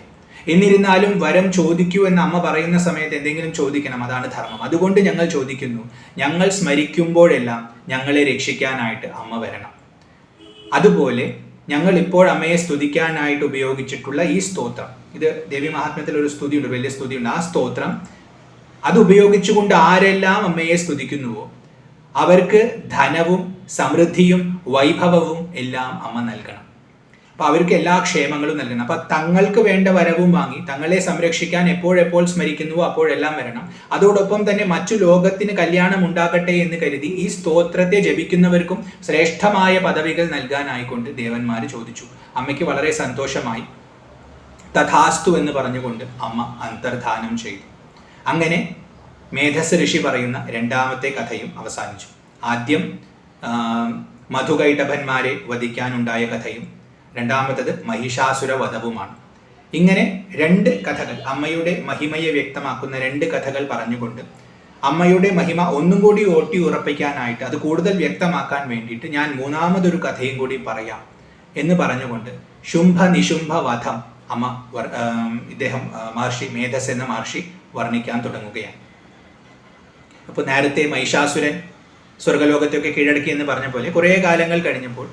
എന്നിരുന്നാലും വരം ചോദിക്കൂ എന്ന് അമ്മ പറയുന്ന സമയത്ത് എന്തെങ്കിലും ചോദിക്കണം, അതാണ് ധർമ്മം. അതുകൊണ്ട് ഞങ്ങൾ ചോദിക്കുന്നു, ഞങ്ങൾ സ്മരിക്കുമ്പോഴെല്ലാം ഞങ്ങളെ രക്ഷിക്കാനായിട്ട് അമ്മ വരണം. അതുപോലെ ഞങ്ങൾ ഇപ്പോൾ അമ്മയെ സ്തുതിക്കാനായിട്ട് ഉപയോഗിച്ചിട്ടുള്ള ഈ സ്തോത്രം, ഇത് ദേവി മഹാത്മ്യത്തിൽ ഒരു സ്തുതിയുണ്ട്, വലിയ സ്തുതിയുണ്ട്. ആ സ്തോത്രം അത് ഉപയോഗിച്ചുകൊണ്ട് ആരെല്ലാം അമ്മയെ സ്തുതിക്കുന്നുവോ അവർക്ക് ധനവും സമൃദ്ധിയും വൈഭവവും എല്ലാം അമ്മ നൽകണം. അപ്പൊ അവർക്ക് എല്ലാ ക്ഷേമങ്ങളും നൽകണം. അപ്പൊ തങ്ങൾക്ക് വേണ്ട വരവും വാങ്ങി തങ്ങളെ സംരക്ഷിക്കാൻ എപ്പോഴെപ്പോൾ സ്മരിക്കുന്നുവോ അപ്പോഴെല്ലാം വരണം. അതോടൊപ്പം തന്നെ മറ്റു ലോകത്തിന് കല്യാണം ഉണ്ടാകട്ടെ എന്ന് കരുതി ഈ സ്തോത്രത്തെ ജപിക്കുന്നവർക്കും ശ്രേഷ്ഠമായ പദവികൾ നൽകാനായിക്കൊണ്ട് ദേവന്മാർ ചോദിച്ചു. അമ്മയ്ക്ക് വളരെ സന്തോഷമായി. തഥാസ്തു എന്ന് പറഞ്ഞുകൊണ്ട് അമ്മ അന്തർധാനം ചെയ്തു. അങ്ങനെ മേധസ് ഋഷി പറയുന്ന രണ്ടാമത്തെ കഥയും അവസാനിച്ചു. ആദ്യം മധുകൈടഭന്മാരെ വധിക്കാനുണ്ടായ കഥയും രണ്ടാമത്തത് മഹിഷാസുര വധവുമാണ്. ഇങ്ങനെ രണ്ട് കഥകൾ, അമ്മയുടെ മഹിമയെ വ്യക്തമാക്കുന്ന രണ്ട് കഥകൾ പറഞ്ഞുകൊണ്ട് അമ്മയുടെ മഹിമ ഒന്നും കൂടി ഓട്ടി ഉറപ്പിക്കാനായിട്ട്, അത് കൂടുതൽ വ്യക്തമാക്കാൻ വേണ്ടിയിട്ട് ഞാൻ മൂന്നാമതൊരു കഥയും കൂടി പറയാം എന്ന് പറഞ്ഞുകൊണ്ട് ശുംഭ നിശുംഭ വധം അമ്മ ഇദ്ദേഹം മഹർഷി മേധസ് എന്ന മഹർഷി വർണ്ണിക്കാൻ തുടങ്ങുകയാണ്. അപ്പോൾ നേരത്തെ മഹിഷാസുരൻ സ്വർഗലോകത്തൊക്കെ കീഴടക്കി എന്ന് പറഞ്ഞ പോലെ കുറേ കാലങ്ങൾ കഴിഞ്ഞപ്പോൾ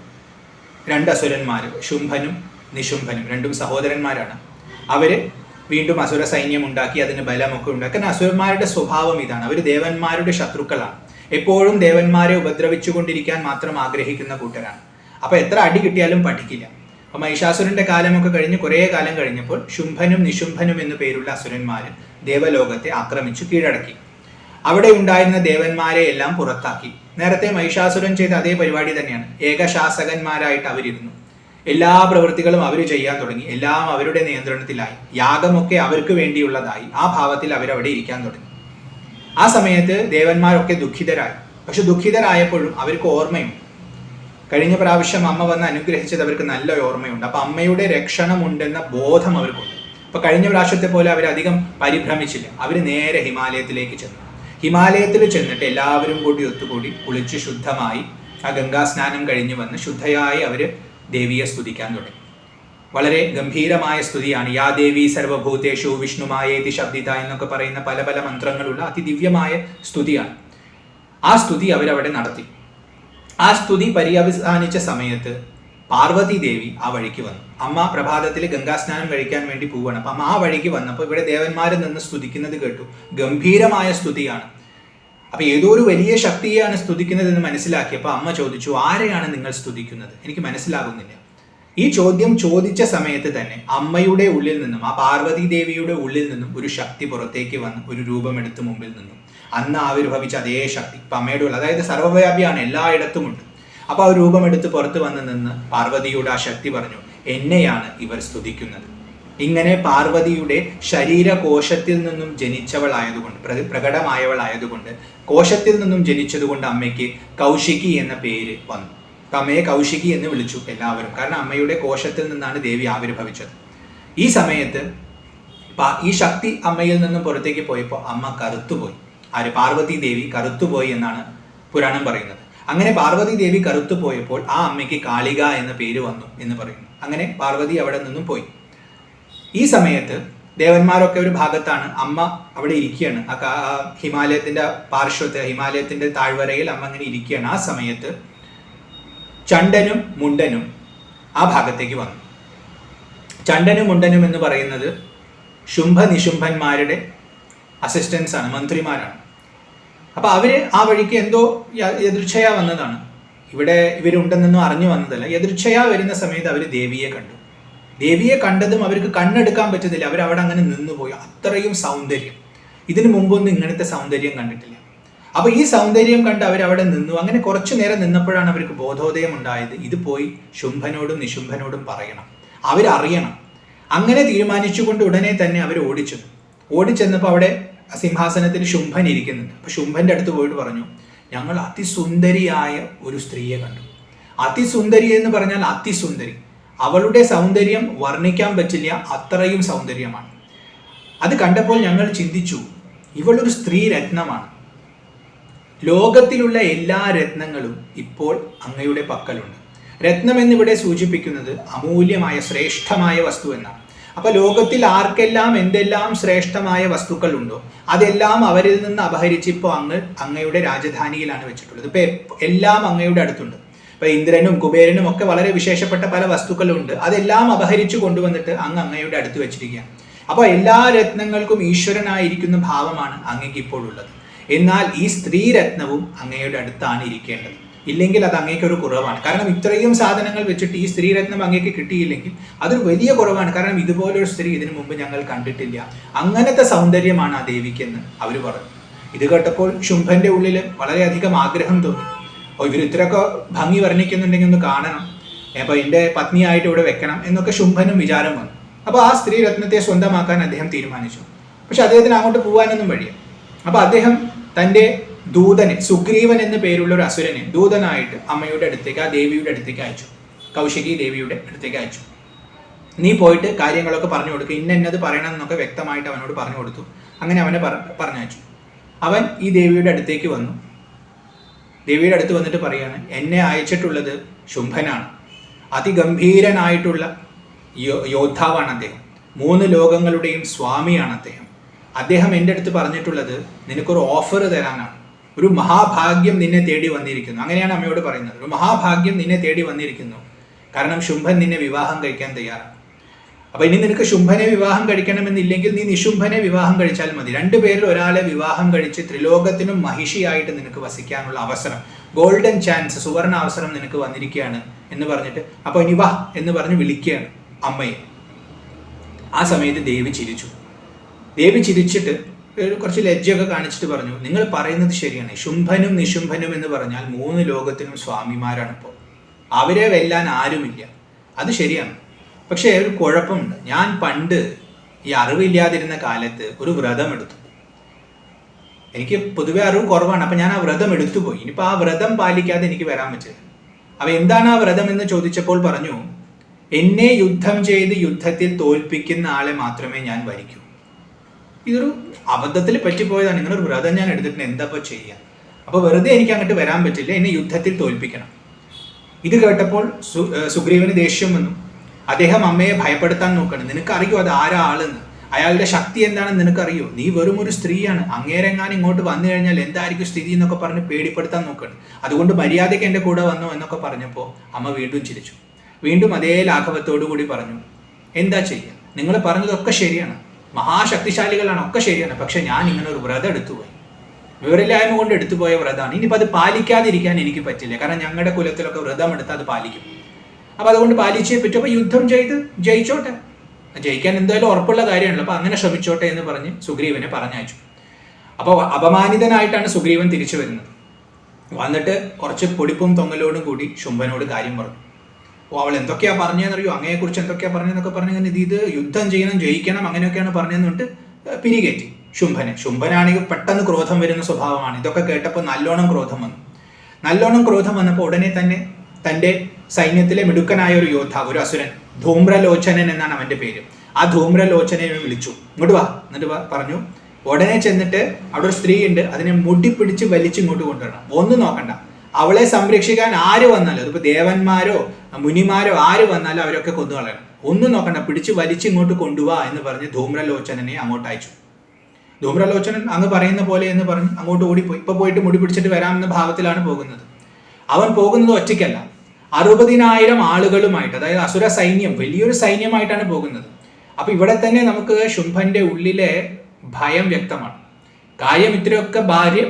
രണ്ട് അസുരന്മാർ, ശുംഭനും നിശുംഭനും, രണ്ടും സഹോദരന്മാരാണ്. അവര് വീണ്ടും അസുര സൈന്യം ഉണ്ടാക്കി, അതിന് ബലമൊക്കെ ഉണ്ടാക്കി. കാരണം അസുരന്മാരുടെ സ്വഭാവം ഇതാണ്, അവർ ദേവന്മാരുടെ ശത്രുക്കളാണ്. എപ്പോഴും ദേവന്മാരെ ഉപദ്രവിച്ചു കൊണ്ടിരിക്കാൻ മാത്രം ആഗ്രഹിക്കുന്ന കൂട്ടരാണ്. അപ്പൊ എത്ര അടി കിട്ടിയാലും പഠിക്കില്ല. അപ്പൊ മഹിഷാസുരന്റെ കാലമൊക്കെ കഴിഞ്ഞ് കുറേ കാലം കഴിഞ്ഞപ്പോൾ ശുംഭനും നിശുംഭനും എന്നു പേരുള്ള അസുരന്മാര് ദേവലോകത്തെ ആക്രമിച്ചു കീഴടക്കി. അവിടെ ഉണ്ടായിരുന്ന ദേവന്മാരെ എല്ലാം പുറത്താക്കി. നേരത്തെ മഹിഷാസുരൻ ചെയ്ത അതേ പരിപാടി തന്നെയാണ്. ഏകശാസകന്മാരായിട്ട് അവരിരുന്നു. എല്ലാ പ്രവൃത്തികളും അവർ ചെയ്യാൻ തുടങ്ങി. എല്ലാം അവരുടെ നിയന്ത്രണത്തിലായി. യാഗമൊക്കെ അവർക്ക് വേണ്ടിയുള്ളതായി. ആ ഭാവത്തിൽ അവരവിടെ ഇരിക്കാൻ തുടങ്ങി. ആ സമയത്ത് ദേവന്മാരൊക്കെ ദുഃഖിതരായി. പക്ഷെ ദുഃഖിതരായപ്പോഴും അവർക്ക് ഓർമ്മയുണ്ട്. കഴിഞ്ഞ പ്രാവശ്യം അമ്മ വന്ന് അനുഗ്രഹിച്ചത് അവർക്ക് നല്ല ഓർമ്മയുണ്ട്. അപ്പൊ അമ്മയുടെ രക്ഷണമുണ്ടെന്ന ബോധം അവർക്കുണ്ട്. അപ്പൊ കഴിഞ്ഞ പ്രാവശ്യത്തെ പോലെ അവരധികം പരിഭ്രമിച്ചില്ല. അവർ നേരെ ഹിമാലയത്തിലേക്ക് ചെന്നു. ഹിമാലയത്തിൽ ചെന്നിട്ട് എല്ലാവരും കൂടി ഒത്തുകൂടി കുളിച്ച് ശുദ്ധമായി ആ ഗംഗാസ്നാനം കഴിഞ്ഞ് വന്ന് ശുദ്ധയായി അവർ ദേവിയെ സ്തുതിക്കാൻ തുടങ്ങി. വളരെ ഗംഭീരമായ സ്തുതിയാണ്. യാ ദേവി സർവഭൂതേഷു വിഷ്ണുമായേതി ശബ്ദിത എന്നൊക്കെ പറയുന്ന പല പല മന്ത്രങ്ങളുള്ള അതിദിവ്യമായ സ്തുതിയാണ്. ആ സ്തുതി അവരവിടെ നടത്തി. ആ സ്തുതി പര്യവസാനിച്ച സമയത്ത് പാർവതി ദേവി ആ വഴിക്ക് വന്നു. അമ്മ പ്രഭാതത്തിൽ ഗംഗാസ്നാനം കഴിക്കാൻ വേണ്ടി പോവുകയാണ്. അപ്പം അമ്മ ആ വഴിക്ക് വന്നപ്പോൾ ഇവിടെ ദേവന്മാരിൽ നിന്ന് സ്തുതിക്കുന്നത് കേട്ടു. ഗംഭീരമായ സ്തുതിയാണ്. അപ്പൊ ഏതോ ഒരു വലിയ ശക്തിയാണ് സ്തുതിക്കുന്നതെന്ന് മനസ്സിലാക്കിയപ്പോൾ അമ്മ ചോദിച്ചു, ആരെയാണ് നിങ്ങൾ സ്തുതിക്കുന്നത്? എനിക്ക് മനസ്സിലാകുന്നില്ല. ഈ ചോദ്യം ചോദിച്ച സമയത്ത് തന്നെ അമ്മയുടെ ഉള്ളിൽ നിന്നും, ആ പാർവതി ദേവിയുടെ ഉള്ളിൽ നിന്നും ഒരു ശക്തി പുറത്തേക്ക് വന്ന് ഒരു രൂപമെടുത്ത് മുമ്പിൽ നിന്നും അന്ന് ആവിർഭവിച്ച അതേ ശക്തി ഇപ്പൊ അമ്മയുടെ ഉള്ളിൽ, അതായത് സർവ്വവ്യാപിയാണ്, എല്ലായിടത്തുമുണ്ട്. അപ്പൊ ആ രൂപമെടുത്ത് പുറത്ത് വന്ന് നിന്ന് പാർവതിയുടെ ആ ശക്തി പറഞ്ഞു, എന്നെയാണ് ഇവർ സ്തുതിക്കുന്നത്. ഇങ്ങനെ പാർവതിയുടെ ശരീരകോശത്തിൽ നിന്നും ജനിച്ചവളായതുകൊണ്ട്, പ്രകടമായവളായതുകൊണ്ട്, കോശത്തിൽ നിന്നും ജനിച്ചതുകൊണ്ട് അമ്മയ്ക്ക് കൗശികി എന്ന പേര് വന്നു. അപ്പൊ അമ്മയെ കൗശികി എന്ന് വിളിച്ചു എല്ലാവരും. കാരണം അമ്മയുടെ കോശത്തിൽ നിന്നാണ് ദേവി ആവിർഭവിച്ചത്. ഈ സമയത്ത് ഈ ശക്തി അമ്മയിൽ നിന്നും പുറത്തേക്ക് പോയപ്പോൾ അമ്മ കറുത്തുപോയി. ആര്? പാർവതി ദേവി കറുത്തുപോയി എന്നാണ് പുരാണം പറയുന്നത്. അങ്ങനെ പാർവതി ദേവി കറുത്തുപോയപ്പോൾ ആ അമ്മയ്ക്ക് കാളിക എന്ന പേര് വന്നു എന്ന് പറയുന്നു. അങ്ങനെ പാർവതി അവിടെ നിന്നും പോയി. ഈ സമയത്ത് ദേവന്മാരൊക്കെ ഒരു ഭാഗത്താണ്, അമ്മ അവിടെ ഇരിക്കുകയാണ്. ആ ഹിമാലയത്തിന്റെ പാർശ്വത്ത്, ഹിമാലയത്തിന്റെ താഴ്വരയിൽ അമ്മ അങ്ങനെ ഇരിക്കുകയാണ്. ആ സമയത്ത് ചണ്ഡനും മുണ്ടനും ആ ഭാഗത്തേക്ക് വന്നു. ചണ്ഡനും മുണ്ടനും എന്ന് പറയുന്നത് ശുംഭ നിശുംഭന്മാരുടെ അസിസ്റ്റൻസ് ആണ്, മന്ത്രിമാരാണ്. അപ്പൊ അവര് ആ വഴിക്ക് എന്തോ എതിർച്ഛയാ വന്നതാണ്. ഇവിടെ ഇവരുണ്ടെന്നൊന്നും അറിഞ്ഞു വന്നതല്ല. എതിർച്ഛയാ വരുന്ന സമയത്ത് അവർ ദേവിയെ കണ്ടു. ദേവിയെ കണ്ടതും അവർക്ക് കണ്ണെടുക്കാൻ പറ്റുന്നില്ല. അവരവിടെ അങ്ങനെ നിന്നുപോയി. അത്രയും സൗന്ദര്യം, ഇതിനു മുമ്പൊന്നും ഇങ്ങനത്തെ സൗന്ദര്യം കണ്ടിട്ടില്ല. അപ്പൊ ഈ സൗന്ദര്യം കണ്ട് അവരവിടെ നിന്നു. അങ്ങനെ കുറച്ചു നേരം നിന്നപ്പോഴാണ് അവർക്ക് ബോധോദയം ഉണ്ടായത്. ഇത് പോയി ശുംഭനോടും നിശുംഭനോടും പറയണം, അവരറിയണം. അങ്ങനെ തീരുമാനിച്ചുകൊണ്ട് ഉടനെ തന്നെ അവർ ഓടിച്ചെന്നപ്പോൾ അവിടെ സിംഹാസനത്തിൽ ശുംഭൻ ഇരിക്കുന്നുണ്ട്. അപ്പൊ ശുംഭന്റെ അടുത്ത് പോയിട്ട് പറഞ്ഞു, ഞങ്ങൾ അതിസുന്ദരിയായ ഒരു സ്ത്രീയെ കണ്ടു. അതിസുന്ദരി എന്ന് പറഞ്ഞാൽ അതിസുന്ദരി. അവളുടെ സൗന്ദര്യം വർണ്ണിക്കാൻ പറ്റില്ല, അത്രയും സൗന്ദര്യമാണ്. അത് കണ്ടപ്പോൾ ഞങ്ങൾ ചിന്തിച്ചു, ഇവളൊരു സ്ത്രീ രത്നമാണ്. ലോകത്തിലുള്ള എല്ലാ രത്നങ്ങളും ഇപ്പോൾ അങ്ങയുടെ പക്കലുണ്ട്. രത്നം എന്നിവിടെ സൂചിപ്പിക്കുന്നത് അമൂല്യമായ ശ്രേഷ്ഠമായ വസ്തു എന്നാണ്. അപ്പൊ ലോകത്തിൽ ആർക്കെല്ലാം എന്തെല്ലാം ശ്രേഷ്ഠമായ വസ്തുക്കൾ ഉണ്ടോ അതെല്ലാം അവരിൽ നിന്ന് അപഹരിച്ച് ഇപ്പോൾ അങ്ങയുടെ രാജധാനിയിലാണ് വെച്ചിട്ടുള്ളത്. ഇപ്പൊ എല്ലാം അങ്ങയുടെ അടുത്തുണ്ട്. ഇപ്പൊ ഇന്ദ്രനും കുബേരനും ഒക്കെ വളരെ വിശേഷപ്പെട്ട പല വസ്തുക്കളുണ്ട്. അതെല്ലാം അപഹരിച്ചു കൊണ്ടുവന്നിട്ട് അങ്ങയുടെ അടുത്ത് വെച്ചിരിക്കുകയാണ്. അപ്പൊ എല്ലാ രത്നങ്ങൾക്കും ഈശ്വരനായിരിക്കുന്ന ഭാവമാണ് അങ്ങയ്ക്ക് ഇപ്പോൾ ഉള്ളത്. എന്നാൽ ഈ സ്ത്രീ രത്നവും അങ്ങയുടെ അടുത്താണ് ഇരിക്കേണ്ടത്. ഇല്ലെങ്കിൽ അത് അങ്ങേക്കൊരു കുറവാണ്. കാരണം ഇത്രയും സാധനങ്ങൾ വെച്ചിട്ട് ഈ സ്ത്രീ രത്നം അങ്ങേക്ക് കിട്ടിയില്ലെങ്കിൽ അതൊരു വലിയ കുറവാണ്. കാരണം ഇതുപോലൊരു സ്ത്രീ ഇതിനു മുമ്പ് ഞങ്ങൾ കണ്ടിട്ടില്ല. അങ്ങനത്തെ സൗന്ദര്യമാണ് ആ ദേവിക്കെന്ന് അവർ പറഞ്ഞു. ഇത് കേട്ടപ്പോൾ ശുംഭന്റെ ഉള്ളിൽ വളരെയധികം ആഗ്രഹം തോന്നി. ഇവർ ഇത്രയൊക്കെ ഭംഗി വർണ്ണിക്കുന്നുണ്ടെങ്കിൽ ഒന്ന് കാണണം, അപ്പൊ എൻ്റെ പത്നിയായിട്ട് ഇവിടെ വെക്കണം എന്നൊക്കെ ശുംഭനും വിചാരം വന്നു. അപ്പൊ ആ സ്ത്രീ രത്നത്തെ സ്വന്തമാക്കാൻ അദ്ദേഹം തീരുമാനിച്ചു. പക്ഷെ അദ്ദേഹത്തിന് അങ്ങോട്ട് പോകാനൊന്നും വഴിയ. അപ്പൊ അദ്ദേഹം തൻ്റെ ദൂതനെ, സുഗ്രീവൻ എന്ന പേരുള്ള ഒരു അസുരനെ ദൂതനായിട്ട് അമ്മയുടെ അടുത്തേക്ക്, ആ ദേവിയുടെ അടുത്തേക്ക് അയച്ചു. കൗശികി ദേവിയുടെ അടുത്തേക്ക് അയച്ചു. നീ പോയിട്ട് കാര്യങ്ങളൊക്കെ പറഞ്ഞു കൊടുക്കുക, ഇന്നത് പറയണം എന്നൊക്കെ വ്യക്തമായിട്ട് അവനോട് പറഞ്ഞു കൊടുത്തു. അങ്ങനെ അവനെ പറഞ്ഞയച്ചു. അവൻ ഈ ദേവിയുടെ അടുത്തേക്ക് വന്നു. ദേവിയുടെ അടുത്ത് വന്നിട്ട് പറയാണ്, എന്നെ അയച്ചിട്ടുള്ളത് ശുംഭനാണ്. അതിഗംഭീരനായിട്ടുള്ള യോദ്ധാവാണ് അദ്ദേഹം. 3 ലോകങ്ങളുടെയും സ്വാമിയാണ് അദ്ദേഹം. അദ്ദേഹം എൻ്റെ അടുത്ത് പറഞ്ഞിട്ടുള്ളത് നിനക്കൊരു ഓഫർ തരാനാണ്. ഒരു മഹാഭാഗ്യം നിന്നെ തേടി വന്നിരിക്കുന്നു. അങ്ങനെയാണ് അമ്മയോട് പറയുന്നത്. ഒരു മഹാഭാഗ്യം നിന്നെ തേടി വന്നിരിക്കുന്നു. കാരണം ശുംഭൻ നിന്നെ വിവാഹം കഴിക്കാൻ തയ്യാറാണ്. അപ്പൊ ഇനി നിനക്ക് ശുംഭനെ വിവാഹം കഴിക്കണമെന്നില്ലെങ്കിൽ നീ നിശുംഭനെ വിവാഹം കഴിച്ചാൽ മതി. 2 പേരിൽ ഒരാളെ വിവാഹം കഴിച്ച് ത്രിലോകത്തിനും മഹിഷിയായിട്ട് നിനക്ക് വസിക്കാനുള്ള അവസരം, ഗോൾഡൻ ചാൻസ്, സുവർണ അവസരം നിനക്ക് വന്നിരിക്കുകയാണ് എന്ന് പറഞ്ഞിട്ട് അപ്പൊ ഇനി വാ എന്ന് പറഞ്ഞ് വിളിക്കുകയാണ് അമ്മയെ. ആ സമയത്ത് ദേവി ചിരിച്ചു. ദേവി ചിരിച്ചിട്ട് കുറച്ച് ലജ്ജയൊക്കെ കാണിച്ചിട്ട് പറഞ്ഞു, നിങ്ങൾ പറയുന്നത് ശരിയാണ്. ശുംഭനും നിശുംഭനും എന്ന് പറഞ്ഞാൽ 3 ലോകത്തിനും സ്വാമിമാരാണ്. ഇപ്പോൾ അവരെ വെല്ലാൻ ആരുമില്ല. അത് ശരിയാണ്. പക്ഷേ ഒരു കുഴപ്പമുണ്ട്. ഞാൻ പണ്ട് ഈ അറിവില്ലാതിരുന്ന കാലത്ത് ഒരു വ്രതം എടുത്തു. എനിക്ക് പൊതുവെ അറിവ് കുറവാണ്. അപ്പം ഞാൻ ആ വ്രതം എടുത്തു പോയി. ഇനിയിപ്പോൾ ആ വ്രതം പാലിക്കാതെ എനിക്ക് വരാൻ പറ്റില്ല. അപ്പം എന്താണ് ആ വ്രതം എന്ന് ചോദിച്ചപ്പോൾ പറഞ്ഞു, എന്നെ യുദ്ധം ചെയ്ത് യുദ്ധത്തിൽ തോൽപ്പിക്കുന്ന ആളെ മാത്രമേ ഞാൻ വരിക്കൂ. ഇതൊരു അബദ്ധത്തിൽ പറ്റിപ്പോയതാണ്, നിങ്ങളൊരു വ്രതം ഞാൻ എടുത്തിട്ടുണ്ട്, എന്താ ഇപ്പോൾ ചെയ്യുക? അപ്പോൾ വെറുതെ എനിക്ക് അങ്ങോട്ട് വരാൻ പറ്റില്ല, എന്നെ യുദ്ധത്തിൽ തോൽപ്പിക്കണം. ഇത് കേട്ടപ്പോൾ സുഗ്രീവന് ദേഷ്യം വന്നു. അദ്ദേഹം അമ്മയെ ഭയപ്പെടുത്താൻ നോക്കണം. നിനക്കറിയോ അത് ആരാ ആളെന്ന്, അയാളുടെ ശക്തി എന്താണെന്ന് നിനക്കറിയോ? നീ വെറും ഒരു സ്ത്രീയാണ്, അങ്ങേരെങ്ങാനും ഇങ്ങോട്ട് വന്നു കഴിഞ്ഞാൽ എന്തായിരിക്കും സ്ഥിതി എന്നൊക്കെ പറഞ്ഞ് പേടിപ്പെടുത്താൻ നോക്കണം. അതുകൊണ്ട് മര്യാദയ്ക്ക് എൻ്റെ കൂടെ വന്നോ എന്നൊക്കെ പറഞ്ഞപ്പോൾ അമ്മ വീണ്ടും ചിരിച്ചു. വീണ്ടും അതേ ലാഘവത്തോടു കൂടി പറഞ്ഞു, എന്താ ചെയ്യുക, നിങ്ങൾ പറഞ്ഞതൊക്കെ ശരിയാണ്, മഹാശക്തിശാലികളാണ്, ഒക്കെ ശരിയാണ്. പക്ഷെ ഞാൻ ഇങ്ങനെ ഒരു വ്രതം എടുത്തുപോയി, വിവരമില്ലായ്മ കൊണ്ട് എടുത്തുപോയ വ്രതമാണ്. ഇനിയിപ്പോൾ അത് പാലിക്കാതിരിക്കാൻ എനിക്ക് പറ്റില്ല, കാരണം ഞങ്ങളുടെ കുലത്തിലൊക്കെ വ്രതം എടുത്താൽ അത് പാലിക്കും. അപ്പോൾ അതുകൊണ്ട് പാലിച്ചേ പറ്റും. അപ്പോൾ യുദ്ധം ചെയ്ത് ജയിച്ചോട്ടെ, ജയിക്കാൻ എന്തായാലും ഉറപ്പുള്ള കാര്യമാണല്ലോ, അപ്പോൾ അങ്ങനെ ശ്രമിച്ചോട്ടെ എന്ന് പറഞ്ഞ് സുഗ്രീവനെ പറഞ്ഞയച്ചു. അപ്പോൾ അപമാനിതനായിട്ടാണ് സുഗ്രീവൻ തിരിച്ചു വരുന്നത്. വന്നിട്ട് കുറച്ച് പൊടിപ്പും തൊങ്ങലോടും കൂടി ശുംഭനോട് കാര്യം പറഞ്ഞു. അപ്പോൾ അവൾ എന്തൊക്കെയാ പറഞ്ഞതെന്നറിയോ, അങ്ങയെക്കുറിച്ച് എന്തൊക്കെയാ പറഞ്ഞതെന്നൊക്കെ പറഞ്ഞ് ഇത് യുദ്ധം ചെയ്യണം, ജയിക്കണം, അങ്ങനെയൊക്കെയാണ് പറഞ്ഞതെന്നുണ്ട് പിരികേറ്റി ശുംഭനാണെങ്കിൽ പെട്ടെന്ന് ക്രോധം വരുന്ന സ്വഭാവമാണ്. ഇതൊക്കെ കേട്ടപ്പോൾ നല്ലോണം ക്രോധം വന്നു. നല്ലോണം ക്രോധം വന്നപ്പോൾ ഉടനെ തന്നെ തൻ്റെ സൈന്യത്തിലെ മിടുക്കനായ ഒരു യോദ്ധാവ്, ഒരു അസുരൻ, ധൂമ്രലോചനൻ എന്നാണ് അവൻ്റെ പേര്, ആ ധൂമ്രലോചനനെ വിളിച്ചു. ഇങ്ങോട്ട് വാ, എന്നിട്ട് പറഞ്ഞു. ഉടനെ ചെന്നിട്ട് അവിടെ ഒരു സ്ത്രീ ഉണ്ട്, അതിനെ മുടി പിടിച്ച് വലിച്ച് ഇങ്ങോട്ട് കൊണ്ടുവരണം. ഒന്നും നോക്കണ്ട, അവളെ സംരക്ഷിക്കാൻ ആര് വന്നാലും, അതിപ്പോൾ ദേവന്മാരോ മുനിമാരോ ആര് വന്നാലും അവരൊക്കെ കൊന്നുകളയണം. ഒന്നും നോക്കണ്ട, പിടിച്ച് വലിച്ച് ഇങ്ങോട്ട് കൊണ്ടുപോവാ എന്ന് പറഞ്ഞ് ധൂമ്രലോചനനെ അങ്ങോട്ട് അയച്ചു. ധൂമ്രലോചനൻ അങ്ങ് പറയുന്ന പോലെ എന്ന് പറഞ്ഞ് അങ്ങോട്ട് ഓടിപ്പോയി. ഇപ്പൊ പോയിട്ട് മുടി പിടിച്ചിട്ട് വരാമെന്ന ഭാവത്തിലാണ് പോകുന്നത്. അവൻ പോകുന്നത് ഒറ്റയ്ക്കല്ല, 60,000 ആളുകളുമായിട്ട്, അതായത് അസുര സൈന്യം, വലിയൊരു സൈന്യമായിട്ടാണ് പോകുന്നത്. അപ്പൊ ഇവിടെ തന്നെ നമുക്ക് ശുംഭന്റെ ഉള്ളിലെ ഭയം വ്യക്തമാണ്. കാര്യം ഇത്രയൊക്കെ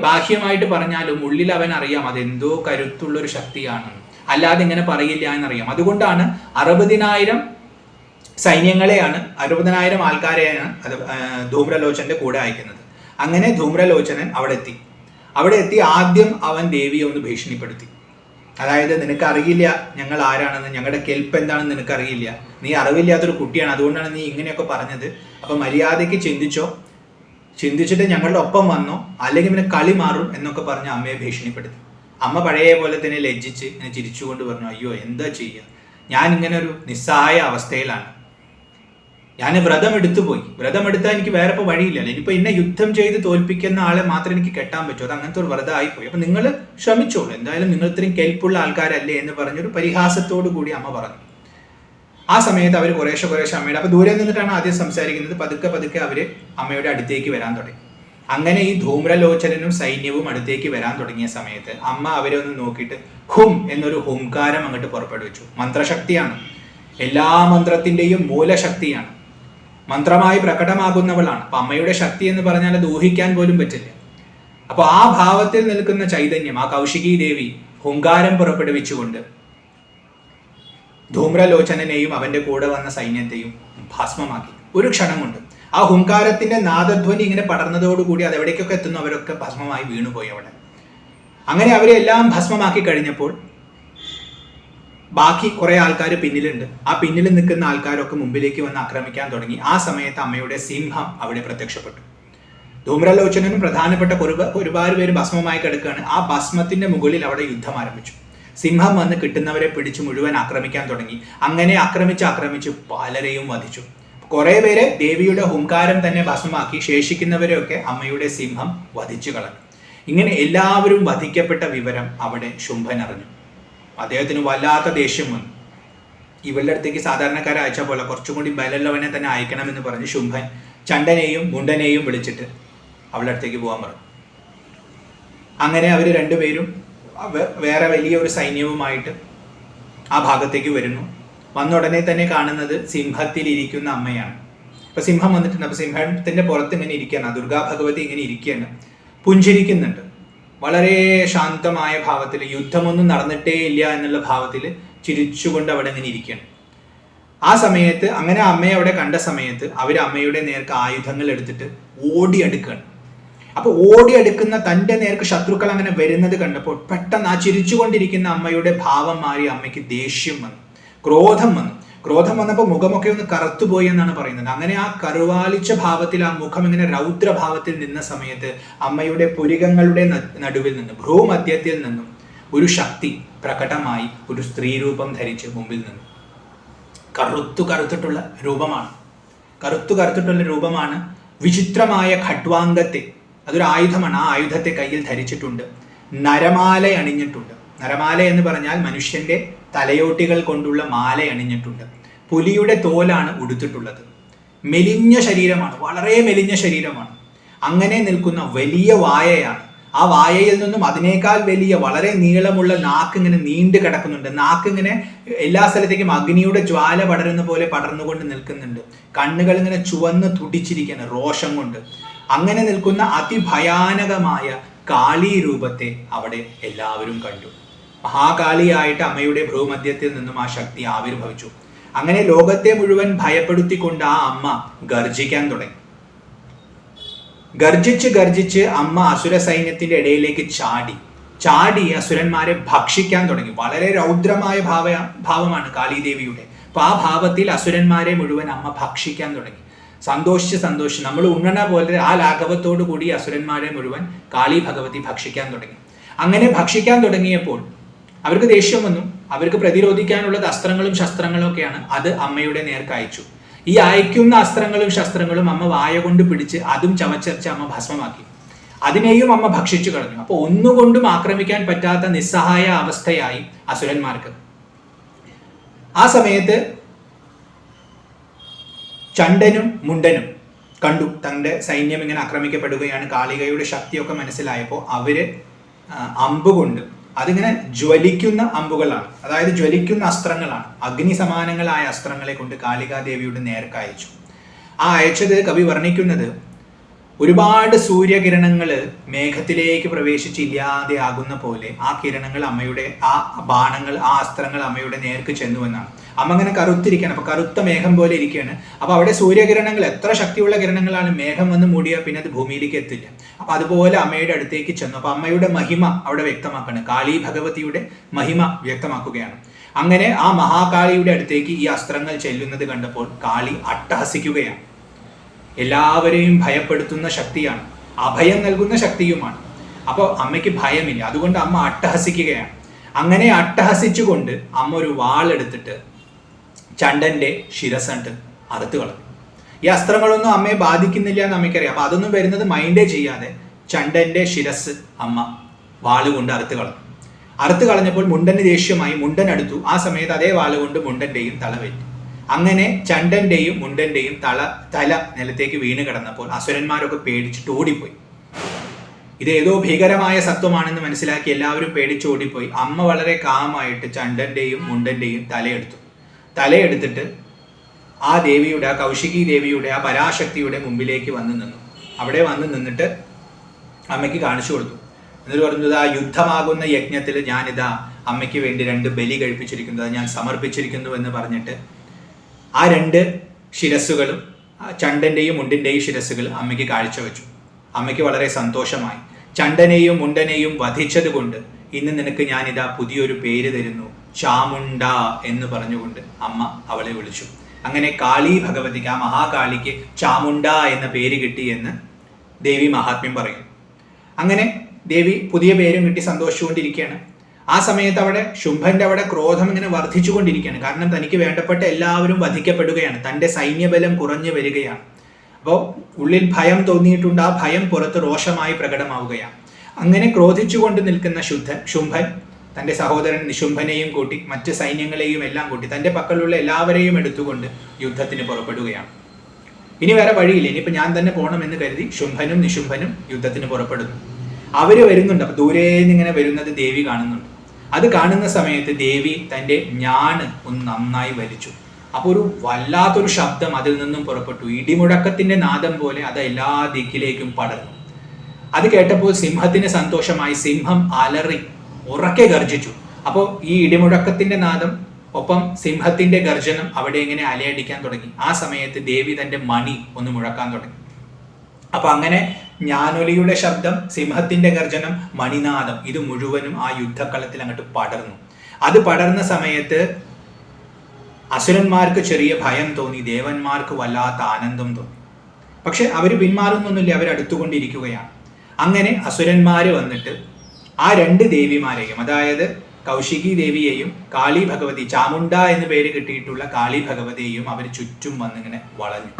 ബാഹ്യമായിട്ട് പറഞ്ഞാലും ഉള്ളിൽ അവൻ അറിയാം അതെന്തോ കരുത്തുള്ളൊരു ശക്തിയാണ്, അല്ലാതെ ഇങ്ങനെ പറയില്ല എന്നറിയാം. അതുകൊണ്ടാണ് 60,000 സൈന്യങ്ങളെയാണ്, 60,000 ആൾക്കാരെയാണ് അത് ധൂമ്രലോചന്റെ കൂടെ അയക്കുന്നത്. അങ്ങനെ ധൂമ്രലോചനൻ അവിടെ എത്തി ആദ്യം അവൻ ദേവിയെ ഒന്ന് ഭീഷണിപ്പെടുത്തി. അതായത് നിനക്കറിയില്ല ഞങ്ങൾ ആരാണെന്ന്, ഞങ്ങളുടെ കെൽപ്പ് എന്താണെന്ന് നിനക്കറിയില്ല, നീ അറിവില്ലാത്തൊരു കുട്ടിയാണ്, അതുകൊണ്ടാണ് നീ ഇങ്ങനെയൊക്കെ പറഞ്ഞത്. അപ്പൊ മര്യാദയ്ക്ക് ചിന്തിച്ചിട്ട് ഞങ്ങളുടെ ഒപ്പം വന്നോ, അല്ലെങ്കിൽ പിന്നെ കളി മാറും എന്നൊക്കെ പറഞ്ഞ് അമ്മയെ ഭീഷണിപ്പെടുത്തി. അമ്മ പഴയ പോലെ തന്നെ ലജ്ജിച്ച് ഇങ്ങനെ ചിരിച്ചുകൊണ്ട് പറഞ്ഞു, അയ്യോ എന്താ ചെയ്യുക, ഞാൻ ഇങ്ങനെ ഒരു നിസ്സഹായ അവസ്ഥയിലാണ്, ഞാൻ വ്രതം എടുത്താൽ എനിക്ക് വേറെ ഇപ്പോൾ വഴിയില്ലല്ലോ, ഇനിയിപ്പോൾ എന്നെ യുദ്ധം ചെയ്ത് തോൽപ്പിക്കുന്ന ആളെ മാത്രമേ എനിക്ക് കെട്ടാൻ പറ്റൂ, അത് അങ്ങനത്തെ ഒരു വ്രതമായി പോയി. അപ്പം നിങ്ങൾ ശ്രമിച്ചോളൂ, എന്തായാലും നിങ്ങൾ ഇത്രയും കെൽപ്പുള്ള ആൾക്കാരല്ലേ എന്ന് പറഞ്ഞൊരു പരിഹാസത്തോടു കൂടി അമ്മ പറഞ്ഞു. ആ സമയത്ത് അവർ കുറേശ്ശെ അമ്മയുടെ, അപ്പോൾ ദൂരെ നിന്നിട്ടാണ് ആദ്യം സംസാരിക്കുന്നത്, പതുക്കെ അവർ അമ്മയുടെ അടുത്തേക്ക് വരാൻ തുടങ്ങി. അങ്ങനെ ഈ ധൂമ്രലോചനനും സൈന്യവും അടുത്തേക്ക് വരാൻ തുടങ്ങിയ സമയത്ത് അമ്മ അവരെ ഒന്ന് നോക്കിയിട്ട് ഹും എന്നൊരു ഹുംകാരം അങ്ങോട്ട് പുറപ്പെടുവിച്ചു. മന്ത്രശക്തിയാണ്, എല്ലാ മന്ത്രത്തിൻ്റെയും മൂലശക്തിയാണ്, മന്ത്രമായി പ്രകടമാകുന്നവളാണ്. അപ്പൊ അമ്മയുടെ ശക്തി എന്ന് പറഞ്ഞാൽ അത് ഊഹിക്കാൻ പോലും പറ്റില്ല. അപ്പൊ ആ ഭാവത്തിൽ നിൽക്കുന്ന ചൈതന്യം, ആ കൗശികി ദേവി ഹുങ്കാരം പുറപ്പെടുവിച്ചുകൊണ്ട് ധൂമ്രലോചനനെയും അവന്റെ കൂടെ വന്ന സൈന്യത്തെയും ഭസ്മമാക്കി. ഒരു ക്ഷണം കൊണ്ട് ആ ഹുങ്കാരത്തിന്റെ നാദധ്വനി ഇങ്ങനെ പടർന്നതോടുകൂടി അതെവിടേക്കൊക്കെ എത്തുന്നു അവരൊക്കെ ഭസ്മമായി വീണുപോയി അവിടെ. അങ്ങനെ അവരെ എല്ലാം ഭസ്മമാക്കി കഴിഞ്ഞപ്പോൾ ബാക്കി കുറെ ആൾക്കാർ പിന്നിലുണ്ട്. ആ പിന്നിൽ നിൽക്കുന്ന ആൾക്കാരൊക്കെ മുമ്പിലേക്ക് വന്ന് ആക്രമിക്കാൻ തുടങ്ങി. ആ സമയത്ത് അമ്മയുടെ സിംഹം അവിടെ പ്രത്യക്ഷപ്പെട്ടു. ധൂമ്രലോചനനും പ്രധാനപ്പെട്ട ഒരുപാട് പേര് ഭസ്മമായി കിടക്കുകയാണ്. ആ ഭസ്മത്തിന്റെ മുകളിൽ അവിടെ യുദ്ധം ആരംഭിച്ചു. സിംഹം വന്ന് കിട്ടുന്നവരെ പിടിച്ച് മുഴുവൻ ആക്രമിക്കാൻ തുടങ്ങി. അങ്ങനെ ആക്രമിച്ച് പലരെയും വധിച്ചു. കുറെ പേരെ ദേവിയുടെ ഹുങ്കാരം തന്നെ ഭസ്മമാക്കി, ശേഷിക്കുന്നവരെയൊക്കെ അമ്മയുടെ സിംഹം വധിച്ചു കളഞ്ഞു. ഇങ്ങനെ എല്ലാവരും വധിക്കപ്പെട്ട വിവരം അവിടെ ശുംഭൻ അറിഞ്ഞു. അദ്ദേഹത്തിന് വല്ലാത്ത ദേഷ്യം വന്നു. ഇവളുടെ അടുത്തേക്ക് സാധാരണക്കാരെ അയച്ച പോലെ കുറച്ചും കൂടി ബലമുള്ളവനെ തന്നെ അയക്കണമെന്ന് പറഞ്ഞ് ശുംഭൻ ചണ്ടനെയും മുണ്ടനെയും വിളിച്ചിട്ട് അവളുടെ അടുത്തേക്ക് പോകാൻ പറഞ്ഞു. അങ്ങനെ അവർ രണ്ടുപേരും വേറെ വലിയൊരു സൈന്യവുമായിട്ട് ആ ഭാഗത്തേക്ക് വരുന്നു. വന്ന ഉടനെ തന്നെ കാണുന്നത് സിംഹത്തിലിരിക്കുന്ന അമ്മയാണ്. അപ്പൊ സിംഹം വന്നിട്ടുണ്ട്. അപ്പൊ സിംഹത്തിന്റെ പുറത്ത് ഇങ്ങനെ ഇരിക്കുകയാണ്, ദുർഗാ ഭഗവതി ഇങ്ങനെ ഇരിക്കുകയാണ്, പുഞ്ചിരിക്കുന്നുണ്ട്. വളരെ ശാന്തമായ ഭാവത്തിൽ, യുദ്ധമൊന്നും നടന്നിട്ടേ ഇല്ല എന്നുള്ള ഭാവത്തിൽ ചിരിച്ചുകൊണ്ട് അവിടെ ഇങ്ങനെ ഇരിക്കുകയാണ്. ആ സമയത്ത് അങ്ങനെ അമ്മയെ അവിടെ കണ്ട സമയത്ത് അവർ അമ്മയുടെ നേർക്ക് ആയുധങ്ങൾ എടുത്തിട്ട് ഓടിയെടുക്കുകയാണ്. അപ്പൊ ഓടിയെടുക്കുന്ന തൻ്റെ നേർക്ക് ശത്രുക്കൾ അങ്ങനെ വരുന്നത് കണ്ടപ്പോൾ പെട്ടെന്ന് ആ ചിരിച്ചുകൊണ്ടിരിക്കുന്ന അമ്മയുടെ ഭാവം മാറി അമ്മയ്ക്ക് ദേഷ്യം വന്നു, ക്രോധം വന്നപ്പോൾ മുഖമൊക്കെ ഒന്ന് കറുത്തുപോയി എന്നാണ് പറയുന്നത്. അങ്ങനെ ആ കറുവാലിച്ച ഭാവത്തിൽ ആ മുഖം ഇങ്ങനെ രൗദ്രഭാവത്തിൽ നിന്ന സമയത്ത് അമ്മയുടെ പുരികങ്ങളുടെ നടുവിൽ നിന്ന്, ഭ്രൂമധ്യത്തിൽ നിന്നും ഒരു ശക്തി പ്രകടമായി ഒരു സ്ത്രീ രൂപം ധരിച്ച് മുമ്പിൽ നിന്നു. കറുത്തിട്ടുള്ള രൂപമാണ്. വിചിത്രമായ ഖഡ്വാംഗത്തെ, അതൊരു ആയുധമാണ്, ആ ആയുധത്തെ കയ്യിൽ ധരിച്ചിട്ടുണ്ട്. നരമാല അണിഞ്ഞിട്ടുണ്ട്. നരമാല എന്ന് പറഞ്ഞാൽ മനുഷ്യന്റെ തലയോട്ടികൾ കൊണ്ടുള്ള മാല അണിഞ്ഞിട്ടുണ്ട്. പുലിയുടെ തോലാണ് ഉടുത്തിട്ടുള്ളത്. മെലിഞ്ഞ ശരീരമാണ്, വളരെ മെലിഞ്ഞ ശരീരമാണ്. അങ്ങനെ നിൽക്കുന്ന വലിയ വായയാണ്. ആ വായയിൽ നിന്നും അതിനേക്കാൾ വലിയ വളരെ നീളമുള്ള നാക്ക് ഇങ്ങനെ നീണ്ടു കിടക്കുന്നുണ്ട്. നാക്ക് ഇങ്ങനെ എല്ലാ സ്ഥലത്തേക്കും അഗ്നിയുടെ ജ്വാല പടരുന്ന പോലെ പടർന്നുകൊണ്ട് നിൽക്കുന്നുണ്ട്. കണ്ണുകൾ ഇങ്ങനെ ചുവന്ന് തുടിച്ചിരിക്കുകയാണ് രോഷം കൊണ്ട്. അങ്ങനെ നിൽക്കുന്ന അതിഭയാനകമായ കാളി രൂപത്തെ അവിടെ എല്ലാവരും കണ്ടു. മഹാകാളിയായിട്ട് അമ്മയുടെ ഭ്രൂമധ്യത്തിൽ നിന്നും ആ ശക്തി ആവിർഭവിച്ചു. അങ്ങനെ ലോകത്തെ മുഴുവൻ ഭയപ്പെടുത്തിക്കൊണ്ട് ആ അമ്മ ഗർജിക്കാൻ തുടങ്ങി. ഗർജിച്ച് അമ്മ അസുര സൈന്യത്തിന്റെ ഇടയിലേക്ക് ചാടി അസുരന്മാരെ ഭക്ഷിക്കാൻ തുടങ്ങി. വളരെ രൗദ്രമായ ഭാവമാണ് കാളീദേവിയുടെ. അപ്പൊ ആ ഭാവത്തിൽ അസുരന്മാരെ മുഴുവൻ അമ്മ ഭക്ഷിക്കാൻ തുടങ്ങി. സന്തോഷിച്ച് നമ്മൾ ഉണ്ണണ പോലെ ആ ലാഘവത്തോടു കൂടി അസുരന്മാരെ മുഴുവൻ കാളി ഭഗവതി ഭക്ഷിക്കാൻ തുടങ്ങി. അങ്ങനെ ഭക്ഷിക്കാൻ തുടങ്ങിയപ്പോൾ അവർക്ക് ദേഷ്യം വന്നു. അവർക്ക് പ്രതിരോധിക്കാനുള്ളത് അസ്ത്രങ്ങളും ശസ്ത്രങ്ങളും ഒക്കെയാണ്. അത് അമ്മയുടെ നേർക്ക് അയച്ചു. ഈ അയക്കുന്ന അസ്ത്രങ്ങളും ശസ്ത്രങ്ങളും അമ്മ വായ കൊണ്ട് പിടിച്ച് അതും ചവച്ചരച്ച് അമ്മ ഭസ്മമാക്കി. അതിനെയും അമ്മ ഭക്ഷിച്ചു കളഞ്ഞു. അപ്പൊ ഒന്നുകൊണ്ടും ആക്രമിക്കാൻ പറ്റാത്ത നിസ്സഹായ അവസ്ഥയായി അസുരന്മാർക്ക്. ആ സമയത്ത് ചണ്ഡനും മുണ്ടനും കണ്ടു തന്റെ സൈന്യം ഇങ്ങനെ ആക്രമിക്കപ്പെടുകയാണ്. കാളികയുടെ ശക്തിയൊക്കെ മനസ്സിലായപ്പോൾ അവര് അമ്പുകൊണ്ട്, അതിങ്ങനെ ജ്വലിക്കുന്ന അമ്പുകളാണ്, അതായത് ജ്വലിക്കുന്ന അസ്ത്രങ്ങളാണ്, അഗ്നി സമാനങ്ങളായ അസ്ത്രങ്ങളെ കൊണ്ട് കാളികാദേവിയുടെ നേർക്ക് അയച്ചു. ആ അയച്ചത് കവി വർണ്ണിക്കുന്നത് ഒരുപാട് സൂര്യകിരണങ്ങൾ മേഘത്തിലേക്ക് പ്രവേശിച്ച് ഇല്ലാതെ ആകുന്ന പോലെ ആ കിരണങ്ങൾ അമ്മയുടെ, ആ ബാണങ്ങൾ, ആ അസ്ത്രങ്ങൾ അമ്മയുടെ നേർക്ക് ചെന്നുവെന്നാണ്. അമ്മ അങ്ങനെ കറുത്തിരിക്കുകയാണ്. അപ്പൊ കറുത്ത മേഘം പോലെ ഇരിക്കുകയാണ്. അപ്പൊ അവിടെ സൂര്യകിരണങ്ങൾ, എത്ര ശക്തിയുള്ള കിരണങ്ങളാണ്, മേഘം വന്ന് മൂടിയാൽ പിന്നെ അത് ഭൂമിയിലേക്ക് എത്തില്ല. അപ്പൊ അതുപോലെ അമ്മയുടെ അടുത്തേക്ക് ചെന്നു. അപ്പൊ അമ്മയുടെ മഹിമ അവിടെ വ്യക്തമാക്കുകയാണ്. കാളി ഭഗവതിയുടെ മഹിമ വ്യക്തമാക്കുകയാണ്. അങ്ങനെ ആ മഹാകാളിയുടെ അടുത്തേക്ക് ഈ അസ്ത്രങ്ങൾ ചെല്ലുന്നത് കണ്ടപ്പോൾ കാളി അട്ടഹസിക്കുകയാണ്. എല്ലാവരെയും ഭയപ്പെടുത്തുന്ന ശക്തിയാണ്, അഭയം നൽകുന്ന ശക്തിയുമാണ്. അപ്പോൾ അമ്മയ്ക്ക് ഭയമില്ല. അതുകൊണ്ട് അമ്മ അട്ടഹസിക്കുകയാണ്. അങ്ങനെ അട്ടഹസിച്ചുകൊണ്ട് അമ്മ ഒരു വാളെടുത്തിട്ട് ചണ്ഡന്റെ ശിരസണ്ട് അറുത്ത് കളഞ്ഞു. ഈ അസ്ത്രങ്ങളൊന്നും അമ്മയെ ബാധിക്കുന്നില്ല എന്ന് അമ്മയ്ക്കറിയാം. അപ്പൊ അതൊന്നും വരുന്നത് മൈൻഡേ ചെയ്യാതെ ചണ്ഡന്റെ ശിരസ് അമ്മ വാളുകൊണ്ട് അറുത്ത് കളഞ്ഞപ്പോൾ മുണ്ടന് ദേഷ്യമായി. മുണ്ടൻ അടുത്തു. ആ സമയത്ത് അതേ വാളുകൊണ്ട് മുണ്ടന്റെയും തല വെറ്റി. അങ്ങനെ ചണ്ഡന്റെയും മുണ്ടന്റെയും തല നിലത്തേക്ക് വീണ് കിടന്നപ്പോൾ അസുരന്മാരൊക്കെ പേടിച്ചിട്ട് ഓടിപ്പോയി. ഇതേതോ ഭീകരമായ സത്വമാണെന്ന് മനസ്സിലാക്കി എല്ലാവരും പേടിച്ചോടിപ്പോയി. അമ്മ വളരെ കാമായിട്ട് ചണ്ഡന്റെയും മുണ്ടന്റെയും തലയെടുത്തിട്ട് ആ ദേവിയുടെ, ആ കൗശികി ദേവിയുടെ, ആ പരാശക്തിയുടെ മുമ്പിലേക്ക് വന്ന് നിന്നു. അവിടെ വന്ന് നിന്നിട്ട് അമ്മയ്ക്ക് കാണിച്ചു കൊടുത്തു. എന്നിട്ട് പറഞ്ഞത്, ആ യുദ്ധമാകുന്ന യജ്ഞത്തിൽ ഞാനിതാ അമ്മയ്ക്ക് വേണ്ടി 2 ബലി കഴിപ്പിച്ചിരിക്കുന്നത് ഞാൻ സമർപ്പിച്ചിരിക്കുന്നു എന്ന് പറഞ്ഞിട്ട് ആ 2 ശിരസ്സുകളും, ചണ്ഡന്റെയും മുണ്ടിന്റെയും ശിരസ്സുകൾ അമ്മയ്ക്ക് കാഴ്ചവെച്ചു. അമ്മയ്ക്ക് വളരെ സന്തോഷമായി. ചണ്ഡനെയും മുണ്ടനെയും വധിച്ചത് കൊണ്ട് ഇന്ന് നിനക്ക് ഞാനിതാ പുതിയൊരു പേര് തരുന്നു, ചാമുണ്ട എന്ന് പറഞ്ഞുകൊണ്ട് അമ്മ അവളെ വിളിച്ചു. അങ്ങനെ കാളി ഭഗവതിക്ക്, ആ മഹാകാളിക്ക് ചാമുണ്ട എന്ന പേര് കിട്ടി എന്ന് ദേവി മഹാത്മ്യം പറയും. അങ്ങനെ ദേവി പുതിയ പേരും കിട്ടി സന്തോഷിച്ചുകൊണ്ടിരിക്കുകയാണ്. ആ സമയത്ത് അവിടെ ശുംഭന്റെ അവിടെ ക്രോധം ഇങ്ങനെ വർദ്ധിച്ചു കൊണ്ടിരിക്കുകയാണ്. കാരണം തനിക്ക് വേണ്ടപ്പെട്ട എല്ലാവരും വധിക്കപ്പെടുകയാണ്, തൻ്റെ സൈന്യബലം കുറഞ്ഞു വരികയാണ്. അപ്പോൾ ഉള്ളിൽ ഭയം തോന്നിയിട്ടുണ്ട്. ആ ഭയം പുറത്ത് രോഷമായി പ്രകടമാവുകയാണ്. അങ്ങനെ ക്രോധിച്ചുകൊണ്ട് നിൽക്കുന്ന ശുംഭൻ തൻ്റെ സഹോദരൻ നിശുംഭനെയും കൂട്ടി മറ്റ് സൈന്യങ്ങളെയും എല്ലാം കൂട്ടി തൻ്റെ പക്കലുള്ള എല്ലാവരെയും എടുത്തുകൊണ്ട് യുദ്ധത്തിന് പുറപ്പെടുകയാണ്. ഇനി വേറെ വഴിയില്ല, ഇനിയിപ്പോൾ ഞാൻ തന്നെ പോകണമെന്ന് കരുതി ശുംഭനും നിശുംഭനും യുദ്ധത്തിന് പുറപ്പെടുന്നു. അവര് വരുന്നുണ്ട്. അപ്പൊ ദൂരേന്ന് ഇങ്ങനെ വരുന്നത് ദേവി കാണുന്നുണ്ട്. അത് കാണുന്ന സമയത്ത് ദേവി തൻ്റെ ഞാണ് ഒന്ന് നന്നായി വലിച്ചു. അപ്പോൾ ഒരു വല്ലാത്തൊരു ശബ്ദം അതിൽ നിന്നും പുറപ്പെട്ടു. ഇടിമുഴക്കത്തിന്റെ നാദം പോലെ അത് എല്ലാ ദിക്കിലേക്കും പടർന്നു. അത് കേട്ടപ്പോൾ സിംഹത്തിന് സന്തോഷമായി. സിംഹം അലറി ഉറക്കെ ഗർജിച്ചു. അപ്പോൾ ഈ ഇടിമുഴക്കത്തിന്റെ നാദം ഒപ്പം സിംഹത്തിന്റെ ഗർജനം അവിടെ ഇങ്ങനെ അലയടിക്കാൻ തുടങ്ങി. ആ സമയത്ത് ദേവി തൻ്റെ മണി ഒന്ന് മുഴക്കാൻ തുടങ്ങി. അപ്പൊ അങ്ങനെ ജ്ഞാനൊലിയുടെ ശബ്ദം, സിംഹത്തിന്റെ ഗർജനം, മണിനാദം, ഇത് മുഴുവനും ആ യുദ്ധക്കളത്തിൽ അങ്ങോട്ട് പടർന്നു. അത് പടർന്ന സമയത്ത് അസുരന്മാർക്ക് ചെറിയ ഭയം തോന്നി, ദേവന്മാർക്ക് വല്ലാത്ത ആനന്ദം തോന്നി. പക്ഷെ അവർ പിന്മാറുന്നൊന്നുമില്ല, അവരടുത്തുകൊണ്ടിരിക്കുകയാണ്. അങ്ങനെ അസുരന്മാര് വന്നിട്ട് ആ 2 ദേവിമാരെയും, അതായത് കൗശികി ദേവിയെയും കാളി ഭഗവതി, ചാമുണ്ട എന്ന് പേര് കിട്ടിയിട്ടുള്ള കാളി ഭഗവതിയെയും അവർ ചുറ്റും വന്നിങ്ങനെ വളഞ്ഞു.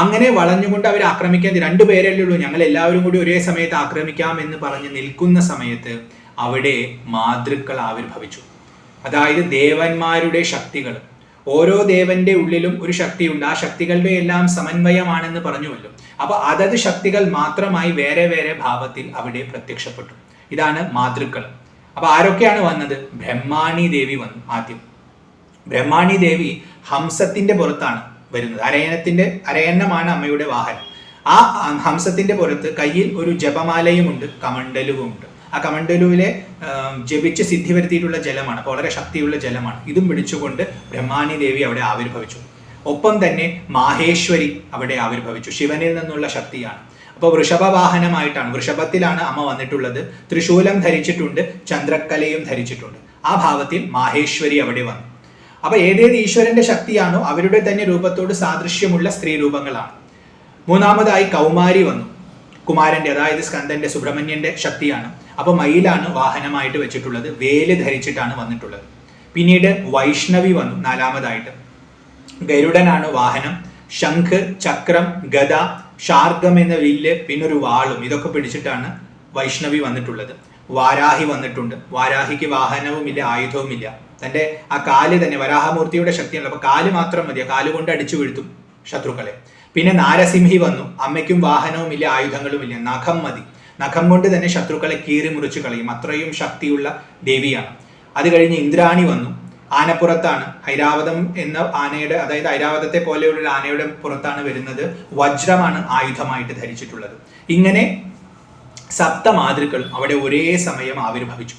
അങ്ങനെ വളഞ്ഞുകൊണ്ട് അവർ ആക്രമിക്കാൻ രണ്ടുപേരല്ലേ ഉള്ളൂ, ഞങ്ങൾ എല്ലാവരും കൂടി ഒരേ സമയത്ത് ആക്രമിക്കാം എന്ന് പറഞ്ഞ് നിൽക്കുന്ന സമയത്ത് അവിടെ മാതൃക്കൾ ആവിർഭവിച്ചു. അതായത് ദേവന്മാരുടെ ശക്തികൾ. ഓരോ ദേവന്റെ ഉള്ളിലും ഒരു ശക്തിയുണ്ട്. ആ ശക്തികളുടെ എല്ലാം സമന്വയമാണെന്ന് പറഞ്ഞുവല്ലോ. അപ്പൊ അതത് ശക്തികൾ മാത്രമായി വേറെ വേറെ ഭാവത്തിൽ അവിടെ പ്രത്യക്ഷപ്പെട്ടു. ഇതാണ് മാതൃക്കൾ. അപ്പൊ ആരൊക്കെയാണ് വന്നത്? ബ്രഹ്മാണി ദേവി വന്നു ആദ്യം. ബ്രഹ്മാണി ദേവി ഹംസത്തിന്റെ പുറത്താണ് വരുന്നത്. അരയന്നമാണ് അമ്മയുടെ വാഹനം. ആ ഹംസത്തിന്റെ പുറത്ത് കയ്യിൽ ഒരു ജപമാലയുമുണ്ട്, കമണ്ഡലുവുമുണ്ട്. ആ കമണ്ഡലുവിലെ ജപിച്ച് സിദ്ധി വരുത്തിയിട്ടുള്ള ജലമാണ്. അപ്പോൾ വളരെ ശക്തിയുള്ള ജലമാണ്. ഇതും പിടിച്ചുകൊണ്ട് ബ്രഹ്മാണി ദേവി അവിടെ ആവിർഭവിച്ചു. ഒപ്പം തന്നെ മാഹേശ്വരി അവിടെ ആവിർഭവിച്ചു. ശിവനിൽ നിന്നുള്ള ശക്തിയാണ്. അപ്പോൾ വൃഷഭവാഹനമായിട്ടാണ്, വൃഷഭത്തിലാണ് അമ്മ വന്നിട്ടുള്ളത്. ത്രിശൂലം ധരിച്ചിട്ടുണ്ട്, ചന്ദ്രക്കലയും ധരിച്ചിട്ടുണ്ട്. ആ ഭാവത്തിൽ മാഹേശ്വരി അവിടെ വന്നു. അപ്പൊ ഏതേത് ഈശ്വരന്റെ ശക്തിയാണോ അവരുടെ തന്നെ രൂപത്തോട് സാദൃശ്യമുള്ള സ്ത്രീ രൂപങ്ങളാണ്. മൂന്നാമതായി കൗമാരി വന്നു. കുമാരന്റെ, അതായത് സ്കന്ദന്റെ, സുബ്രഹ്മണ്യന്റെ ശക്തിയാണ്. അപ്പൊ മയിലാണ് വാഹനമായിട്ട് വെച്ചിട്ടുള്ളത്. വേല് ധരിച്ചിട്ടാണ് വന്നിട്ടുള്ളത്. പിന്നീട് വൈഷ്ണവി വന്നു നാലാമതായിട്ട്. ഗരുഡനാണ് വാഹനം. ശംഖ്, ചക്രം, ഗദ, ശാർഗം എന്ന വില്ല്, പിന്നൊരു വാളും ഇതൊക്കെ പിടിച്ചിട്ടാണ് വൈഷ്ണവി വന്നിട്ടുള്ളത്. വാരാഹി വന്നിട്ടുണ്ട്. വാരാഹിക്ക് വാഹനവുമില്ല, ആയുധവുമില്ല. തന്റെ ആ കാല് തന്നെ വരാഹമൂർത്തിയുടെ ശക്തിയാണ്. അപ്പൊ കാല് മാത്രം മതി, കാലുകൊണ്ട് അടിച്ചു വീഴ്ത്തും ശത്രുക്കളെ. പിന്നെ നാരസിംഹി വന്നു. അമ്മയ്ക്കും വാഹനവുമില്ല, ആയുധങ്ങളുമില്ല, നഖം മതി. നഖം കൊണ്ട് തന്നെ ശത്രുക്കളെ കീറി മുറിച്ച് കളയും. അത്രയും ശക്തിയുള്ള ദേവിയാണ്. അത് കഴിഞ്ഞ് ഇന്ദ്രാണി വന്നു. ആനപ്പുറത്താണ്. ഐരാവതം എന്ന ആനയുടെ, അതായത് ഐരാവതത്തെ പോലെയുള്ള ഒരു ആനയുടെ പുറത്താണ് വരുന്നത്. വജ്രമാണ് ആയുധമായിട്ട് ധരിച്ചിട്ടുള്ളത്. ഇങ്ങനെ സപ്തമാതൃക്കളും അവിടെ ഒരേ സമയം ആവിർഭവിച്ചു.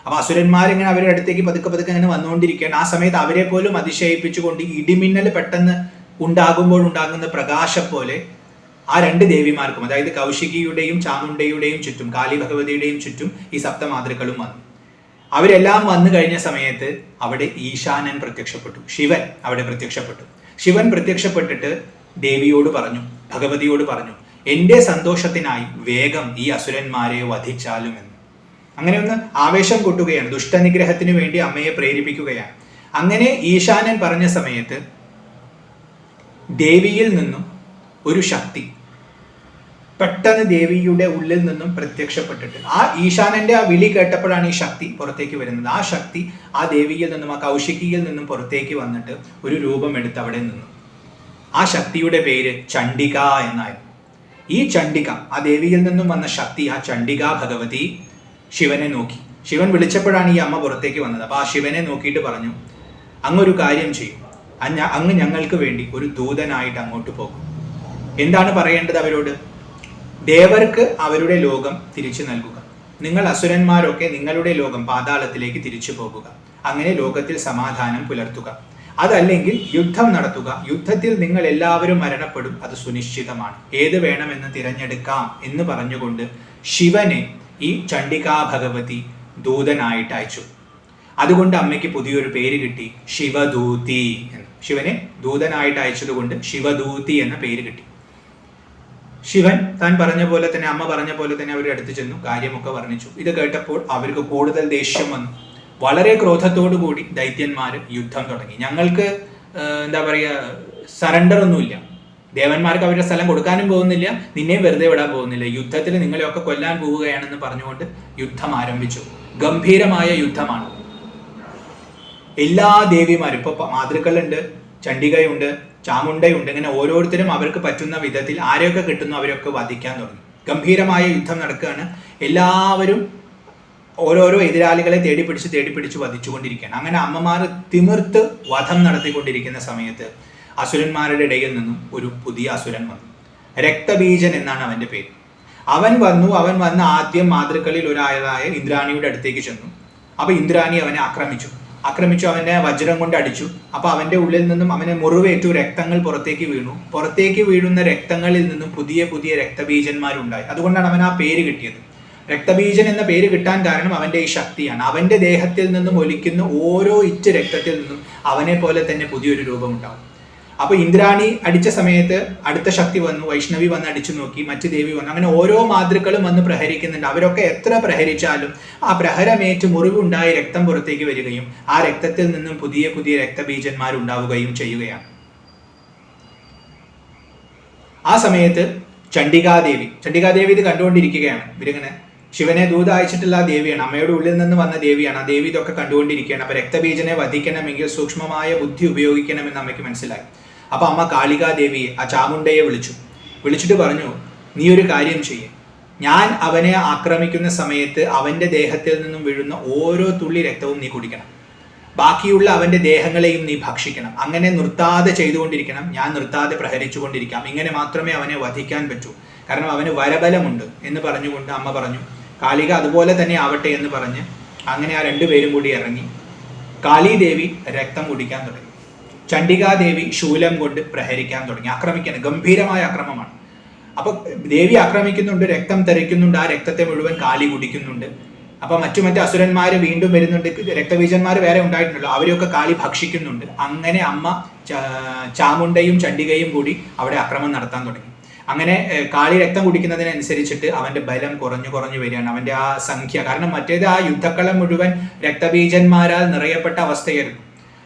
അപ്പൊ അസുരന്മാരിങ്ങനെ അവരുടെ അടുത്തേക്ക് പതുക്കെ പതുക്കെ അങ്ങനെ വന്നുകൊണ്ടിരിക്കുകയാണ്. ആ സമയത്ത് അവരെ പോലും അതിശയിപ്പിച്ചുകൊണ്ട് ഇടിമിന്നൽ പെട്ടെന്ന് ഉണ്ടാകുമ്പോൾ ഉണ്ടാകുന്ന പ്രകാശം പോലെ ആ രണ്ട് ദേവിമാർക്കും, അതായത് കൗശികിയുടെയും ചാമുണ്ടയുടെയും ചുറ്റും, കാളി ഭഗവതിയുടെയും ചുറ്റും ഈ സപ്തമാതൃക്കളും വന്നു. അവരെല്ലാം വന്നു കഴിഞ്ഞ സമയത്ത് അവിടെ ഈശാനൻ പ്രത്യക്ഷപ്പെട്ടു. ശിവൻ അവിടെ പ്രത്യക്ഷപ്പെട്ടു. ശിവൻ പ്രത്യക്ഷപ്പെട്ടിട്ട് ദേവിയോട് പറഞ്ഞു, ഭഗവതിയോട് പറഞ്ഞു, എന്റെ സന്തോഷത്തിനായി വേഗം ഈ അസുരന്മാരെ വധിച്ചാലും എന്ന്. അങ്ങനെ ഒന്ന് ആവേശം കൂട്ടുകയാണ്. ദുഷ്ടനിഗ്രഹത്തിന് വേണ്ടി അമ്മയെ പ്രേരിപ്പിക്കുകയാണ്. അങ്ങനെ ഈശാനൻ പറഞ്ഞ സമയത്ത് ദേവിയിൽ നിന്നും ഒരു ശക്തി പെട്ടെന്ന് ദേവിയുടെ ഉള്ളിൽ നിന്നും പ്രത്യക്ഷപ്പെട്ടിട്ട്, ആ ഈശാനന്റെ ആ വിളി കേട്ടപ്പോഴാണ് ഈ ശക്തി പുറത്തേക്ക് വരുന്നത്. ആ ശക്തി ആ ദേവിയിൽ നിന്നും, ആ കൗശികിയിൽ നിന്നും പുറത്തേക്ക് വന്നിട്ട് ഒരു രൂപം എടുത്ത് അവിടെ നിന്നു. ആ ശക്തിയുടെ പേര് ചണ്ഡിക എന്നായിരുന്നു. ഈ ചണ്ഡിക, ആ ദേവിയിൽ നിന്നും വന്ന ശക്തി, ആ ചണ്ഡിക ഭഗവതി ശിവനെ നോക്കി. ശിവൻ വിളിച്ചപ്പോഴാണ് ഈ അമ്മ പുറത്തേക്ക് വന്നത്. അപ്പൊ ആ ശിവനെ നോക്കിയിട്ട് പറഞ്ഞു, അങ്ങൊരു കാര്യം ചെയ്യും, അങ്ങ് ഞങ്ങൾക്ക് വേണ്ടി ഒരു ദൂതനായിട്ട് അങ്ങോട്ട് പോകും. എന്താണ് പറയേണ്ടത് അവരോട്? ദേവർക്ക് അവരുടെ ലോകം തിരിച്ചു നൽകുക. നിങ്ങൾ അസുരന്മാരൊക്കെ നിങ്ങളുടെ ലോകം പാതാളത്തിലേക്ക് തിരിച്ചു പോകുക. അങ്ങനെ ലോകത്തിൽ സമാധാനം പുലർത്തുക. അതല്ലെങ്കിൽ യുദ്ധം നടത്തുക. യുദ്ധത്തിൽ നിങ്ങൾ എല്ലാവരും മരണപ്പെടും, അത് സുനിശ്ചിതമാണ്. ഏത് വേണമെന്ന് തിരഞ്ഞെടുക്കാം എന്ന് പറഞ്ഞുകൊണ്ട് ശിവനെ ഈ ചണ്ഡികാ ഭഗവതി ദൂതനായിട്ട് അയച്ചു. അതുകൊണ്ട് അമ്മയ്ക്ക് പുതിയൊരു പേര് കിട്ടി, ശിവദൂതി എന്ന്. ശിവനെ ദൂതനായിട്ട് അയച്ചതുകൊണ്ട് ശിവദൂതി എന്ന പേര് കിട്ടി. ശിവൻ താൻ പറഞ്ഞ പോലെ തന്നെ, അമ്മ പറഞ്ഞ പോലെ തന്നെ അവരുടെ അടുത്ത് ചെന്നു, കാര്യമൊക്കെ വർണ്ണിച്ചു. ഇത് കേട്ടപ്പോൾ അവർക്ക് കൂടുതൽ ദേഷ്യം വന്നു. വളരെ ക്രോധത്തോടു കൂടി ദൈത്യന്മാർ യുദ്ധം തുടങ്ങി. ഞങ്ങൾക്ക് എന്താ പറയുക, സറണ്ടർ ഒന്നുമില്ല, ദേവന്മാർക്ക് അവരുടെ സ്ഥലം കൊടുക്കാനും പോകുന്നില്ല, നിന്നെയും വെറുതെ വിടാൻ പോകുന്നില്ല, യുദ്ധത്തിൽ നിങ്ങളെയൊക്കെ കൊല്ലാൻ പോവുകയാണെന്ന് പറഞ്ഞുകൊണ്ട് യുദ്ധം ആരംഭിച്ചു. ഗംഭീരമായ യുദ്ധമാണ്. എല്ലാ ദേവിമാരും, ഇപ്പൊ മാതൃക്കളുണ്ട്, ചണ്ഡികയുണ്ട്, ചാമുണ്ടയുണ്ട്, ഇങ്ങനെ ഓരോരുത്തരും അവർക്ക് പറ്റുന്ന വിധത്തിൽ ആരെയൊക്കെ കിട്ടുന്നു അവരൊക്കെ വധിക്കാൻ തുടങ്ങി. ഗംഭീരമായ യുദ്ധം നടക്കുകയാണ്. എല്ലാവരും ഓരോരോ എതിരാളികളെ തേടിപ്പിടിച്ച് വധിച്ചുകൊണ്ടിരിക്കുകയാണ്. അങ്ങനെ അമ്മമാർ തിമിർത്ത് വധം നടത്തിക്കൊണ്ടിരിക്കുന്ന സമയത്ത് അസുരന്മാരുടെ ഇടയിൽ നിന്നും ഒരു പുതിയ അസുരൻ വന്നു. രക്തബീജൻ എന്നാണ് അവന്റെ പേര്. അവൻ വന്ന് ആദ്യം മാതൃക്കളിൽ ഒരാളായ ഇന്ദ്രാണിയുടെ അടുത്തേക്ക് ചെന്നു. അപ്പൊ ഇന്ദ്രാണി അവനെ ആക്രമിച്ചു. അവനെ വജ്രം കൊണ്ട് അടിച്ചു. അപ്പൊ അവന്റെ ഉള്ളിൽ നിന്നും അവനെ മുറിവേറ്റു. രക്തങ്ങൾ പുറത്തേക്ക് വീണു. പുറത്തേക്ക് വീഴുന്ന രക്തങ്ങളിൽ നിന്നും പുതിയ പുതിയ രക്തബീജന്മാരുണ്ടായി. അതുകൊണ്ടാണ് അവൻ ആ പേര് കിട്ടിയത്. രക്തബീജൻ എന്ന പേര് കിട്ടാൻ കാരണം അവന്റെ ഈ ശക്തിയാണ്. അവന്റെ ദേഹത്തിൽ നിന്നും ഒലിക്കുന്ന ഓരോ ഇറ്റ് രക്തത്തിൽ നിന്നും അവനെ പോലെ തന്നെ പുതിയൊരു രൂപമുണ്ടാവും. അപ്പൊ ഇന്ദ്രാണി അടിച്ച സമയത്ത് അടുത്ത ശക്തി വന്നു, വൈഷ്ണവി വന്ന് അടിച്ചു നോക്കി, മറ്റു ദേവി വന്നു. അങ്ങനെ ഓരോ മാതൃക്കളും വന്ന് പ്രഹരിക്കുന്നുണ്ട്. അവരൊക്കെ എത്ര പ്രഹരിച്ചാലും ആ പ്രഹരമേറ്റ് മുറിവുണ്ടായി രക്തം പുറത്തേക്ക് വരികയും ആ രക്തത്തിൽ നിന്നും പുതിയ പുതിയ രക്തബീജന്മാർ ഉണ്ടാവുകയും ചെയ്യുകയാണ്. ആ സമയത്ത് ചണ്ഡികാദേവി ഇത് കണ്ടുകൊണ്ടിരിക്കുകയാണ്. ഇവരിങ്ങനെ ശിവനെ ദൂത് അയച്ചിട്ടുള്ള ആ ദേവിയാണ്, അമ്മയുടെ ഉള്ളിൽ നിന്ന് വന്ന ദേവിയാണ്. ആ ദേവി ഇതൊക്കെ കണ്ടുകൊണ്ടിരിക്കുകയാണ്. അപ്പൊ രക്തബീജനെ വധിക്കണമെങ്കിൽ സൂക്ഷ്മമായ ബുദ്ധി ഉപയോഗിക്കണമെന്ന് അമ്മയ്ക്ക് മനസ്സിലായി. അപ്പൊ അമ്മ കാളികാദേവിയെ, ആ ചാമുണ്ടയെ വിളിച്ചിട്ട് പറഞ്ഞു, നീ ഒരു കാര്യം ചെയ്യേ, ഞാൻ അവനെ ആക്രമിക്കുന്ന സമയത്ത് അവന്റെ ദേഹത്തിൽ നിന്നും വീഴുന്ന ഓരോ തുള്ളി രക്തവും നീ കുടിക്കണം, ബാക്കിയുള്ള അവന്റെ ദേഹങ്ങളെയും നീ ഭക്ഷിക്കണം. അങ്ങനെ നിർത്താതെ ചെയ്തുകൊണ്ടിരിക്കണം, ഞാൻ നിർത്താതെ പ്രഹരിച്ചുകൊണ്ടിരിക്കാം. ഇങ്ങനെ മാത്രമേ അവനെ വധിക്കാൻ പറ്റൂ, കാരണം അവന് വരബലമുണ്ട് എന്ന് പറഞ്ഞുകൊണ്ട് അമ്മ പറഞ്ഞു. കാളിക അതുപോലെ തന്നെ ആവട്ടെ എന്ന് പറഞ്ഞ് അങ്ങനെ ആ രണ്ടുപേരും കൂടി ഇറങ്ങി. കാളീദേവി രക്തം കുടിക്കാൻ തുടങ്ങി. ചണ്ഡികാദേവി ശൂലം കൊണ്ട് പ്രഹരിക്കാൻ തുടങ്ങി, ആക്രമിക്കാൻ. ഗംഭീരമായ ആക്രമമാണ്. അപ്പൊ ദേവി ആക്രമിക്കുന്നുണ്ട്, രക്തം തെറിക്കുന്നുണ്ട്, ആ രക്തത്തെ മുഴുവൻ കാളി കുടിക്കുന്നുണ്ട്. അപ്പൊ മറ്റു അസുരന്മാര് വീണ്ടും വരുന്നുണ്ട്, രക്തബീജന്മാർ വേറെ ഉണ്ടായിട്ടുണ്ടല്ലോ, അവരെയൊക്കെ കാളി ഭക്ഷിക്കുന്നുണ്ട്. അങ്ങനെ അമ്മ ചാമുണ്ടയും ചണ്ഡികയും കൂടി അവിടെ ആക്രമണം നടത്താൻ തുടങ്ങി. അങ്ങനെ കാളി രക്തം കുടിക്കുന്നതിനനുസരിച്ചിട്ട് അവന്റെ ബലം കുറഞ്ഞു വരികയാണ്, അവന്റെ ആ സംഖ്യ. കാരണം മറ്റേത് ആ യുദ്ധക്കളം മുഴുവൻ രക്തബീജന്മാരാൽ നിറയപ്പെട്ട അവസ്ഥയായിരുന്നു.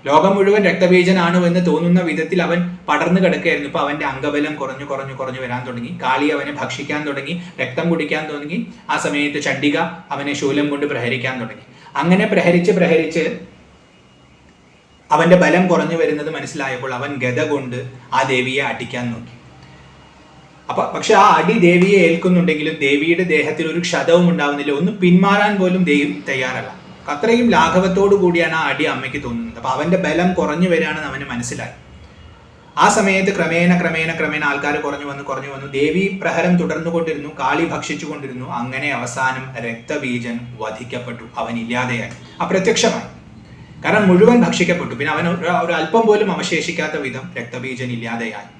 ലോകം മുഴുവൻ രക്തബീജനാണോ എന്ന് തോന്നുന്ന വിധത്തിൽ അവൻ പടർന്നു കിടക്കുകയായിരുന്നു. ഇപ്പൊ അവന്റെ അംഗബലം കുറഞ്ഞു വരാൻ തുടങ്ങി. കാളി അവനെ ഭക്ഷിക്കാൻ തുടങ്ങി, രക്തം കുടിക്കാൻ തുടങ്ങി. ആ സമയത്ത് ചണ്ഡിക അവനെ ശൂലം കൊണ്ട് പ്രഹരിക്കാൻ തുടങ്ങി. അങ്ങനെ പ്രഹരിച്ച് അവന്റെ ബലം കുറഞ്ഞു വരുന്നത് മനസ്സിലായപ്പോൾ അവൻ ഗദ കൊണ്ട് ആ ദേവിയെ അടിക്കാൻ നോക്കി. പക്ഷെ ആ അടി ദേവിയെ ഏൽക്കുന്നുണ്ടെങ്കിലും ദേവിയുടെ ദേഹത്തിൽ ഒരു ക്ഷതവും ഉണ്ടാവുന്നില്ല, ഒന്ന് പിന്മാറാൻ പോലും ദേവി തയ്യാറല്ല. അത്രയും ലാഘവത്തോടു കൂടിയാണ് ആ അടി അമ്മയ്ക്ക് തോന്നുന്നത്. അപ്പൊ അവന്റെ ബലം കുറഞ്ഞു വരികയാണെന്ന് അവന് മനസ്സിലായി. ആ സമയത്ത് ക്രമേണ ആൾക്കാർ കുറഞ്ഞു വന്നു. ദേവി പ്രഹരം തുടർന്നുകൊണ്ടിരുന്നു, കാളി ഭക്ഷിച്ചുകൊണ്ടിരുന്നു. അങ്ങനെ അവസാനം രക്തബീജൻ വധിക്കപ്പെട്ടു, അവൻ ഇല്ലാതെയായി, അപ്രത്യക്ഷമായി. കാരണം മുഴുവൻ ഭക്ഷിക്കപ്പെട്ടു. പിന്നെ അവൻ ഒരു അല്പം പോലും അവശേഷിക്കാത്ത വിധം രക്തബീജൻ ഇല്ലാതെയായി.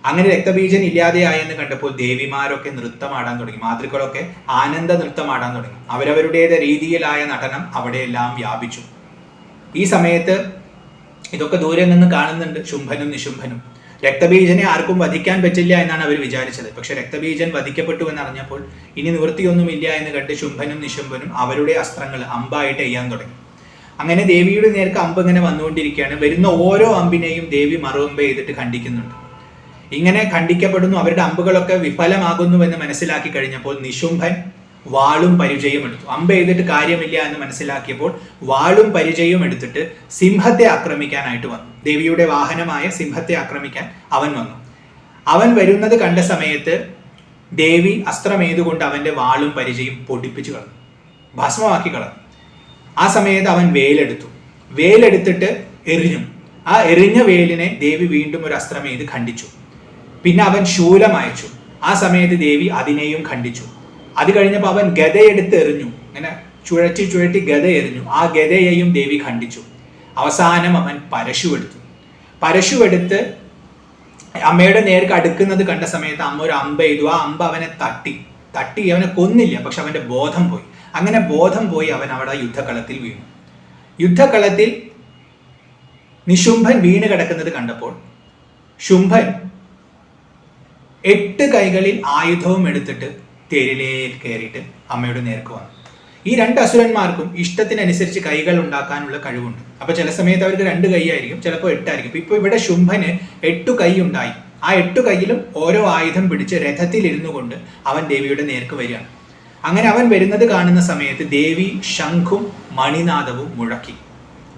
അങ്ങനെ രക്തബീജൻ ഇല്ലാതെയായെന്ന് കണ്ടപ്പോൾ ദേവിമാരൊക്കെ നൃത്തമാടാൻ തുടങ്ങി, മാതൃക്കളൊക്കെ ആനന്ദ നൃത്തമാടാൻ തുടങ്ങി. അവരവരുടേത് രീതിയിലായ നടനം അവിടെയെല്ലാം വ്യാപിച്ചു. ഈ സമയത്ത് ഇതൊക്കെ ദൂരെ നിന്ന് കാണുന്നുണ്ട് ശുംഭനും നിശുംഭനും. രക്തബീജനെ ആർക്കും വധിക്കാൻ പറ്റില്ല എന്നാണ് അവർ വിചാരിച്ചത്. പക്ഷെ രക്തബീജൻ വധിക്കപ്പെട്ടു എന്നറിഞ്ഞപ്പോൾ ഇനി നിവൃത്തിയൊന്നുമില്ല എന്ന് കണ്ട് ശുംഭനും നിശുംഭനും അവരുടെ അസ്ത്രങ്ങൾ അമ്പായിട്ട് എയ്യാൻ തുടങ്ങി. അങ്ങനെ ദേവിയുടെ നേർക്ക് അമ്പ് ഇങ്ങനെ വന്നുകൊണ്ടിരിക്കുകയാണ്. വരുന്ന ഓരോ അമ്പിനെയും ദേവി മറുഅമ്പ് ചെയ്തിട്ട് ഖണ്ഡിക്കുന്നുണ്ട്. ഇങ്ങനെ ഖണ്ഡിക്കപ്പെടുന്നു, അവരുടെ അമ്പുകളൊക്കെ വിഫലമാകുന്നു എന്ന് മനസ്സിലാക്കി കഴിഞ്ഞപ്പോൾ നിശുംഭൻ വാളും പരിചയം എടുത്തു. അമ്പ് ചെയ്തിട്ട് കാര്യമില്ല എന്ന് മനസ്സിലാക്കിയപ്പോൾ വാളും പരിചയവും എടുത്തിട്ട് സിംഹത്തെ ആക്രമിക്കാനായിട്ട് വന്നു. ദേവിയുടെ വാഹനമായ സിംഹത്തെ ആക്രമിക്കാൻ അവൻ വന്നു. അവൻ വരുന്നത് കണ്ട സമയത്ത് ദേവി അസ്ത്രമേതുകൊണ്ട് അവന്റെ വാളും പരിചയം പൊടിപ്പിച്ചു കളഞ്ഞു, ഭസ്മമാക്കി കളഞ്ഞു. ആ സമയത്ത് അവൻ വേലെടുത്തിട്ട് എറിഞ്ഞു. ആ എറിഞ്ഞ വേലിനെ ദേവി വീണ്ടും ഒരു അസ്ത്രമേത് ഖണ്ഡിച്ചു. പിന്നെ അവൻ ശൂലം അയച്ചു. ആ സമയത്ത് ദേവി അതിനെയും ഖണ്ഡിച്ചു. അത് കഴിഞ്ഞപ്പോൾ അവൻ ഗദയെടുത്ത് എറിഞ്ഞു, ഇങ്ങനെ ചുഴറ്റി ഗദ എറിഞ്ഞു. ആ ഗദയെയും ദേവി ഖണ്ഡിച്ചു. അവസാനം അവൻ പരശുവെടുത്ത് അമ്മയുടെ നേർക്ക് അടുക്കുന്നത് കണ്ട സമയത്ത് അമ്മ ഒരു അമ്പ ചെയ്തു. ആ അമ്പ അവനെ തട്ടി അവനെ കൊന്നില്ല, പക്ഷെ അവന്റെ ബോധം പോയി. അങ്ങനെ ബോധം പോയി അവൻ അവിടെ യുദ്ധക്കളത്തിൽ വീണു. യുദ്ധക്കളത്തിൽ നിശുംഭൻ വീണ് കിടക്കുന്നത് കണ്ടപ്പോൾ ശുംഭൻ 8 കൈകളിൽ ആയുധവും എടുത്തിട്ട് തേരിലേക്ക് കയറിയിട്ട് അമ്മയുടെ നേർക്ക് വന്നു. ഈ 2 അസുരന്മാർക്കും ഇഷ്ടത്തിനനുസരിച്ച് കൈകൾ ഉണ്ടാക്കാനുള്ള കഴിവുണ്ട്. അപ്പൊ ചില സമയത്ത് അവർക്ക് 2 കൈ ആയിരിക്കും, ചിലപ്പോൾ 8 ആയിരിക്കും. ഇപ്പൊ ഇവിടെ ശുംഭന് 8 കൈ ഉണ്ടായി. ആ 8 കൈയിലും ഓരോ ആയുധം പിടിച്ച് രഥത്തിൽ ഇരുന്നു കൊണ്ട് അവൻ ദേവിയുടെ നേർക്ക് വരികയാണ്. അങ്ങനെ അവൻ വരുന്നത് കാണുന്ന സമയത്ത് ദേവി ശംഖും മണിനാദവും മുഴക്കി.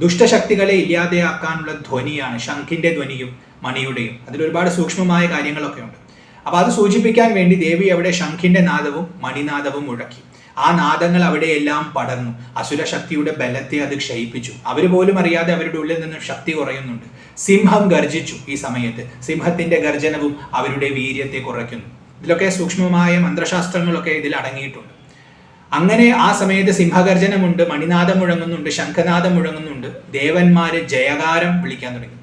ദുഷ്ടശക്തികളെ ഇല്ലാതെയാക്കാനുള്ള ധ്വനിയാണ് ശംഖിന്റെ ധ്വനിയും മണിയുടെയും. അതിലൊരുപാട് സൂക്ഷ്മമായ കാര്യങ്ങളൊക്കെ ഉണ്ട്. അപ്പൊ അത് സൂചിപ്പിക്കാൻ വേണ്ടി ദേവി അവിടെ ശംഖിന്റെ നാദവും മണിനാദവും മുഴക്കി. ആ നാദങ്ങൾ അവിടെയെല്ലാം പടർന്നു. അസുരശക്തിയുടെ ബലത്തെ അത് ക്ഷയിപ്പിച്ചു. അവർ പോലും അറിയാതെ അവരുടെ ഉള്ളിൽ നിന്നും ശക്തി കുറയുന്നുണ്ട്. സിംഹം ഗർജിച്ചു. ഈ സമയത്ത് സിംഹത്തിന്റെ ഗർജനവും അവരുടെ വീര്യത്തെ കുറയ്ക്കുന്നു. ഇതിലൊക്കെ സൂക്ഷ്മമായ മന്ത്രശാസ്ത്രങ്ങളൊക്കെ ഇതിൽ അടങ്ങിയിട്ടുണ്ട്. അങ്ങനെ ആ സമയത്ത് സിംഹഗർജനമുണ്ട്, മണിനാദം മുഴങ്ങുന്നുണ്ട്, ശംഖനാദം മുഴങ്ങുന്നുണ്ട്. ദേവന്മാര് ജയകാരം വിളിക്കാൻ തുടങ്ങി.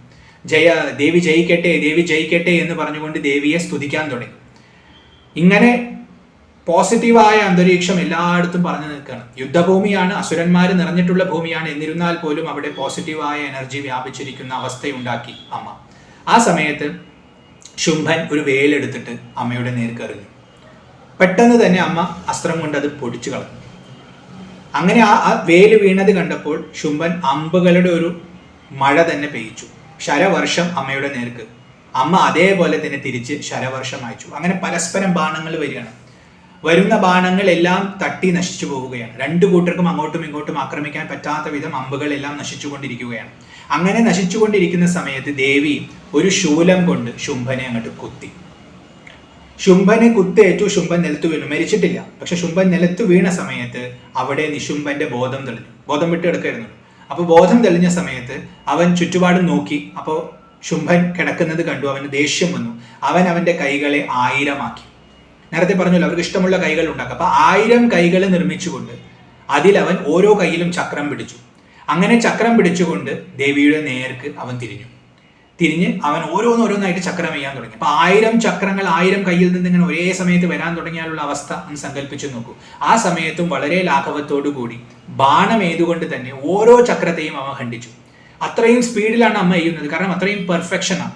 ദേവി ജയിക്കട്ടെ എന്ന് പറഞ്ഞുകൊണ്ട് ദേവിയെ സ്തുതിക്കാൻ തുടങ്ങി. ഇങ്ങനെ പോസിറ്റീവായ അന്തരീക്ഷം എല്ലായിടത്തും പറഞ്ഞു നിൽക്കുകയാണ്. യുദ്ധഭൂമിയാണ്, അസുരന്മാർ നിറഞ്ഞിട്ടുള്ള ഭൂമിയാണ്. എന്നിരുന്നാൽ പോലും അവിടെ പോസിറ്റീവായ എനർജി വ്യാപിച്ചിരിക്കുന്ന അവസ്ഥയുണ്ടാക്കി അമ്മ. ആ സമയത്ത് ശുംഭൻ ഒരു വേലെടുത്തിട്ട് അമ്മയുടെ നേർക്ക് എറിഞ്ഞു. പെട്ടെന്ന് തന്നെ അമ്മ അസ്ത്രം കൊണ്ട് അത് പൊടിച്ചു കളഞ്ഞു. അങ്ങനെ ആ വേല് വീണത് കണ്ടപ്പോൾ ശുംഭൻ അമ്പുകളുടെ ഒരു മഴ തന്നെ പെയ്ച്ചു. ശരവർഷം അമ്മയുടെ നേർക്ക്. അമ്മ അതേപോലെ തന്നെ തിരിച്ച് ശരവർഷം അയച്ചു. അങ്ങനെ പരസ്പരം ബാണങ്ങൾ വരികയാണ്. വരുന്ന ബാണങ്ങളെല്ലാം തട്ടി നശിച്ചു പോവുകയാണ്. രണ്ടു കൂട്ടർക്കും അങ്ങോട്ടും ഇങ്ങോട്ടും ആക്രമിക്കാൻ പറ്റാത്ത വിധം അമ്പുകളെല്ലാം നശിച്ചുകൊണ്ടിരിക്കുകയാണ്. അങ്ങനെ നശിച്ചുകൊണ്ടിരിക്കുന്ന സമയത്ത് ദേവി ഒരു ശൂലം കൊണ്ട് ശുംഭനെ അങ്ങോട്ട് കുത്തി. ശുംഭനെ കുത്തേറ്റു. ശുംഭൻ നിലത്ത് വീണു. മരിച്ചിട്ടില്ല. പക്ഷെ ശുംഭൻ നിലത്ത് വീണ സമയത്ത് അവിടെ നിശുംഭന്റെ ബോധം തെളിഞ്ഞു. ബോധം വിട്ട് കിടക്കായിരുന്നു. അപ്പോൾ ബോധം തെളിഞ്ഞ സമയത്ത് അവൻ ചുറ്റുപാടും നോക്കി. അപ്പോൾ ശുംഭൻ കിടക്കുന്നത് കണ്ടു. അവന് ദേഷ്യം വന്നു. അവൻ അവന്റെ കൈകളെ 1000 ആക്കി. നേരത്തെ പറഞ്ഞല്ലോ അവർക്ക് ഇഷ്ടമുള്ള കൈകൾ ഉണ്ടാക്കുക. അപ്പൊ 1000 കൈകൾ നിർമ്മിച്ചുകൊണ്ട് അതിലവൻ ഓരോ കൈയിലും ചക്രം പിടിച്ചു. അങ്ങനെ ചക്രം പിടിച്ചുകൊണ്ട് ദേവിയുടെ നേർക്ക് അവൻ തിരിഞ്ഞ് അവൻ ഓരോന്നോരോന്നായിട്ട് ചക്രം ചെയ്യാൻ തുടങ്ങി. അപ്പൊ 1000 ചക്രങ്ങൾ 1000 കയ്യിൽ നിന്ന് ഇങ്ങനെ ഒരേ സമയത്ത് വരാൻ തുടങ്ങിയാലുള്ള അവസ്ഥ ഒന്ന് സങ്കല്പിച്ചു നോക്കൂ. ആ സമയത്തും വളരെ ലാഘവത്തോടു കൂടി ബാണം ഏതുകൊണ്ട് തന്നെ ഓരോ ചക്രത്തെയും അവൻ ഖണ്ഡിച്ചു. അത്രയും സ്പീഡിലാണ് അമ്മ ചെയ്യുന്നത്. കാരണം അത്രയും പെർഫെക്ഷനാണ്.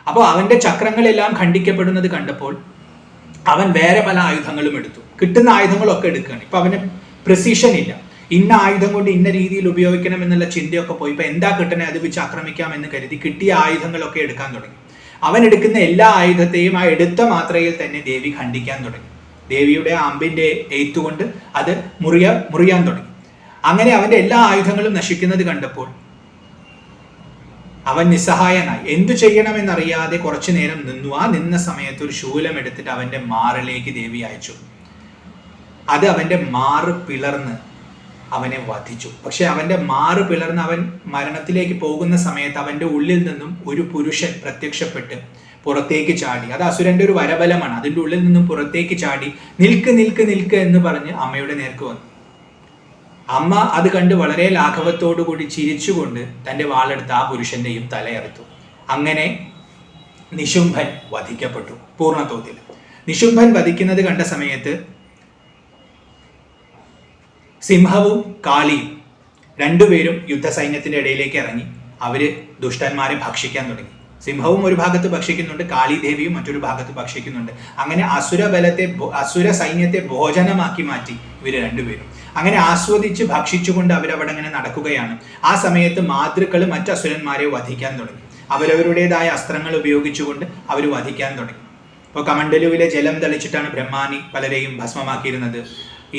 അപ്പോൾ അവന്റെ ചക്രങ്ങളെല്ലാം ഖണ്ഡിക്കപ്പെടുന്നത് കണ്ടപ്പോൾ അവൻ വേറെ പല ആയുധങ്ങളും എടുത്തു. കിട്ടുന്ന ആയുധങ്ങളൊക്കെ എടുക്കുകയാണ്. ഇപ്പൊ അവന് പ്രിസിഷൻ ഇല്ല. ഇന്ന ആയുധം കൊണ്ട് ഇന്ന രീതിയിൽ ഉപയോഗിക്കണം എന്നുള്ള ചിന്തയൊക്കെ പോയി. ഇപ്പൊ എന്താ കിട്ടണേ അത് വെച്ച് ആക്രമിക്കാം എന്ന് കരുതി കിട്ടിയ ആയുധങ്ങളൊക്കെ എടുക്കാൻ തുടങ്ങി. അവൻ എടുക്കുന്ന എല്ലാ ആയുധത്തെയും ആ എടുത്ത മാത്രയിൽ തന്നെ ദേവി ഖണ്ഡിക്കാൻ തുടങ്ങി. ദേവിയുടെ അമ്പിന്റെ എയ്ത്തുകൊണ്ട് അത് മുറിയാൻ തുടങ്ങി. അങ്ങനെ അവന്റെ എല്ലാ ആയുധങ്ങളും നശിക്കുന്നത് കണ്ടപ്പോൾ അവൻ നിസ്സഹായനായി. എന്തു ചെയ്യണമെന്നറിയാതെ കുറച്ചു നേരം നിന്നു. ആ നിന്ന സമയത്ത് ഒരു ശൂലം എടുത്തിട്ട് അവന്റെ മാറിലേക്ക് ദേവി അയച്ചു. അത് അവന്റെ മാറ് പിളർന്ന് അവനെ വധിച്ചു. പക്ഷെ അവന്റെ മാറ് പിളർന്ന് അവൻ മരണത്തിലേക്ക് പോകുന്ന സമയത്ത് അവന്റെ ഉള്ളിൽ നിന്നും ഒരു പുരുഷൻ പ്രത്യക്ഷപ്പെട്ട് പുറത്തേക്ക് ചാടി. അത് അസുരന്റെ ഒരു വരബലമാണ്. അതിന്റെ ഉള്ളിൽ നിന്നും പുറത്തേക്ക് ചാടി നിൽക്ക് നിൽക്ക് നിൽക്ക് എന്ന് പറഞ്ഞ് അമ്മയുടെ നേർക്ക് വന്നു. അമ്മ അത് കണ്ട് വളരെ ലാഘവത്തോടു കൂടി ചിരിച്ചുകൊണ്ട് തന്റെ വാളെടുത്ത് ആ പുരുഷന്റെയും തലയറുത്തു. അങ്ങനെ നിശുംഭൻ വധിക്കപ്പെട്ടു പൂർണ്ണതോതിൽ. നിശുംഭൻ വധിക്കുന്നത് കണ്ട സമയത്ത് സിംഹവും കാളിയും രണ്ടുപേരും യുദ്ധസൈന്യത്തിന്റെ ഇടയിലേക്ക് ഇറങ്ങി. അവര് ദുഷ്ടന്മാരെ ഭക്ഷിക്കാൻ തുടങ്ങി. സിംഹവും ഒരു ഭാഗത്ത് ഭക്ഷിക്കുന്നുണ്ട്, കാളിദേവിയും മറ്റൊരു ഭാഗത്ത് ഭക്ഷിക്കുന്നുണ്ട്. അങ്ങനെ അസുര സൈന്യത്തെ ഭോജനമാക്കി മാറ്റി ഇവര് രണ്ടുപേരും. അങ്ങനെ ആസ്വദിച്ച് ഭക്ഷിച്ചുകൊണ്ട് അവരവിടെ അങ്ങനെ നടക്കുകയാണ്. ആ സമയത്ത് മാതൃക്കൾ മറ്റ് അസുരന്മാരെ വധിക്കാൻ തുടങ്ങി. അവരവരുടേതായ അസ്ത്രങ്ങൾ ഉപയോഗിച്ചുകൊണ്ട് അവർ വധിക്കാൻ തുടങ്ങി. ഇപ്പോൾ കമണ്ഡലുവിലെ ജലം തളിച്ചിട്ടാണ് ബ്രഹ്മാനി പലരെയും ഭസ്മമാക്കിയിരുന്നത്.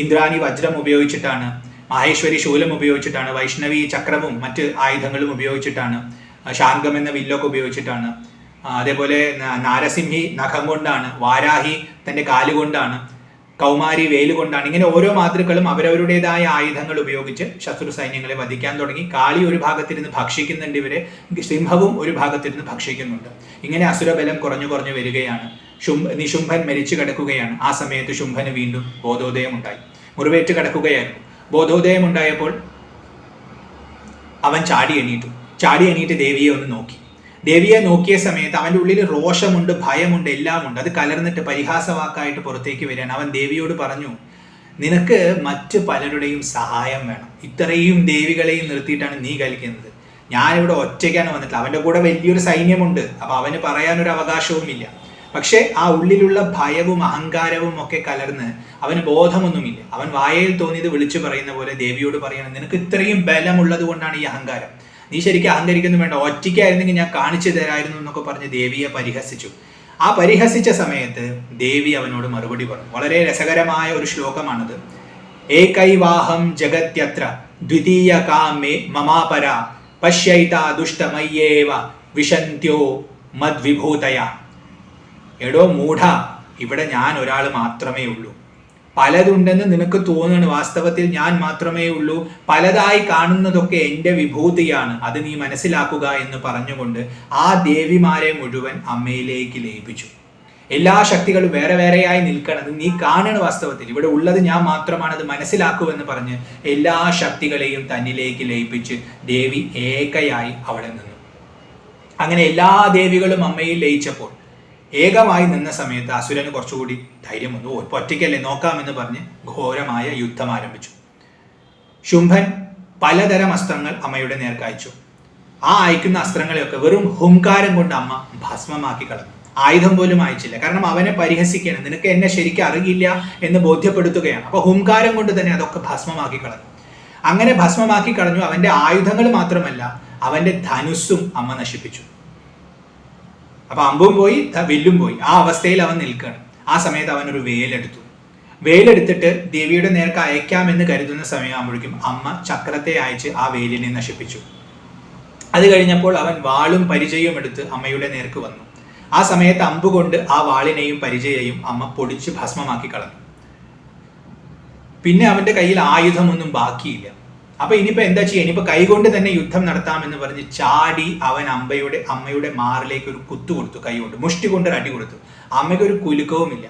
ഇന്ദ്രാണി വജ്രം ഉപയോഗിച്ചിട്ടാണ്, മഹേശ്വരി ശൂലം ഉപയോഗിച്ചിട്ടാണ്, വൈഷ്ണവി ചക്രവും മറ്റ് ആയുധങ്ങളും ഉപയോഗിച്ചിട്ടാണ്, ശാങ്കം എന്ന വില്ലൊക്കെ ഉപയോഗിച്ചിട്ടാണ്, അതേപോലെ നാരസിംഹി നഖം കൊണ്ടാണ്, വാരാഹി തൻ്റെ കാലുകൊണ്ടാണ്, കൗമാരി വേലുകൊണ്ടാണ്. ഇങ്ങനെ ഓരോ മാതൃക്കളും അവരവരുടേതായ ആയുധങ്ങൾ ഉപയോഗിച്ച് ശത്രു സൈന്യങ്ങളെ വധിക്കാൻ തുടങ്ങി. കാളി ഒരു ഭാഗത്തിരുന്ന് ഭക്ഷിക്കുന്നുണ്ട് ഇവരെ, സിംഹവും ഒരു ഭാഗത്തിരുന്ന് ഭക്ഷിക്കുന്നുണ്ട്. ഇങ്ങനെ അസുരബലം കുറഞ്ഞു കുറഞ്ഞു വരികയാണ്. നിശുംഭൻ മരിച്ചു കിടക്കുകയാണ്. ആ സമയത്ത് ശുംഭന് വീണ്ടും ബോധോദയം ഉണ്ടായി. മുറിവേറ്റ് കിടക്കുകയായിരുന്നു. ബോധോദയം ഉണ്ടായപ്പോൾ അവൻ ചാടി എണീറ്റ് ദേവിയെ ഒന്ന് നോക്കി. ദേവിയെ നോക്കിയ സമയത്ത് അവൻ്റെ ഉള്ളിൽ രോഷമുണ്ട്, ഭയമുണ്ട്, എല്ലാം ഉണ്ട്. അത് കലർന്നിട്ട് പരിഹാസവാക്കായിട്ട് പുറത്തേക്ക് വരികയാണ്. അവൻ ദേവിയോട് പറഞ്ഞു, നിനക്ക് മറ്റ് പലരുടെയും സഹായം വേണം. ഇത്രയും ദേവികളെയും നിർത്തിയിട്ടാണ് നീ കളിക്കുന്നത്. ഞാനിവിടെ ഒറ്റയ്ക്കാണ് വന്നിട്ടില്ല. അവൻ്റെ കൂടെ വലിയൊരു സൈന്യമുണ്ട്. അപ്പൊ അവന് പറയാനൊരു അവകാശവുമില്ല. പക്ഷെ ആ ഉള്ളിലുള്ള ഭയവും അഹങ്കാരവും ഒക്കെ കലർന്ന് അവന് ബോധമൊന്നുമില്ല. അവൻ വായയിൽ തോന്നിയത് വിളിച്ചു പറയുന്ന പോലെ ദേവിയോട് പറയണം, നിനക്ക് ഇത്രയും ബലമുള്ളത് കൊണ്ടാണ് ഈ അഹങ്കാരം. നീ ശരിക്കും അഹങ്കരിക്കുന്നു വേണ്ട, ഒറ്റയ്ക്കായിരുന്നെങ്കിൽ ഞാൻ കാണിച്ചു തരായിരുന്നു എന്നൊക്കെ പറഞ്ഞ് ദേവിയെ പരിഹസിച്ചു. ആ പരിഹസിച്ച സമയത്ത് ദേവി അവനോട് മറുപടി പറഞ്ഞു. വളരെ രസകരമായ ഒരു ശ്ലോകമാണത്. ഏകൈവാഹം ജഗത്യത്ര ദ്വിതീയ കാമേ മമാപര പശ്യൈത ദുഷ്ടമയ്യേവ വിശന്ത്യോ മദ്വിഭൂതയ. എടോ മൂഢ, ഇവിടെ ഞാൻ ഒരാൾ മാത്രമേ ഉള്ളൂ. പലതുണ്ടെന്ന് നിനക്ക് തോന്നുന്നു, വാസ്തവത്തിൽ ഞാൻ മാത്രമേ ഉള്ളൂ. പലതായി കാണുന്നതൊക്കെ എൻ്റെ വിഭൂതിയാണ്, അത് നീ മനസ്സിലാക്കുക എന്ന് പറഞ്ഞുകൊണ്ട് ആ ദേവിമാരെ മുഴുവൻ അമ്മയിലേക്ക് ലയിപ്പിച്ചു. എല്ലാ ശക്തികളും വേറെ വേറെയായി നിൽക്കണത് നീ കാണണം. വാസ്തവത്തിൽ ഇവിടെ ഉള്ളത് ഞാൻ മാത്രമാണ്, അത് മനസ്സിലാക്കൂ എന്ന് പറഞ്ഞ് എല്ലാ ശക്തികളെയും തന്നിലേക്ക് ലയിപ്പിച്ച് ദേവി ഏകയായി അവിടെ നിന്നു. അങ്ങനെ എല്ലാ ദേവികളും അമ്മയിൽ ലയിച്ചപ്പോൾ ഏകമായി നിന്ന സമയത്ത് അസുരന് കുറച്ചുകൂടി ധൈര്യം വന്നു. ഒറ്റയ്ക്കല്ലേ, നോക്കാമെന്ന് പറഞ്ഞ് ഘോരമായ യുദ്ധം ആരംഭിച്ചു. ശുംഭൻ പലതരം അസ്ത്രങ്ങൾ അമ്മയുടെ നേർക്ക് അയച്ചു. ആ അയക്കുന്ന അസ്ത്രങ്ങളെയൊക്കെ വെറും ഹുംകാരം കൊണ്ട് അമ്മ ഭസ്മമാക്കി കളഞ്ഞു. ആയുധം പോലും അയച്ചില്ല. കാരണം അവനെ പരിഹസിക്കണം, നിനക്ക് എന്നെ ശരിക്കും അറിയില്ല എന്ന് ബോധ്യപ്പെടുത്തുകയാണ്. അപ്പൊ ഹുംകാരം കൊണ്ട് തന്നെ അതൊക്കെ ഭസ്മമാക്കി കളഞ്ഞു. അങ്ങനെ ഭസ്മമാക്കി കളഞ്ഞു. അവന്റെ ആയുധങ്ങൾ മാത്രമല്ല, അവന്റെ ധനുസ്സും അമ്മ നശിപ്പിച്ചു. അപ്പൊ അമ്പും പോയി വില്ലും പോയി. ആ അവസ്ഥയിൽ അവൻ നിൽക്കുകയാണ്. ആ സമയത്ത് അവൻ ഒരു വേലെടുത്തിട്ട് ദേവിയുടെ നേർക്ക് അയക്കാമെന്ന് കരുതുന്ന സമയമാകുമ്പോഴേക്കും അമ്മ ചക്രത്തെ അയച്ച് ആ വേലിനെ നശിപ്പിച്ചു. അത് കഴിഞ്ഞപ്പോൾ അവൻ വാളും പരിചയവും എടുത്ത് അമ്മയുടെ നേർക്ക് വന്നു. ആ സമയത്ത് അമ്പുകൊണ്ട് ആ വാളിനെയും പരിചയയും അമ്മ പൊടിച്ച് ഭസ്മമാക്കി കളഞ്ഞു. പിന്നെ അവന്റെ കയ്യിൽ ആയുധമൊന്നും ബാക്കിയില്ല. അപ്പൊ ഇനിയിപ്പോ എന്താ ചെയ്യുക? ഇനിയിപ്പോ കൈകൊണ്ട് തന്നെ യുദ്ധം നടത്താമെന്ന് പറഞ്ഞ് ചാടി അവൻ അമ്മയുടെ മാറിലേക്ക് ഒരു കുത്തു കൊടുത്തു. കൈകൊണ്ട് മുഷ്ടി കൊണ്ട് ഒരു അടി കൊടുത്തു. അമ്മയ്ക്ക് ഒരു കുലുക്കവുമില്ല.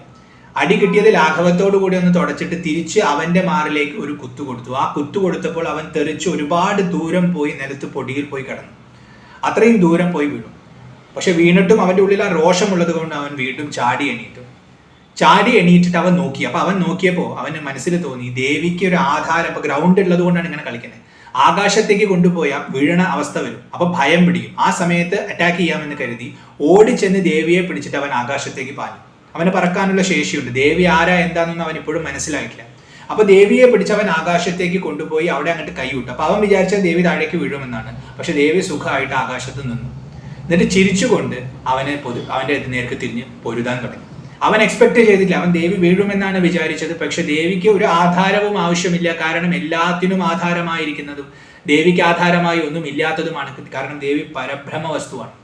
അടി കിട്ടിയത് ലാഘവത്തോടു കൂടി ഒന്ന് തുടച്ചിട്ട് തിരിച്ച് അവന്റെ മാറിലേക്ക് ഒരു കുത്തു കൊടുത്തു. ആ കുത്തു കൊടുത്തപ്പോൾ അവൻ തെറിച്ച് ഒരുപാട് ദൂരം പോയി നിലത്ത് പൊടിയിൽ പോയി കിടന്നു. അത്രയും ദൂരം പോയി വീണു. പക്ഷെ വീണിട്ടും അവന്റെ ഉള്ളിൽ ആ രോഷമുള്ളത് കൊണ്ട് അവൻ വീണ്ടും ചാടി എണീറ്റിട്ട് അവൻ നോക്കി. അപ്പൊ അവൻ നോക്കിയപ്പോൾ അവന് മനസ്സിൽ തോന്നി ദേവിക്ക് ഒരു ആധാരം, ഇപ്പൊ ഗ്രൗണ്ട് ഉള്ളത് കൊണ്ടാണ് ഇങ്ങനെ കളിക്കുന്നത്. ആകാശത്തേക്ക് കൊണ്ടുപോയാൽ വീഴണ അവസ്ഥ വരും. അപ്പൊ ഭയം പിടിക്കും. ആ സമയത്ത് അറ്റാക്ക് ചെയ്യാമെന്ന് കരുതി ഓടിച്ചെന്ന് ദേവിയെ പിടിച്ചിട്ട് അവൻ ആകാശത്തേക്ക് പാഞ്ഞു. അവന് പറക്കാനുള്ള ശേഷിയുണ്ട്. ദേവി ആരാ എന്താണെന്ന് അവൻ ഇപ്പോഴും മനസ്സിലായിട്ടില്ല. അപ്പൊ ദേവിയെ പിടിച്ച് അവൻ ആകാശത്തേക്ക് കൊണ്ടുപോയി അവിടെ അങ്ങോട്ട് കൈവിട്ടു. അപ്പൊ അവൻ വിചാരിച്ചാൽ ദേവി താഴേക്ക് വീഴുമെന്നാണ്. പക്ഷെ ദേവി സുഖമായിട്ട് ആകാശത്ത് നിന്നു. എന്നിട്ട് ചിരിച്ചുകൊണ്ട് അവന്റെ നേർക്ക് തിരിഞ്ഞ് പൊരുതാൻ തുടങ്ങി. അവൻ എക്സ്പെക്ട് ചെയ്തില്ല. അവൻ ദേവി വീഴുമെന്നാണ് വിചാരിച്ചത്. പക്ഷെ ദേവിക്ക് ഒരു ആധാരവും ആവശ്യമില്ല. കാരണം എല്ലാത്തിനും ആധാരമായിരിക്കുന്നതും ദേവിക്ക് ആധാരമായി ഒന്നും ഇല്ലാത്തതുമാണ്. കാരണം ദേവി പരബ്രഹ്മ വസ്തുവാണ്.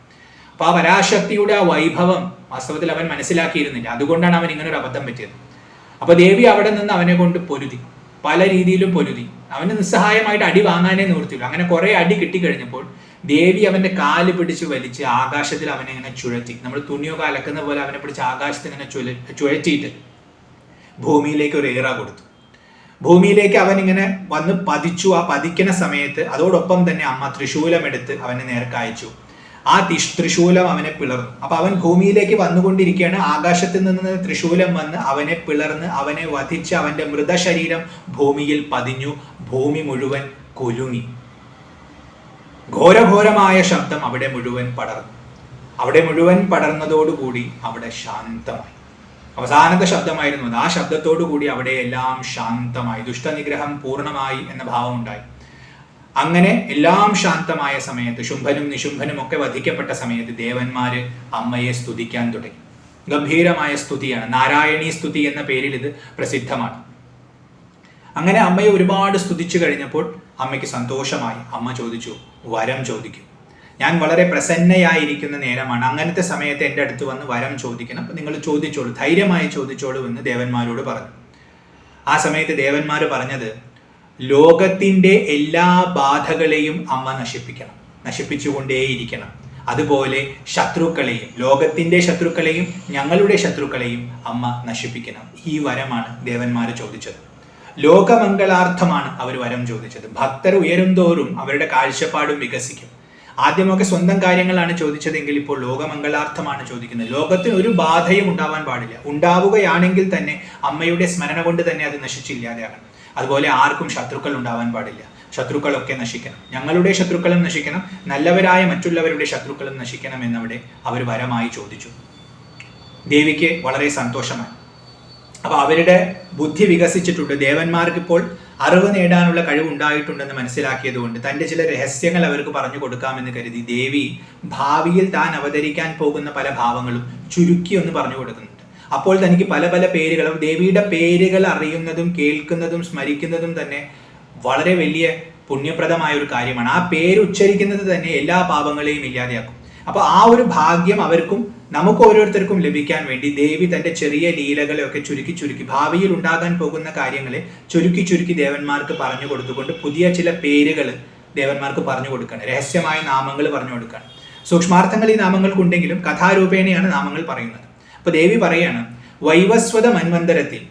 അപ്പൊ ആ പരാശക്തിയുടെ ആ വൈഭവം വാസ്തവത്തിൽ അവൻ മനസ്സിലാക്കിയിരുന്നില്ല. അതുകൊണ്ടാണ് അവൻ ഇങ്ങനെ ഒരു അബദ്ധം പറ്റിയത്. അപ്പൊ ദേവി അവിടെ നിന്ന് അവനെ കൊണ്ട് പൊരുതി, പല രീതിയിലും പൊരുതി. അവന് നിസ്സഹായമായിട്ട് അടി വാങ്ങാനേ നിവൃത്തിയുള്ളൂ. അങ്ങനെ കുറെ അടി കിട്ടിക്കഴിഞ്ഞപ്പോൾ ദേവി അവന്റെ കാല് പിടിച്ച് വലിച്ച് ആകാശത്തിൽ അവനെ ഇങ്ങനെ ചുഴറ്റി. നമ്മൾ തുണിയൊക്കെ അലക്കുന്ന പോലെ അവനെ പിടിച്ച് ആകാശത്ത് ഇങ്ങനെ ചുഴറ്റിയിട്ട് ഭൂമിയിലേക്ക് ഒരു ഏറ കൊടുത്തു. ഭൂമിയിലേക്ക് അവൻ ഇങ്ങനെ വന്ന് പതിച്ചു. ആ പതിക്കുന്ന സമയത്ത് അതോടൊപ്പം തന്നെ അമ്മ ത്രിശൂലമെടുത്ത് അവനെ നേർക്ക് അയച്ചു. ആ ത്രിശൂലം അവനെ പിളർന്നു. അപ്പൊ അവൻ ഭൂമിയിലേക്ക് വന്നുകൊണ്ടിരിക്കുകയാണ്. ആകാശത്ത് നിന്ന് ത്രിശൂലം വന്ന് അവനെ പിളർന്ന് അവനെ വധിച്ച് അവന്റെ മൃതശരീരം ഭൂമിയിൽ പതിഞ്ഞു. ഭൂമി മുഴുവൻ കുലുങ്ങി. ഘോരഘോരമായ ശബ്ദം അവിടെ മുഴുവൻ പടർന്നതോടുകൂടി അവിടെ ശാന്തമായി. അവസാനത്തെ ശബ്ദമായിരുന്നു അത്. ആ ശബ്ദത്തോടു കൂടി അവിടെ എല്ലാം ശാന്തമായി. ദുഷ്ടനിഗ്രഹം പൂർണ്ണമായി എന്ന ഭാവം ഉണ്ടായി. അങ്ങനെ എല്ലാം ശാന്തമായ സമയത്ത് ശുംഭനും നിശുംഭനും ഒക്കെ വധിക്കപ്പെട്ട സമയത്ത് ദേവന്മാര് അമ്മയെ സ്തുതിക്കാൻ തുടങ്ങി. ഗംഭീരമായ സ്തുതിയാണ്. നാരായണീ സ്തുതി എന്ന പേരിൽ ഇത് പ്രസിദ്ധമാണ്. അങ്ങനെ അമ്മയെ ഒരുപാട് സ്തുതിച്ചു കഴിഞ്ഞപ്പോൾ അമ്മയ്ക്ക് സന്തോഷമായി. അമ്മ ചോദിച്ചു, വരം ചോദിക്കും. ഞാൻ വളരെ പ്രസന്നയായിരിക്കുന്ന നേരമാണ്. അങ്ങനത്തെ സമയത്ത് എൻ്റെ അടുത്ത് വന്ന് വരം ചോദിക്കണം. അപ്പം നിങ്ങൾ ചോദിച്ചോളൂ, ധൈര്യമായി ചോദിച്ചോളൂ എന്ന് ദേവന്മാരോട് പറഞ്ഞു. ആ സമയത്ത് ദേവന്മാർ പറഞ്ഞത്, ലോകത്തിൻ്റെ എല്ലാ ബാധകളെയും അമ്മ നശിപ്പിച്ചുകൊണ്ടേയിരിക്കണം. അതുപോലെ ശത്രുക്കളെയും, ലോകത്തിൻ്റെ ശത്രുക്കളെയും ഞങ്ങളുടെ ശത്രുക്കളെയും അമ്മ നശിപ്പിക്കണം. ഈ വരമാണ് ദേവന്മാർ ചോദിച്ചത്. ലോകമംഗളാർത്ഥമാണ് അവർ വരം ചോദിച്ചത്. ഭക്തർ ഉയരും തോറും അവരുടെ കാഴ്ചപ്പാടും വികസിക്കും. ആദ്യമൊക്കെ സ്വന്തം കാര്യങ്ങളാണ് ചോദിച്ചതെങ്കിൽ ഇപ്പോൾ ലോകമംഗളാർത്ഥമാണ് ചോദിക്കുന്നത്. ലോകത്തിന് ഒരു ബാധയും ഉണ്ടാവാൻ പാടില്ല. ഉണ്ടാവുകയാണെങ്കിൽ തന്നെ അമ്മയുടെ സ്മരണ കൊണ്ട് തന്നെ അത് നശിച്ചില്ലാതെയാകണം. അതുപോലെ ആർക്കും ശത്രുക്കൾ ഉണ്ടാവാൻ പാടില്ല. ശത്രുക്കളൊക്കെ നശിക്കണം. ഞങ്ങളുടെ ശത്രുക്കളും നശിക്കണം, നല്ലവരായ മറ്റുള്ളവരുടെ ശത്രുക്കളും നശിക്കണം എന്നവിടെ അവർ വരമായി ചോദിച്ചു. ദേവിക്ക് വളരെ സന്തോഷമായി. അപ്പൊ അവരുടെ ബുദ്ധി വികസിച്ചിട്ടുണ്ട്. ദേവന്മാർക്ക് ഇപ്പോൾ അറിവ് നേടാനുള്ള കഴിവുണ്ടായിട്ടുണ്ടെന്ന് മനസ്സിലാക്കിയത് കൊണ്ട് തൻ്റെ ചില രഹസ്യങ്ങൾ അവർക്ക് പറഞ്ഞു കൊടുക്കാമെന്ന് കരുതി ദേവി ഭാവിയിൽ താൻ അവതരിക്കാൻ പോകുന്ന പല ഭാവങ്ങളും ചുരുക്കി ഒന്ന് പറഞ്ഞു കൊടുക്കുന്നുണ്ട്. അപ്പോൾ തനിക്ക് പല പല പേരുകളും, ദേവിയുടെ പേരുകൾ അറിയുന്നതും കേൾക്കുന്നതും സ്മരിക്കുന്നതും തന്നെ വളരെ വലിയ പുണ്യപ്രദമായ ഒരു കാര്യമാണ്. ആ പേര് ഉച്ചരിക്കുന്നത് തന്നെ എല്ലാ പാപങ്ങളെയും ഇല്ലാതെയാക്കും. അപ്പൊ ആ ഒരു ഭാഗ്യം അവർക്കും നമുക്ക് ഓരോരുത്തർക്കും ലഭിക്കാൻ വേണ്ടി ദേവി തന്റെ ചെറിയ ലീലകളെയൊക്കെ ചുരുക്കി ഭാവിയിൽ ഉണ്ടാകാൻ പോകുന്ന കാര്യങ്ങളെ ചുരുക്കി ദേവന്മാർക്ക് പറഞ്ഞു കൊടുത്തുകൊണ്ട് പുതിയ ചില പേരുകൾ ദേവന്മാർക്ക് പറഞ്ഞു കൊടുക്കുകയാണ്. രഹസ്യമായ നാമങ്ങൾ പറഞ്ഞു കൊടുക്കുകയാണ്. സൂക്ഷ്മാർത്ഥങ്ങൾ ഈ നാമങ്ങൾക്കുണ്ടെങ്കിലും കഥാരൂപേണയാണ് നാമങ്ങൾ പറയുന്നത്. അപ്പൊ ദേവി പറയാണ്, വൈവസ്വത മന്വന്തരത്തിൽ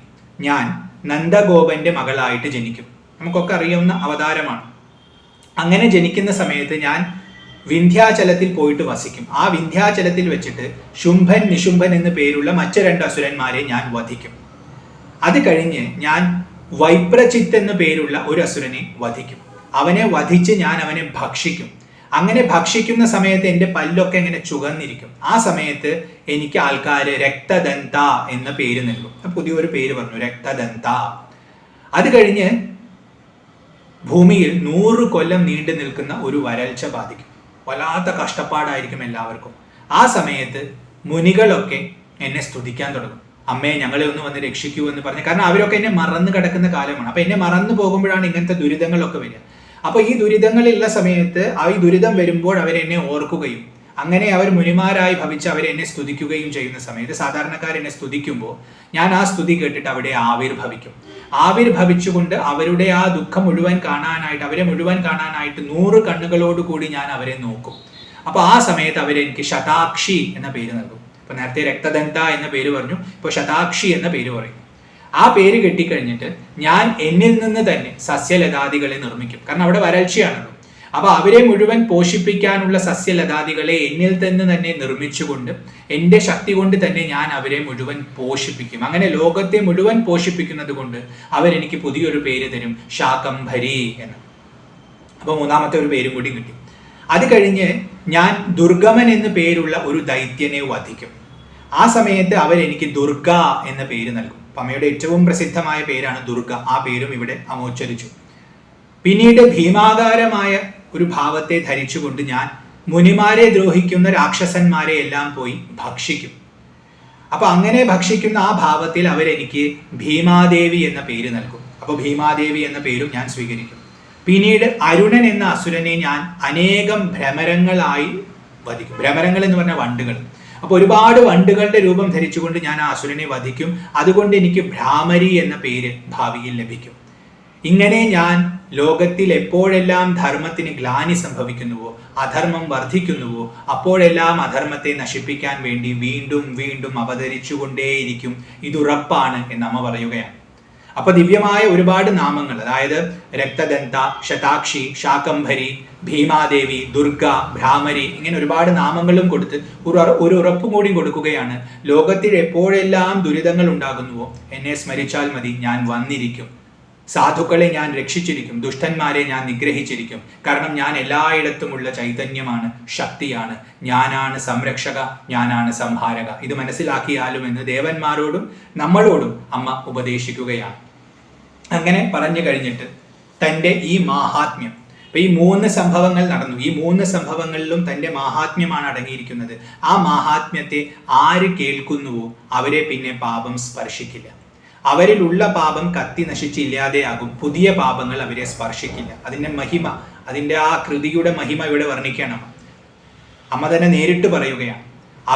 ഞാൻ നന്ദഗോപന്റെ മകളായിട്ട് ജനിക്കും. നമുക്കൊക്കെ അറിയാവുന്ന അവതാരമാണ്. അങ്ങനെ ജനിക്കുന്ന സമയത്ത് ഞാൻ വിന്ധ്യാചലത്തിൽ പോയിട്ട് വസിക്കും. ആ വിന്ധ്യാചലത്തിൽ വെച്ചിട്ട് ശുംഭൻ നിശുംഭൻ എന്ന് പേരുള്ള മറ്റ് 2 അസുരന്മാരെ ഞാൻ വധിക്കും. അത് കഴിഞ്ഞ് ഞാൻ വൈപ്രചിത്ത് എന്ന് പേരുള്ള ഒരു അസുരനെ വധിക്കും. അവനെ വധിച്ച് ഞാൻ അവനെ ഭക്ഷിക്കും. അങ്ങനെ ഭക്ഷിക്കുന്ന സമയത്ത് എൻ്റെ പല്ലൊക്കെ ഇങ്ങനെ ചുവന്നിരിക്കും. ആ സമയത്ത് എനിക്ക് ആൾക്കാർ രക്തദന്ത എന്ന പേര് നൽകും. പുതിയൊരു പേര് പറഞ്ഞു, രക്തദന്ത. അത് കഴിഞ്ഞ് ഭൂമിയിൽ 100 കൊല്ലം നീണ്ടു നിൽക്കുന്ന ഒരു വരൾച്ച ബാധിക്കും. വല്ലാത്ത കഷ്ടപ്പാടായിരിക്കും എല്ലാവർക്കും. ആ സമയത്ത് മുനികളൊക്കെ എന്നെ സ്തുതിക്കാൻ തുടങ്ങും. അമ്മയെ ഞങ്ങളെ ഒന്ന് വന്ന് രക്ഷിക്കൂ എന്ന് പറഞ്ഞ്. കാരണം അവരൊക്കെ എന്നെ മറന്നു കിടക്കുന്ന കാലമാണ്. അപ്പൊ എന്നെ മറന്നു പോകുമ്പോഴാണ് ഇങ്ങനത്തെ ദുരിതങ്ങളൊക്കെ വരിക. അപ്പൊ ഈ ദുരിതങ്ങളുള്ള സമയത്ത് ഈ ദുരിതം വരുമ്പോൾ അവരെന്നെ ഓർക്കുകയും അങ്ങനെ അവർ മുനിമാരായി ഭവിച്ച് അവരെന്നെ സ്തുതിക്കുകയും ചെയ്യുന്ന സമയത്ത് സാധാരണക്കാരെന്നെ സ്തുതിക്കുമ്പോൾ ഞാൻ ആ സ്തുതി കേട്ടിട്ട് അവിടെ ആവിർഭവിക്കും. ആവിർഭവിച്ചുകൊണ്ട് അവരുടെ ആ ദുഃഖം മുഴുവൻ കാണാനായിട്ട്, അവരെ മുഴുവൻ കാണാനായിട്ട് 100 കണ്ണുകളോടുകൂടി ഞാൻ അവരെ നോക്കും. അപ്പൊ ആ സമയത്ത് അവരെനിക്ക് ശതാക്ഷി എന്ന പേര് നൽകും. ഇപ്പൊ നേരത്തെ രക്തദന്ത എന്ന പേര് പറഞ്ഞു, ഇപ്പൊ ശതാക്ഷി എന്ന പേര് പറയും. ആ പേര് കെട്ടിക്കഴിഞ്ഞിട്ട് ഞാൻ എന്നിൽ നിന്ന് തന്നെ സസ്യലതാദികളെ നിർമ്മിക്കും. കാരണം അവിടെ വരൾച്ചയാണല്ലോ. അപ്പൊ അവരെ മുഴുവൻ പോഷിപ്പിക്കാനുള്ള സസ്യലതാദികളെ എന്നിൽ തന്നെ നിർമ്മിച്ചുകൊണ്ട് എൻ്റെ ശക്തി കൊണ്ട് തന്നെ ഞാൻ അവരെ മുഴുവൻ പോഷിപ്പിക്കും. അങ്ങനെ ലോകത്തെ മുഴുവൻ പോഷിപ്പിക്കുന്നത് കൊണ്ട് അവരെനിക്ക് പുതിയൊരു പേര് തരും, ശാകംഭരി എന്ന്. അപ്പൊ 3ാമത്തെ ഒരു പേരും കൂടി കിട്ടി. അത് കഴിഞ്ഞ് ഞാൻ ദുർഗമൻ എന്ന് പേരുള്ള ഒരു ദൈത്യനെ വധിക്കും. ആ സമയത്ത് അവരെനിക്ക് ദുർഗ എന്ന പേര് നൽകും. അമ്മയുടെ ഏറ്റവും പ്രസിദ്ധമായ പേരാണ് ദുർഗ. ആ പേരും ഇവിടെ അമോച്ചരിച്ചു. പിന്നീട് ഭീമാകാരമായ ഒരു ഭാവത്തെ ധരിച്ചുകൊണ്ട് ഞാൻ മുനിമാരെ ദ്രോഹിക്കുന്ന രാക്ഷസന്മാരെ എല്ലാം പോയി ഭക്ഷിക്കും. അപ്പൊ അങ്ങനെ ഭക്ഷിക്കുന്ന ആ ഭാവത്തിൽ അവരെനിക്ക് ഭീമാദേവി എന്ന പേര് നൽകും. അപ്പൊ ഭീമാദേവി എന്ന പേരും ഞാൻ സ്വീകരിക്കും. പിന്നീട് അരുണൻ എന്ന അസുരനെ ഞാൻ അനേകം ഭ്രമരങ്ങളായി വധിക്കും. ഭ്രമരങ്ങൾ എന്ന് പറഞ്ഞ വണ്ടുകൾ. അപ്പൊ ഒരുപാട് വണ്ടുകളുടെ രൂപം ധരിച്ചുകൊണ്ട് ഞാൻ ആ അസുരനെ വധിക്കും. അതുകൊണ്ട് എനിക്ക് ഭ്രാമരി എന്ന പേര് ഭാവിയിൽ ലഭിക്കും. ഇങ്ങനെ ഞാൻ ലോകത്തിൽ എപ്പോഴെല്ലാം ധർമ്മത്തിന് ഗ്ലാനി സംഭവിക്കുന്നുവോ, അധർമ്മം വർദ്ധിക്കുന്നുവോ, അപ്പോഴെല്ലാം അധർമ്മത്തെ നശിപ്പിക്കാൻ വേണ്ടി വീണ്ടും വീണ്ടും അവതരിച്ചുകൊണ്ടേയിരിക്കും. ഇതുറപ്പാണ് എന്ന് അമ്മ പറയുകയാണ്. അപ്പൊ ദിവ്യമായ ഒരുപാട് നാമങ്ങൾ, അതായത് രക്തദന്ത, ശതാക്ഷി, ശാകംഭരി, ഭീമാദേവി, ദുർഗ, ഭ്രാമരി, ഇങ്ങനെ ഒരുപാട് നാമങ്ങളും കൊടുത്ത് ഒരു ഉറപ്പും കൂടി കൊടുക്കുകയാണ്. ലോകത്തിൽ എപ്പോഴെല്ലാം ദുരിതങ്ങൾ ഉണ്ടാകുന്നുവോ എന്നെ സ്മരിച്ചാൽ മതി, ഞാൻ വന്നിരിക്കും. സാധുക്കളെ ഞാൻ രക്ഷിച്ചിരിക്കും, ദുഷ്ടന്മാരെ ഞാൻ നിഗ്രഹിച്ചിരിക്കും. കാരണം ഞാൻ എല്ലായിടത്തുമുള്ള ചൈതന്യമാണ്, ശക്തിയാണ്, ഞാനാണ് സംരക്ഷക, ഞാനാണ് സംഹാരക. ഇത് മനസ്സിലാക്കിയാലും എന്ന് ദേവന്മാരോടും നമ്മളോടും അമ്മ ഉപദേശിക്കുകയാണ്. അങ്ങനെ പറഞ്ഞു കഴിഞ്ഞിട്ട് തൻ്റെ ഈ മാഹാത്മ്യം, ഇപ്പൊ ഈ 3 സംഭവങ്ങൾ നടന്നു. ഈ 3 സംഭവങ്ങളിലും തൻ്റെ മാഹാത്മ്യമാണ് അടങ്ങിയിരിക്കുന്നത്. ആ മാഹാത്മ്യത്തെ ആര് കേൾക്കുന്നുവോ അവരെ പിന്നെ പാപം സ്പർശിക്കില്ല. അവരിലുള്ള പാപം കത്തി നശിച്ചില്ലാതെയാകും. പുതിയ പാപങ്ങൾ അവരെ സ്പർശിക്കില്ല. അതിൻ്റെ മഹിമ, അതിൻ്റെ ആ കൃതിയുടെ മഹിമ ഇവിടെ വർണ്ണിക്കണം. അമ്മ തന്നെ നേരിട്ട് പറയുകയാണ്,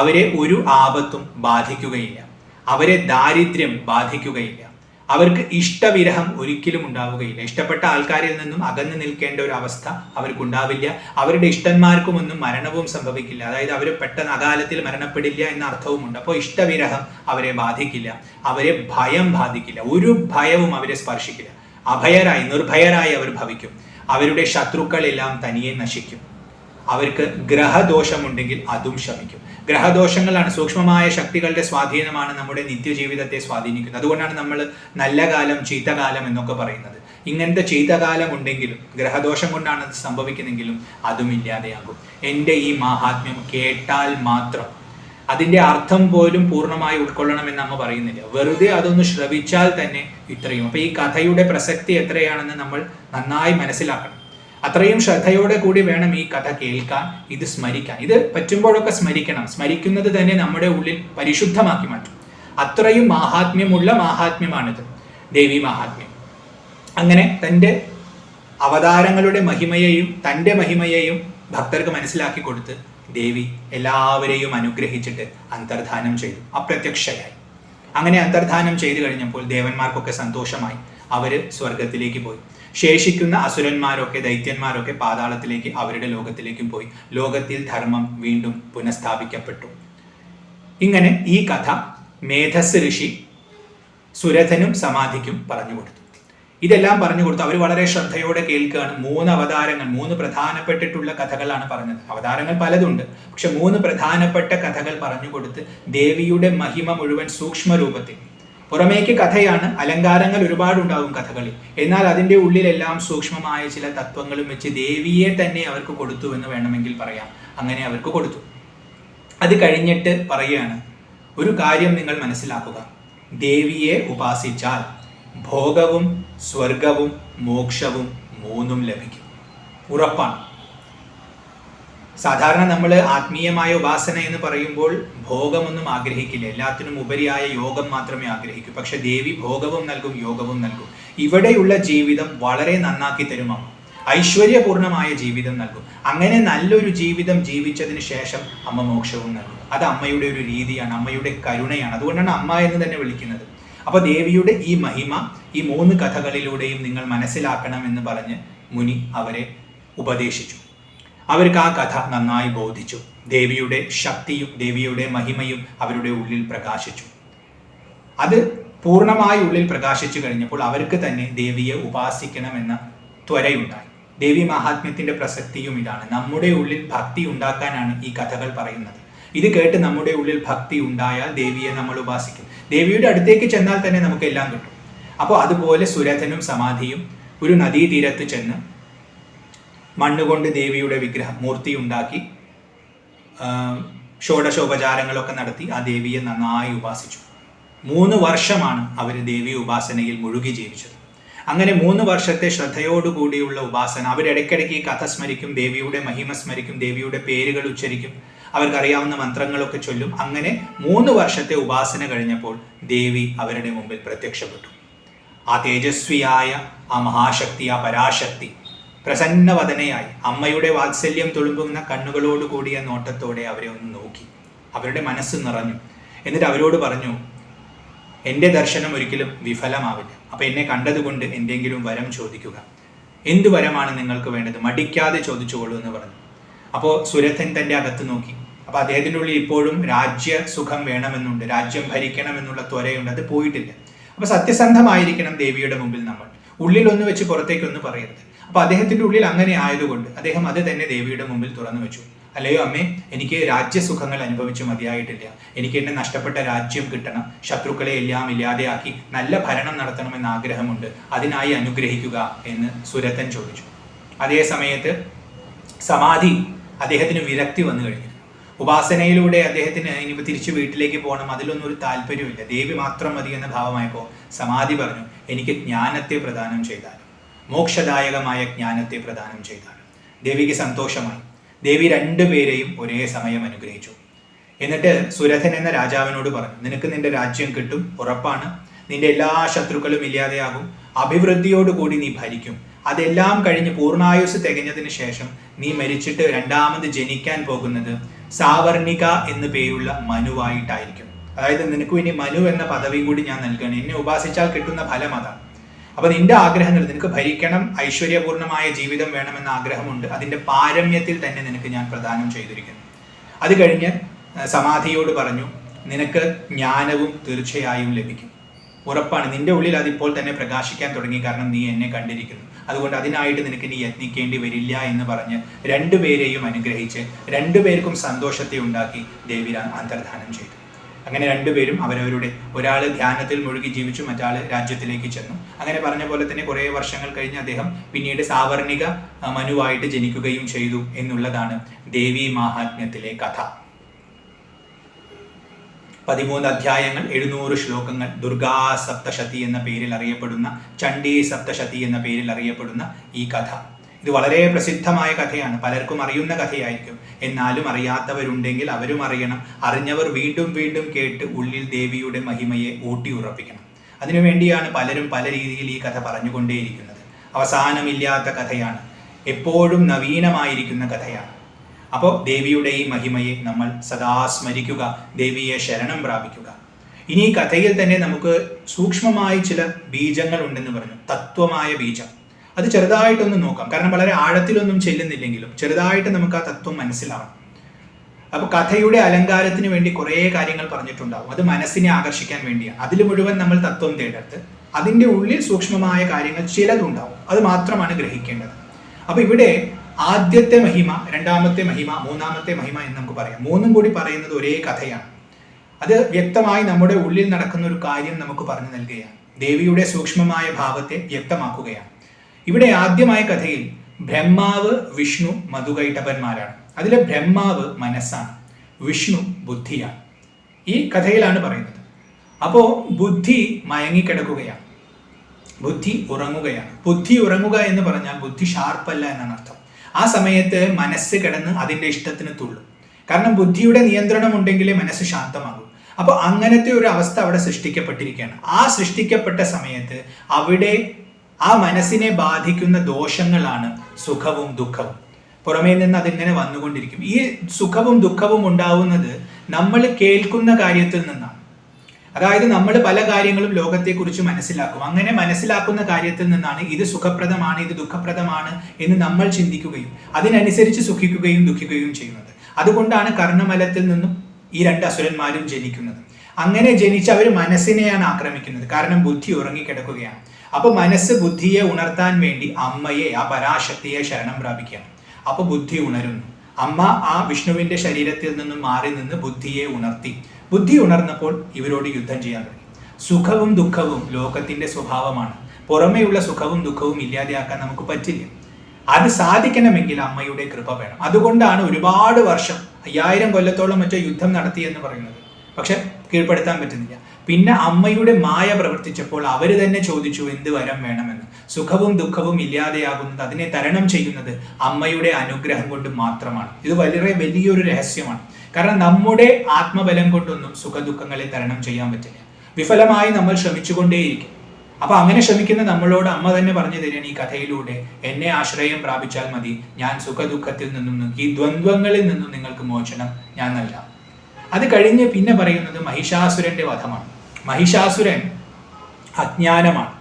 അവരെ ഒരു ആപത്തും ബാധിക്കുകയില്ല, അവരെ ദാരിദ്ര്യം ബാധിക്കുകയില്ല, അവർക്ക് ഇഷ്ടവിരഹം ഒരിക്കലും ഉണ്ടാവുകയില്ല. ഇഷ്ടപ്പെട്ട ആൾക്കാരിൽ നിന്നും അകന്നു നിൽക്കേണ്ട ഒരു അവസ്ഥ അവർക്കുണ്ടാവില്ല. അവരുടെ ഇഷ്ടന്മാർക്കുമൊന്നും മരണവും സംഭവിക്കില്ല. അതായത് അവർ പെട്ടെന്ന് അകാലത്തിൽ മരണപ്പെടില്ല എന്ന അർത്ഥവുമുണ്ട്. അപ്പോൾ ഇഷ്ടവിരഹം അവരെ ബാധിക്കില്ല, അവരെ ഭയം ബാധിക്കില്ല, ഒരു ഭയവും അവരെ സ്പർശിക്കില്ല. അഭയരായി, നിർഭയരായി അവർ ഭവിക്കും. അവരുടെ ശത്രുക്കളെല്ലാം തനിയെ നശിക്കും. അവർക്ക് ഗ്രഹദോഷമുണ്ടെങ്കിൽ അതും ശമിക്കും. ഗ്രഹദോഷങ്ങളാണ്, സൂക്ഷ്മമായ ശക്തികളുടെ സ്വാധീനമാണ് നമ്മുടെ നിത്യജീവിതത്തെ സ്വാധീനിക്കുന്നത്. അതുകൊണ്ടാണ് നമ്മൾ നല്ല കാലം, ചീത്തകാലം എന്നൊക്കെ പറയുന്നത്. ഇങ്ങനത്തെ ചീത്തകാലം ഉണ്ടെങ്കിലും, ഗ്രഹദോഷം കൊണ്ടാണ് അത് സംഭവിക്കുന്നെങ്കിലും അതും ഇല്ലാതെയാകും. എൻ്റെ ഈ മാഹാത്മ്യം കേട്ടാൽ മാത്രം, അതിൻ്റെ അർത്ഥം പോലും പൂർണ്ണമായി ഉൾക്കൊള്ളണമെന്ന് അമ്മ പറയുന്നില്ല, വെറുതെ അതൊന്ന് ശ്രവിച്ചാൽ തന്നെ ഇത്രയും. അപ്പൊ ഈ കഥയുടെ പ്രസക്തി എത്രയാണെന്ന് നമ്മൾ നന്നായി മനസ്സിലാക്കണം. അത്രയും ശ്രദ്ധയോടെ കൂടി വേണം ഈ കഥ കേൾക്കാൻ, ഇത് സ്മരിക്കാൻ. ഇത് പറ്റുമ്പോഴൊക്കെ സ്മരിക്കണം. സ്മരിക്കുന്നത് തന്നെ നമ്മുടെ ഉള്ളിൽ പരിശുദ്ധമാക്കി മാറ്റും. അത്രയും മാഹാത്മ്യമുള്ള മാഹാത്മ്യമാണിത്, ദേവി മാഹാത്മ്യം. അങ്ങനെ തൻ്റെ അവതാരങ്ങളുടെ മഹിമയെയും തൻ്റെ മഹിമയെയും ഭക്തർക്ക് മനസ്സിലാക്കി കൊടുത്ത് ദേവി എല്ലാവരെയും അനുഗ്രഹിച്ചിട്ട് അന്തർധാനം ചെയ്തു, അപ്രത്യക്ഷയായി. അങ്ങനെ അന്തർധാനം ചെയ്തു കഴിഞ്ഞപ്പോൾ ദേവന്മാർക്കൊക്കെ സന്തോഷമായി. അവര് സ്വർഗത്തിലേക്ക് പോയി. ശേഷിക്കുന്ന അസുരന്മാരൊക്കെ, ദൈത്യന്മാരൊക്കെ പാതാളത്തിലേക്ക്, അവരുടെ ലോകത്തിലേക്കും പോയി. ലോകത്തിൽ ധർമ്മം വീണ്ടും പുനഃസ്ഥാപിക്കപ്പെട്ടു. ഇങ്ങനെ ഈ കഥ മേധസ് ഋഷി സുരഥനും സമാധിക്കും പറഞ്ഞു കൊടുത്തു. ഇതെല്ലാം പറഞ്ഞു കൊടുത്തു. അവർ വളരെ ശ്രദ്ധയോടെ കേൾക്കുകയാണ്. 3 അവതാരങ്ങൾ, 3 പ്രധാനപ്പെട്ടിട്ടുള്ള കഥകളാണ് പറഞ്ഞത്. അവതാരങ്ങൾ പലതുണ്ട്, പക്ഷെ 3 പ്രധാനപ്പെട്ട കഥകൾ പറഞ്ഞു കൊടുത്ത് ദേവിയുടെ മഹിമ മുഴുവൻ സൂക്ഷ്മ രൂപത്തിൽ. പുറമേക്ക് കഥയാണ്, അലങ്കാരങ്ങൾ ഒരുപാടുണ്ടാകും കഥകളിൽ, എന്നാൽ അതിൻ്റെ ഉള്ളിലെല്ലാം സൂക്ഷ്മമായ ചില തത്വങ്ങളും വെച്ച് ദേവിയെ തന്നെ അവർക്ക് കൊടുത്തു എന്ന് വേണമെങ്കിൽ പറയാം. അങ്ങനെ അവർക്ക് കൊടുത്തു. അത് കഴിഞ്ഞിട്ട് പറയുകയാണ്, ഒരു കാര്യം നിങ്ങൾ മനസ്സിലാക്കുക, ദേവിയെ ഉപാസിച്ചാൽ ഭോഗവും സ്വർഗവും മോക്ഷവും 3 ലഭിക്കും. ഉറപ്പാണ്. സാധാരണ നമ്മൾ ആത്മീയമായ ഉപാസന എന്ന് പറയുമ്പോൾ ഭോഗമൊന്നും ആഗ്രഹിക്കില്ല, എല്ലാത്തിനും ഉപരിയായ യോഗം മാത്രമേ ആഗ്രഹിക്കൂ. പക്ഷെ ദേവി ഭോഗവും നൽകും, യോഗവും നൽകും. ഇവിടെയുള്ള ജീവിതം വളരെ നന്നാക്കി തരും അമ്മ, ഐശ്വര്യപൂർണമായ ജീവിതം നൽകും. അങ്ങനെ നല്ലൊരു ജീവിതം ജീവിച്ചതിന് ശേഷം അമ്മ മോക്ഷവും നൽകും. അത് അമ്മയുടെ ഒരു രീതിയാണ്, അമ്മയുടെ കരുണയാണ്. അതുകൊണ്ടാണ് അമ്മ എന്ന് തന്നെ വിളിക്കുന്നത്. അപ്പോൾ ദേവിയുടെ ഈ മഹിമ ഈ 3 കഥകളിലൂടെയും നിങ്ങൾ മനസ്സിലാക്കണമെന്ന് പറഞ്ഞ് മുനി അവരെ ഉപദേശിച്ചു. അവർക്ക് ആ കഥ നന്നായി ബോധിച്ചു. ദേവിയുടെ ശക്തിയും ദേവിയുടെ മഹിമയും അവരുടെ ഉള്ളിൽ പ്രകാശിച്ചു. അത് പൂർണ്ണമായി ഉള്ളിൽ പ്രകാശിച്ചു കഴിഞ്ഞപ്പോൾ അവർക്ക് തന്നെ ദേവിയെ ഉപാസിക്കണമെന്ന ത്വരയുണ്ടായി. ദേവി മഹാത്മ്യത്തിന്റെ പ്രസക്തിയും ഇതാണ്. നമ്മുടെ ഉള്ളിൽ ഭക്തി ഉണ്ടാക്കാനാണ് ഈ കഥകൾ പറയുന്നത്. ഇത് കേട്ട് നമ്മുടെ ഉള്ളിൽ ഭക്തി ഉണ്ടായാൽ ദേവിയെ നമ്മൾ ഉപാസിക്കും. ദേവിയുടെ അടുത്തേക്ക് ചെന്നാൽ തന്നെ നമുക്ക് എല്ലാം കിട്ടും. അപ്പോൾ അതുപോലെ സുരഥനും സമാധിയും ഒരു നദീതീരത്ത് ചെന്ന് മണ്ണുകൊണ്ട് ദേവിയുടെ വിഗ്രഹം മൂർത്തി ഉണ്ടാക്കി ഷോഡശോപചാരങ്ങളൊക്കെ നടത്തി ആ ദേവിയെ നന്നായി ഉപാസിച്ചു. 3 വർഷമാണ് അവർ ദേവി ഉപാസനയിൽ മുഴുകി ജീവിച്ചത്. അങ്ങനെ 3 വർഷത്തെ ശ്രദ്ധയോടുകൂടിയുള്ള ഉപാസന. അവരിടയ്ക്കിടയ്ക്ക് ഈ കഥ സ്മരിക്കും, ദേവിയുടെ മഹിമ സ്മരിക്കും, ദേവിയുടെ പേരുകൾ ഉച്ചരിക്കും, അവർക്കറിയാവുന്ന മന്ത്രങ്ങളൊക്കെ ചൊല്ലും. അങ്ങനെ 3 വർഷത്തെ ഉപാസന കഴിഞ്ഞപ്പോൾ ദേവി അവരുടെ മുമ്പിൽ പ്രത്യക്ഷപ്പെട്ടു. ആ തേജസ്വിയായ ആ മഹാശക്തി, ആ പരാശക്തി പ്രസന്നവദനയായി അമ്മയുടെ വാത്സല്യം തുളുമ്പുന്ന കണ്ണുകളോട് കൂടിയ നോട്ടത്തോടെ അവരെ ഒന്ന് നോക്കി. അവരുടെ മനസ്സ് നിറഞ്ഞു. എന്നിട്ട് അവരോട് പറഞ്ഞു, എൻ്റെ ദർശനം ഒരിക്കലും വിഫലമാവില്ല. അപ്പോൾ എന്നെ കണ്ടതുകൊണ്ട് എന്തെങ്കിലും വരം ചോദിക്കുക. എന്ത് വരമാണ് നിങ്ങൾക്ക് വേണ്ടത്? മടിക്കാതെ ചോദിച്ചുകൊള്ളൂ എന്ന് പറഞ്ഞു. അപ്പോൾ സുരഥൻ തൻ്റെ അകത്ത് നോക്കി. അപ്പോൾ അദ്ദേഹത്തിൻ്റെ ഉള്ളിൽ ഇപ്പോഴും രാജ്യസുഖം വേണമെന്നുണ്ട്, രാജ്യം ഭരിക്കണമെന്നുള്ള ത്വരയുണ്ട്. അത് പോയിട്ടില്ല. അപ്പോൾ സത്യസന്ധമായിരിക്കണം ദേവിയുടെ മുമ്പിൽ നമ്മൾ. ഉള്ളിലൊന്ന് വെച്ച് പുറത്തേക്കൊന്ന് പറയരുത്. അപ്പോൾ അദ്ദേഹത്തിൻ്റെ ഉള്ളിൽ അങ്ങനെ ആയതുകൊണ്ട് അദ്ദേഹം അത് തന്നെ ദേവിയുടെ മുമ്പിൽ തുറന്നു വെച്ചു. അല്ലയോ അമ്മേ, എനിക്ക് രാജ്യസുഖങ്ങൾ അനുഭവിച്ച് മതിയായിട്ടില്ല. എനിക്ക് എന്നെ നഷ്ടപ്പെട്ട രാജ്യം കിട്ടണം, ശത്രുക്കളെ എല്ലാം ഇല്ലാതെയാക്കി നല്ല ഭരണം നടത്തണമെന്ന് ആഗ്രഹമുണ്ട്. അതിനായി അനുഗ്രഹിക്കുക എന്ന് സുരഥൻ ചോദിച്ചു. അതേ സമയത്ത് സമാധി അദ്ദേഹത്തിന് വിരക്തി വന്നു കഴിഞ്ഞു. ഉപാസനയിലൂടെ അദ്ദേഹത്തിന് ഇനിയിപ്പോൾ തിരിച്ച് വീട്ടിലേക്ക് പോകണം, അതിലൊന്നും ഒരു താല്പര്യമില്ല, ദേവി മാത്രം മതി എന്ന ഭാവമായപ്പോൾ സമാധി പറഞ്ഞു, എനിക്ക് ജ്ഞാനത്തെ പ്രദാനം ചെയ്താലും, മോക്ഷദായകമായ ജ്ഞാനത്തെ പ്രദാനം ചെയ്താലും. ദേവിക്ക് സന്തോഷമായി. ദേവി 2 പേരെയും ഒരേ സമയം അനുഗ്രഹിച്ചു. എന്നിട്ട് സുരഥൻ എന്ന രാജാവിനോട് പറഞ്ഞു, നിനക്ക് നിന്റെ രാജ്യം കിട്ടും, ഉറപ്പാണ്. നിന്റെ എല്ലാ ശത്രുക്കളും ഇല്ലാതെയാകും, അഭിവൃദ്ധിയോടുകൂടി നീ ഭരിക്കും. അതെല്ലാം കഴിഞ്ഞ് പൂർണ്ണായുസ് തികഞ്ഞതിന് ശേഷം നീ മരിച്ചിട്ട് രണ്ടാമത് ജനിക്കാൻ പോകുന്നത് സാവർണിക എന്നു പേരുള്ള മനുവായിട്ടായിരിക്കും. അതായത് നിനക്ക് ഇനി മനു എന്ന പദവി കൂടി ഞാൻ നൽകണം. എന്നെ ഉപാസിച്ചാൽ കിട്ടുന്ന ഫലം അതാണ്. അപ്പൊ നിന്റെ ആഗ്രഹങ്ങൾ, നിനക്ക് ഭരിക്കണം, ഐശ്വര്യപൂർണമായ ജീവിതം വേണമെന്ന ആഗ്രഹമുണ്ട്, അതിന്റെ പാരമ്യത്തിൽ തന്നെ നിനക്ക് ഞാൻ പ്രദാനം ചെയ്തിരിക്കുന്നു. അത് കഴിഞ്ഞ് സമാധിയോട് പറഞ്ഞു, നിനക്ക് ജ്ഞാനവും തീർച്ചയായും ലഭിക്കും, ഉറപ്പാണ്. നിന്റെ ഉള്ളിൽ അതിപ്പോൾ തന്നെ പ്രകാശിക്കാൻ തുടങ്ങി, കാരണം നീ എന്നെ കണ്ടിരിക്കുന്നു. അതുകൊണ്ട് അതിനായിട്ട് നിനക്ക് നീ യത്നിക്കേണ്ടി വരില്ല എന്ന് പറഞ്ഞ് 2 പേരെയും അനുഗ്രഹിച്ച് 2 പേർക്കും സന്തോഷത്തെ ഉണ്ടാക്കി ദേവി അന്തർധാനം ചെയ്തു. അങ്ങനെ 2 പേരും അവരവരുടെ, ഒരാൾ ധ്യാനത്തിൽ മുഴുകി ജീവിച്ചു, മറ്റാൾ രാജ്യത്തിലേക്ക് ചെന്നു. അങ്ങനെ പറഞ്ഞ പോലെ തന്നെ കുറേ വർഷങ്ങൾ കഴിഞ്ഞ് അദ്ദേഹം പിന്നീട് സാവർണിക മനുവായിട്ട് ജനിക്കുകയും ചെയ്തു എന്നുള്ളതാണ് ദേവി മാഹാത്മ്യത്തിലെ കഥ. 13 അധ്യായങ്ങൾ, 700 ശ്ലോകങ്ങൾ, ദുർഗാ സപ്തശതി എന്ന പേരിൽ അറിയപ്പെടുന്ന, ചണ്ഡി സപ്തശതി എന്ന പേരിൽ അറിയപ്പെടുന്ന ഈ കഥ. ഇത് വളരെ പ്രസിദ്ധമായ കഥയാണ്, പലർക്കും അറിയുന്ന കഥയായിരിക്കും. എന്നാലും അറിയാത്തവരുണ്ടെങ്കിൽ അവരും അറിയണം. അറിഞ്ഞവർ വീണ്ടും വീണ്ടും കേട്ട് ഉള്ളിൽ ദേവിയുടെ മഹിമയെ ഊട്ടി ഉറപ്പിക്കണം. അതിനുവേണ്ടിയാണ് പലരും പല രീതിയിൽ ഈ കഥ പറഞ്ഞുകൊണ്ടേയിരിക്കുന്നത്. അവസാനമില്ലാത്ത കഥയാണ്, എപ്പോഴും നവീനമായിരിക്കുന്ന കഥയാണ്. അപ്പോൾ ദേവിയുടെ ഈ മഹിമയെ നമ്മൾ സദാ സ്മരിക്കുക, ദേവിയെ ശരണം പ്രാപിക്കുക. ഇനി ഈ കഥയിൽ തന്നെ നമുക്ക് സൂക്ഷ്മമായി ചില ബീജങ്ങൾ ഉണ്ടെന്ന് പറഞ്ഞു, തത്വമായ ബീജം. അത് ചെറുതായിട്ടൊന്ന് നോക്കാം, കാരണം വളരെ ആഴത്തിലൊന്നും ചെല്ലുന്നില്ലെങ്കിലും ചെറുതായിട്ട് നമുക്ക് ആ തത്വം മനസ്സിലാവണം. അപ്പോൾ കഥയുടെ അലങ്കാരത്തിന് വേണ്ടി കുറേ കാര്യങ്ങൾ പറഞ്ഞിട്ടുണ്ടാവും, അത് മനസ്സിനെ ആകർഷിക്കാൻ വേണ്ടിയാണ്. അതിൽ മുഴുവൻ നമ്മൾ തത്വം തേടരുത്. അതിൻ്റെ ഉള്ളിൽ സൂക്ഷ്മമായ കാര്യങ്ങൾ ചിലതുണ്ടാവും, അത് മാത്രമാണ് ഗ്രഹിക്കേണ്ടത്. അപ്പോൾ ഇവിടെ ആദ്യത്തെ മഹിമ, രണ്ടാമത്തെ മഹിമ, മൂന്നാമത്തെ മഹിമ എന്ന് നമുക്ക് പറയാം. 3ഉം കൂടി പറയുന്നത് ഒരേ കഥയാണ്. അത് വ്യക്തമായി നമ്മുടെ ഉള്ളിൽ നടക്കുന്ന ഒരു കാര്യം നമുക്ക് പറഞ്ഞു നൽകുകയാണ്, ദേവിയുടെ സൂക്ഷ്മമായ ഭാവത്തെ വ്യക്തമാക്കുകയാണ്. ഇവിടെ ആദ്യമായ കഥയിൽ ബ്രഹ്മാവ്, വിഷ്ണു, മധുകൈട്ടഭന്മാരാണ്. അതിലെ ബ്രഹ്മാവ് മനസ്സാണ്, വിഷ്ണു ബുദ്ധിയാണ്. ഈ കഥയിലാണ് പറയുന്നത്. അപ്പോൾ ബുദ്ധി മയങ്ങിക്കിടക്കുകയാണ്, ബുദ്ധി ഉറങ്ങുകയാണ്. ബുദ്ധി ഉറങ്ങുക എന്ന് പറഞ്ഞാൽ ബുദ്ധി ഷാർപ്പല്ല എന്നാണ് അർത്ഥം. ആ സമയത്ത് മനസ്സ് കിടന്ന് അതിൻ്റെ ഇഷ്ടത്തിന് തുള്ളും. കാരണം ബുദ്ധിയുടെ നിയന്ത്രണം ഉണ്ടെങ്കിലേ മനസ്സ് ശാന്തമാകും. അപ്പോൾ അങ്ങനത്തെ ഒരു അവസ്ഥ അവിടെ സൃഷ്ടിക്കപ്പെട്ടിരിക്കുകയാണ്. ആ സൃഷ്ടിക്കപ്പെട്ട സമയത്ത് അവിടെ ആ മനസ്സിനെ ബാധിക്കുന്ന ദോഷങ്ങളാണ് സുഖവും ദുഃഖവും. പുറമേ നിന്ന് അതിങ്ങനെ വന്നുകൊണ്ടിരിക്കും. ഈ സുഖവും ദുഃഖവും ഉണ്ടാവുന്നത് നമ്മൾ കേൾക്കുന്ന കാര്യത്തിൽ നിന്നാണ്. അതായത് നമ്മൾ പല കാര്യങ്ങളും ലോകത്തെക്കുറിച്ച് മനസ്സിലാക്കും. അങ്ങനെ മനസ്സിലാക്കുന്ന കാര്യത്തിൽ നിന്നാണ് ഇത് സുഖപ്രദമാണ്, ഇത് ദുഃഖപ്രദമാണ് എന്ന് നമ്മൾ ചിന്തിക്കുകയും അതിനനുസരിച്ച് സുഖിക്കുകയും ദുഃഖിക്കുകയും ചെയ്യുന്നത്. അതുകൊണ്ടാണ് കർണമലത്തിൽ നിന്നും ഈ രണ്ട് അസുരന്മാരും ജനിക്കുന്നത്. അങ്ങനെ ജനിച്ച് അവർ മനസ്സിനെയാണ് ആക്രമിക്കുന്നത്. കാരണം ബുദ്ധി ഉറങ്ങിക്കിടക്കുകയാണ്. അപ്പൊ മനസ്സ് ബുദ്ധിയെ ഉണർത്താൻ വേണ്ടി അമ്മയെ, ആ പരാശക്തിയെ ശരണം പ്രാപിക്കുകയാണ്. അപ്പൊ ബുദ്ധി ഉണരുന്നു. അമ്മ ആ വിഷ്ണുവിന്റെ ശരീരത്തിൽ നിന്നും മാറി നിന്ന് ബുദ്ധിയെ ഉണർത്തി. ബുദ്ധി ഉണർന്നപ്പോൾ ഇവരോട് യുദ്ധം ചെയ്യാൻ തുടങ്ങി. സുഖവും ദുഃഖവും ലോകത്തിന്റെ സ്വഭാവമാണ്. പുറമേയുള്ള സുഖവും ദുഃഖവും ഇല്ലാതെയാക്കാൻ നമുക്ക് പറ്റില്ല. അത് സാധിക്കണമെങ്കിൽ അമ്മയുടെ കൃപ വേണം. അതുകൊണ്ടാണ് ഒരുപാട് വർഷം 5000 കൊല്ലത്തോളം മറ്റോ യുദ്ധം നടത്തി എന്ന് പറയുന്നത്. പക്ഷെ കീഴ്പ്പെടുത്താൻ പറ്റുന്നില്ല. പിന്നെ അമ്മയുടെ മായ പ്രവർത്തിച്ചപ്പോൾ അവർ തന്നെ ചോദിച്ചു എന്ത് വരം വേണമെന്ന്. സുഖവും ദുഃഖവും ഇല്ലാതെയാകുന്നത്, അതിനെ തരണം ചെയ്യുന്നത് അമ്മയുടെ അനുഗ്രഹം കൊണ്ട് മാത്രമാണ്. ഇത് വളരെ വലിയൊരു രഹസ്യമാണ്. കാരണം നമ്മുടെ ആത്മബലം കൊണ്ടൊന്നും സുഖദുഃഖങ്ങളെ തരണം ചെയ്യാൻ പറ്റില്ല. വിഫലമായി നമ്മൾ ശ്രമിച്ചുകൊണ്ടേയിരിക്കും. അപ്പൊ അങ്ങനെ ശ്രമിക്കുന്ന നമ്മളോട് അമ്മ തന്നെ പറഞ്ഞു തരികയാണ് ഈ കഥയിലൂടെ, എന്നെ ആശ്രയം പ്രാപിച്ചാൽ മതി, ഞാൻ സുഖദുഃഖത്തിൽ നിന്നും ഈ ദ്വന്ദ്വങ്ങളിൽ നിന്നും നിങ്ങൾക്ക് മോചനം ഞാൻ നൽകാം. അത് കഴിഞ്ഞ് പിന്നെ പറയുന്നത് മഹിഷാസുരന്റെ വധമാണ്. മഹിഷാസുരൻ അജ്ഞാനമാണ്.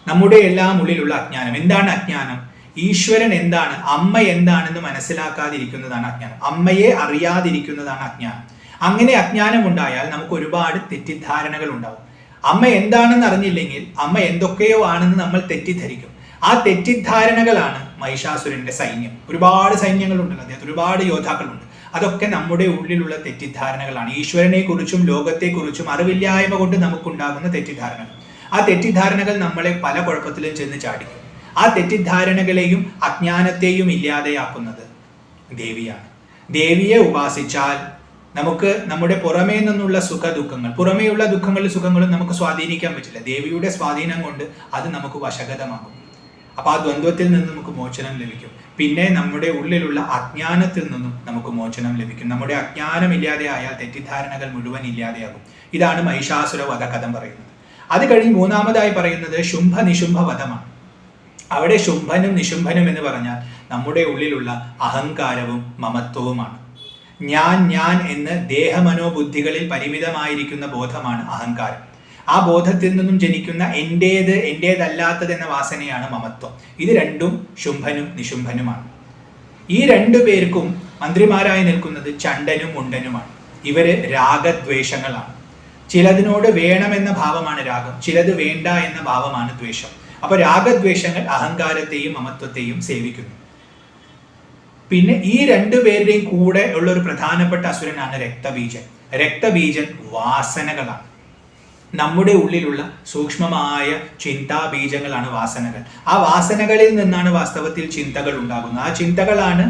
നമ്മുടെ എല്ലാം ഉള്ളിലുള്ള അജ്ഞാനം. എന്താണ് അജ്ഞാനം? ഈശ്വരൻ എന്താണ്, അമ്മ എന്താണെന്ന് മനസ്സിലാക്കാതിരിക്കുന്നതാണ് അജ്ഞാനം. അമ്മയെ അറിയാതിരിക്കുന്നതാണ് അജ്ഞാനം. അങ്ങനെ അജ്ഞാനം ഉണ്ടായാൽ നമുക്ക് ഒരുപാട് തെറ്റിദ്ധാരണകൾ ഉണ്ടാവും. അമ്മ എന്താണെന്ന് അറിഞ്ഞില്ലെങ്കിൽ അമ്മ എന്തൊക്കെയോ ആണെന്ന് നമ്മൾ തെറ്റിദ്ധരിക്കും. ആ തെറ്റിദ്ധാരണകളാണ് മഹിഷാസുരന്റെ സൈന്യം. ഒരുപാട് സൈന്യങ്ങളുണ്ടല്ലോ, അദ്ദേഹത്തിന് ഒരുപാട് യോദ്ധാക്കളുണ്ട്. അതൊക്കെ നമ്മുടെ ഉള്ളിലുള്ള തെറ്റിദ്ധാരണകളാണ്. ഈശ്വരനെ കുറിച്ചും ലോകത്തെക്കുറിച്ചും അറിവില്ലായ്മ കൊണ്ട് നമുക്കുണ്ടാകുന്ന തെറ്റിദ്ധാരണകൾ. ആ തെറ്റിദ്ധാരണകൾ നമ്മളെ പല കുഴപ്പത്തിലും ചെന്ന് ചാടിക്കും. ആ തെറ്റിദ്ധാരണകളെയും അജ്ഞാനത്തെയും ഇല്ലാതെയാക്കുന്നത് ദേവിയാണ്. ദേവിയെ ഉപാസിച്ചാൽ നമുക്ക് നമ്മുടെ പുറമേ നിന്നുള്ള സുഖദുഃഖങ്ങൾ, പുറമേയുള്ള ദുഃഖങ്ങളും സുഖങ്ങളും നമുക്ക് സ്വാധീനിക്കാൻ പറ്റില്ല. ദേവിയുടെ സ്വാധീനം കൊണ്ട് അത് നമുക്ക് വശഗതമാകും. അപ്പൊ ആ ദ്വന്ദ്വത്തിൽ നിന്ന് നമുക്ക് മോചനം ലഭിക്കും. പിന്നെ നമ്മുടെ ഉള്ളിലുള്ള അജ്ഞാനത്തിൽ നിന്നും നമുക്ക് മോചനം ലഭിക്കും. നമ്മുടെ അജ്ഞാനം ഇല്ലാതെയായാൽ തെറ്റിദ്ധാരണകൾ മുഴുവൻ ഇല്ലാതെയാകും. ഇതാണ് മഹിഷാസുര വധകഥം പറയുന്നത്. അത് കഴിഞ്ഞ് മൂന്നാമതായി പറയുന്നത് ശുംഭ നിശുംഭ വധമാണ്. അവിടെ ശുംഭനും നിശുംഭനും എന്ന് പറഞ്ഞാൽ നമ്മുടെ ഉള്ളിലുള്ള അഹങ്കാരവും മമത്വവുമാണ്. ഞാൻ എന്ന് ദേഹമനോബുദ്ധികളിൽ പരിമിതമായിരിക്കുന്ന ബോധമാണ് അഹങ്കാരം. ആ ബോധത്തിൽ നിന്നും ജനിക്കുന്ന എന്റേതല്ലാത്തത് എന്ന വാസനയാണ് മമത്വം. ഇത് രണ്ടും ശുംഭനും നിശുംഭനുമാണ്. ഈ രണ്ടു പേർക്കും മന്ത്രിമാരായി നിൽക്കുന്നത് ചണ്ഡനും മുണ്ടനുമാണ്. ഇവര് രാഗദ്വേഷങ്ങളാണ്. ചിലതിനോട് വേണമെന്ന ഭാവമാണ് രാഗം, ചിലത് വേണ്ട എന്ന ഭാവമാണ് ദ്വേഷം. അപ്പൊ രാഗദ്വേഷങ്ങൾ അഹങ്കാരത്തെയും മമത്വത്തെയും സേവിക്കുന്നു. പിന്നെ ഈ രണ്ടുപേരുടെയും കൂടെ ഉള്ള ഒരു പ്രധാനപ്പെട്ട അസുരനാണ് രക്തബീജൻ. രക്തബീജൻ വാസനകളാണ്. നമ്മുടെ ഉള്ളിലുള്ള സൂക്ഷ്മമായ ചിന്താബീജങ്ങളാണ് വാസനകൾ. ആ വാസനകളിൽ നിന്നാണ് വാസ്തവത്തിൽ ചിന്തകൾ ഉണ്ടാകുന്നത്. ആ ചിന്തകളാണ്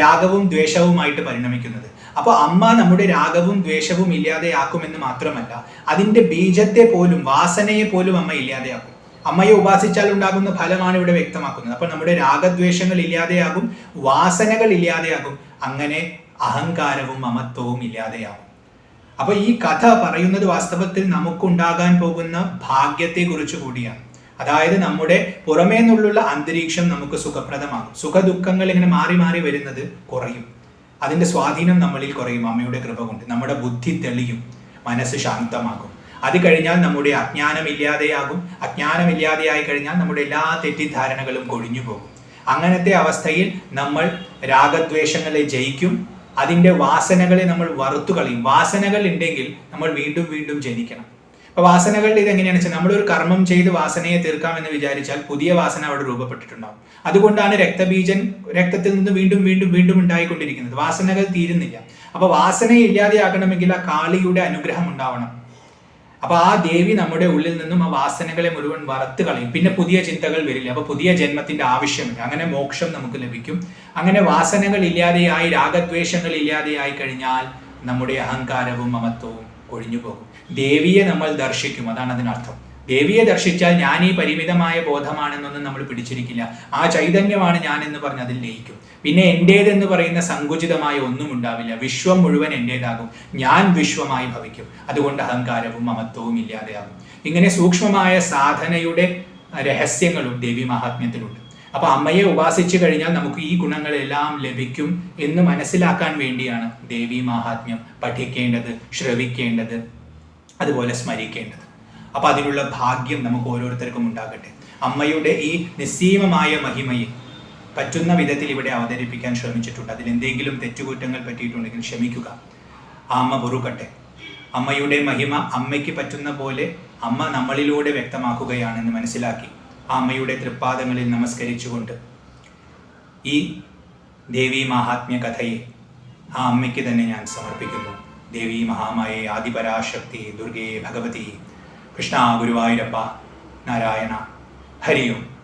രാഗവും ദ്വേഷവുമായിട്ട് പരിണമിക്കുന്നത്. അപ്പൊ അമ്മ നമ്മുടെ രാഗവും ദ്വേഷവും ഇല്ലാതെയാക്കുമെന്ന് മാത്രമല്ല, അതിന്റെ ബീജത്തെ പോലും, വാസനയെ പോലും അമ്മ ഇല്ലാതെയാക്കും. അമ്മയെ ഉപാസിച്ചാൽ ഉണ്ടാകുന്ന ഫലമാണ് ഇവിടെ വ്യക്തമാക്കുന്നത്. അപ്പൊ നമ്മുടെ രാഗദ്വേഷങ്ങൾ ഇല്ലാതെയാകും, വാസനകൾ ഇല്ലാതെയാകും, അങ്ങനെ അഹങ്കാരവും മമത്വവും ഇല്ലാതെയാകും. അപ്പൊ ഈ കഥ പറയുന്നത് വാസ്തവത്തിൽ നമുക്കുണ്ടാകാൻ പോകുന്ന ഭാഗ്യത്തെ കുറിച്ച് കൂടിയാണ്. അതായത് നമ്മുടെ പുറമേ നിന്നുള്ള അന്തരീക്ഷം നമുക്ക് സുഖപ്രദമാകും. സുഖദുഃഖങ്ങൾ ഇങ്ങനെ മാറി മാറി വരുന്നത് കുറയും. അതിന്റെ സ്വാധീനം നമ്മളിൽ കുറയും. അമ്മയുടെ കൃപ കൊണ്ട് നമ്മുടെ ബുദ്ധി തെളിയും, മനസ്സ് ശാന്തമാകും. അത് കഴിഞ്ഞാൽ നമ്മുടെ അജ്ഞാനമില്ലാതെയാകും. അജ്ഞാനമില്ലാതെയായി കഴിഞ്ഞാൽ നമ്മുടെ എല്ലാ തെറ്റിദ്ധാരണകളും കൊഴിഞ്ഞു പോകും. അങ്ങനത്തെ അവസ്ഥയിൽ നമ്മൾ രാഗദ്വേഷങ്ങളെ ജയിക്കും. അതിൻ്റെ വാസനകളെ നമ്മൾ വറുത്തു കളയും. വാസനകൾ ഉണ്ടെങ്കിൽ നമ്മൾ വീണ്ടും വീണ്ടും ജനിക്കണം. അപ്പൊ വാസനകളുടെ ഇതെങ്ങനെയാണെന്ന് വെച്ചാൽ, നമ്മളൊരു കർമ്മം ചെയ്ത് വാസനയെ തീർക്കാമെന്ന് വിചാരിച്ചാൽ പുതിയ വാസന അവിടെ രൂപപ്പെട്ടിട്ടുണ്ടാവും. അതുകൊണ്ടാണ് രക്തബീജൻ രക്തത്തിൽ നിന്ന് വീണ്ടും വീണ്ടും വീണ്ടും ഉണ്ടായിക്കൊണ്ടിരിക്കുന്നത്. വാസനകൾ തീരുന്നില്ല. അപ്പൊ വാസനയെ ഇല്ലാതെയാകണമെങ്കിൽ ആ കാളിയുടെ അനുഗ്രഹം ഉണ്ടാവണം. അപ്പൊ ആ ദേവി നമ്മുടെ ഉള്ളിൽ നിന്നും ആ വാസനകളെ മുഴുവൻ വറുത്ത് കളയും. പിന്നെ പുതിയ ചിന്തകൾ വരില്ല. അപ്പൊ പുതിയ ജന്മത്തിന്റെ ആവശ്യമില്ല. അങ്ങനെ മോക്ഷം നമുക്ക് ലഭിക്കും. അങ്ങനെ വാസനകൾ ഇല്ലാതെയായി, രാഗദ്വേഷങ്ങൾ ഇല്ലാതെയായി കഴിഞ്ഞാൽ നമ്മുടെ അഹങ്കാരവും മമത്വവും കൊഴിഞ്ഞു പോകും. ദേവിയെ നമ്മൾ ദർശിക്കും, അതാണ് അതിനർത്ഥം. ദേവിയെ ദർശിച്ചാൽ ഞാൻ ഈ പരിമിതമായ ബോധമാണെന്നൊന്നും നമ്മൾ പിടിച്ചിരിക്കില്ല. ആ ചൈതന്യമാണ് ഞാൻ എന്ന് പറഞ്ഞ് അതിൽ ലയിക്കും. പിന്നെ എൻ്റേതെന്ന് പറയുന്ന സങ്കുചിതമായ ഒന്നും ഉണ്ടാവില്ല. വിശ്വം മുഴുവൻ എൻ്റേതാകും. ഞാൻ വിശ്വമായി ഭവിക്കും. അതുകൊണ്ട് അഹങ്കാരവും മമത്വവും ഇല്ലാതെയാകും. ഇങ്ങനെ സൂക്ഷ്മമായ സാധനയുടെ രഹസ്യങ്ങളും ദേവി മഹാത്മ്യത്തിലുണ്ട്. അപ്പൊ അമ്മയെ ഉപാസിച്ചു കഴിഞ്ഞാൽ നമുക്ക് ഈ ഗുണങ്ങളെല്ലാം ലഭിക്കും എന്ന് മനസ്സിലാക്കാൻ വേണ്ടിയാണ് ദേവി മഹാത്മ്യം പഠിക്കേണ്ടത്, ശ്രവിക്കേണ്ടത്, അതുപോലെ സ്മരിക്കേണ്ടത്. അപ്പൊ അതിനുള്ള ഭാഗ്യം നമുക്ക് ഓരോരുത്തർക്കും ഉണ്ടാകട്ടെ. അമ്മയുടെ ഈ നിസ്സീമമായ മഹിമയെ പറ്റുന്ന വിധത്തിൽ ഇവിടെ അവതരിപ്പിക്കാൻ ശ്രമിച്ചിട്ടുണ്ട്. അതിലെന്തെങ്കിലും തെറ്റുകുറ്റങ്ങൾ പറ്റിയിട്ടുണ്ടെങ്കിൽ ക്ഷമിക്കുക. ആ അമ്മ പൊറുക്കട്ടെ. അമ്മയുടെ മഹിമ അമ്മയ്ക്ക് പറ്റുന്ന പോലെ അമ്മ നമ്മളിലൂടെ വ്യക്തമാക്കുകയാണെന്ന് മനസ്സിലാക്കി ആ അമ്മയുടെ തൃപ്പാദങ്ങളിൽ നമസ്കരിച്ചുകൊണ്ട് ഈ ദേവി മഹാത്മ്യ കഥയെ ആ അമ്മയ്ക്ക് തന്നെ ഞാൻ സമർപ്പിക്കുന്നു. ദേവി മഹാമായേ, ആദിപരാശക്തി, ദുർഗേ, ഭഗവതി, കൃഷ്ണ, ഗുരുവായൂരപ്പ, നാരായണ, ഹരി ഓം.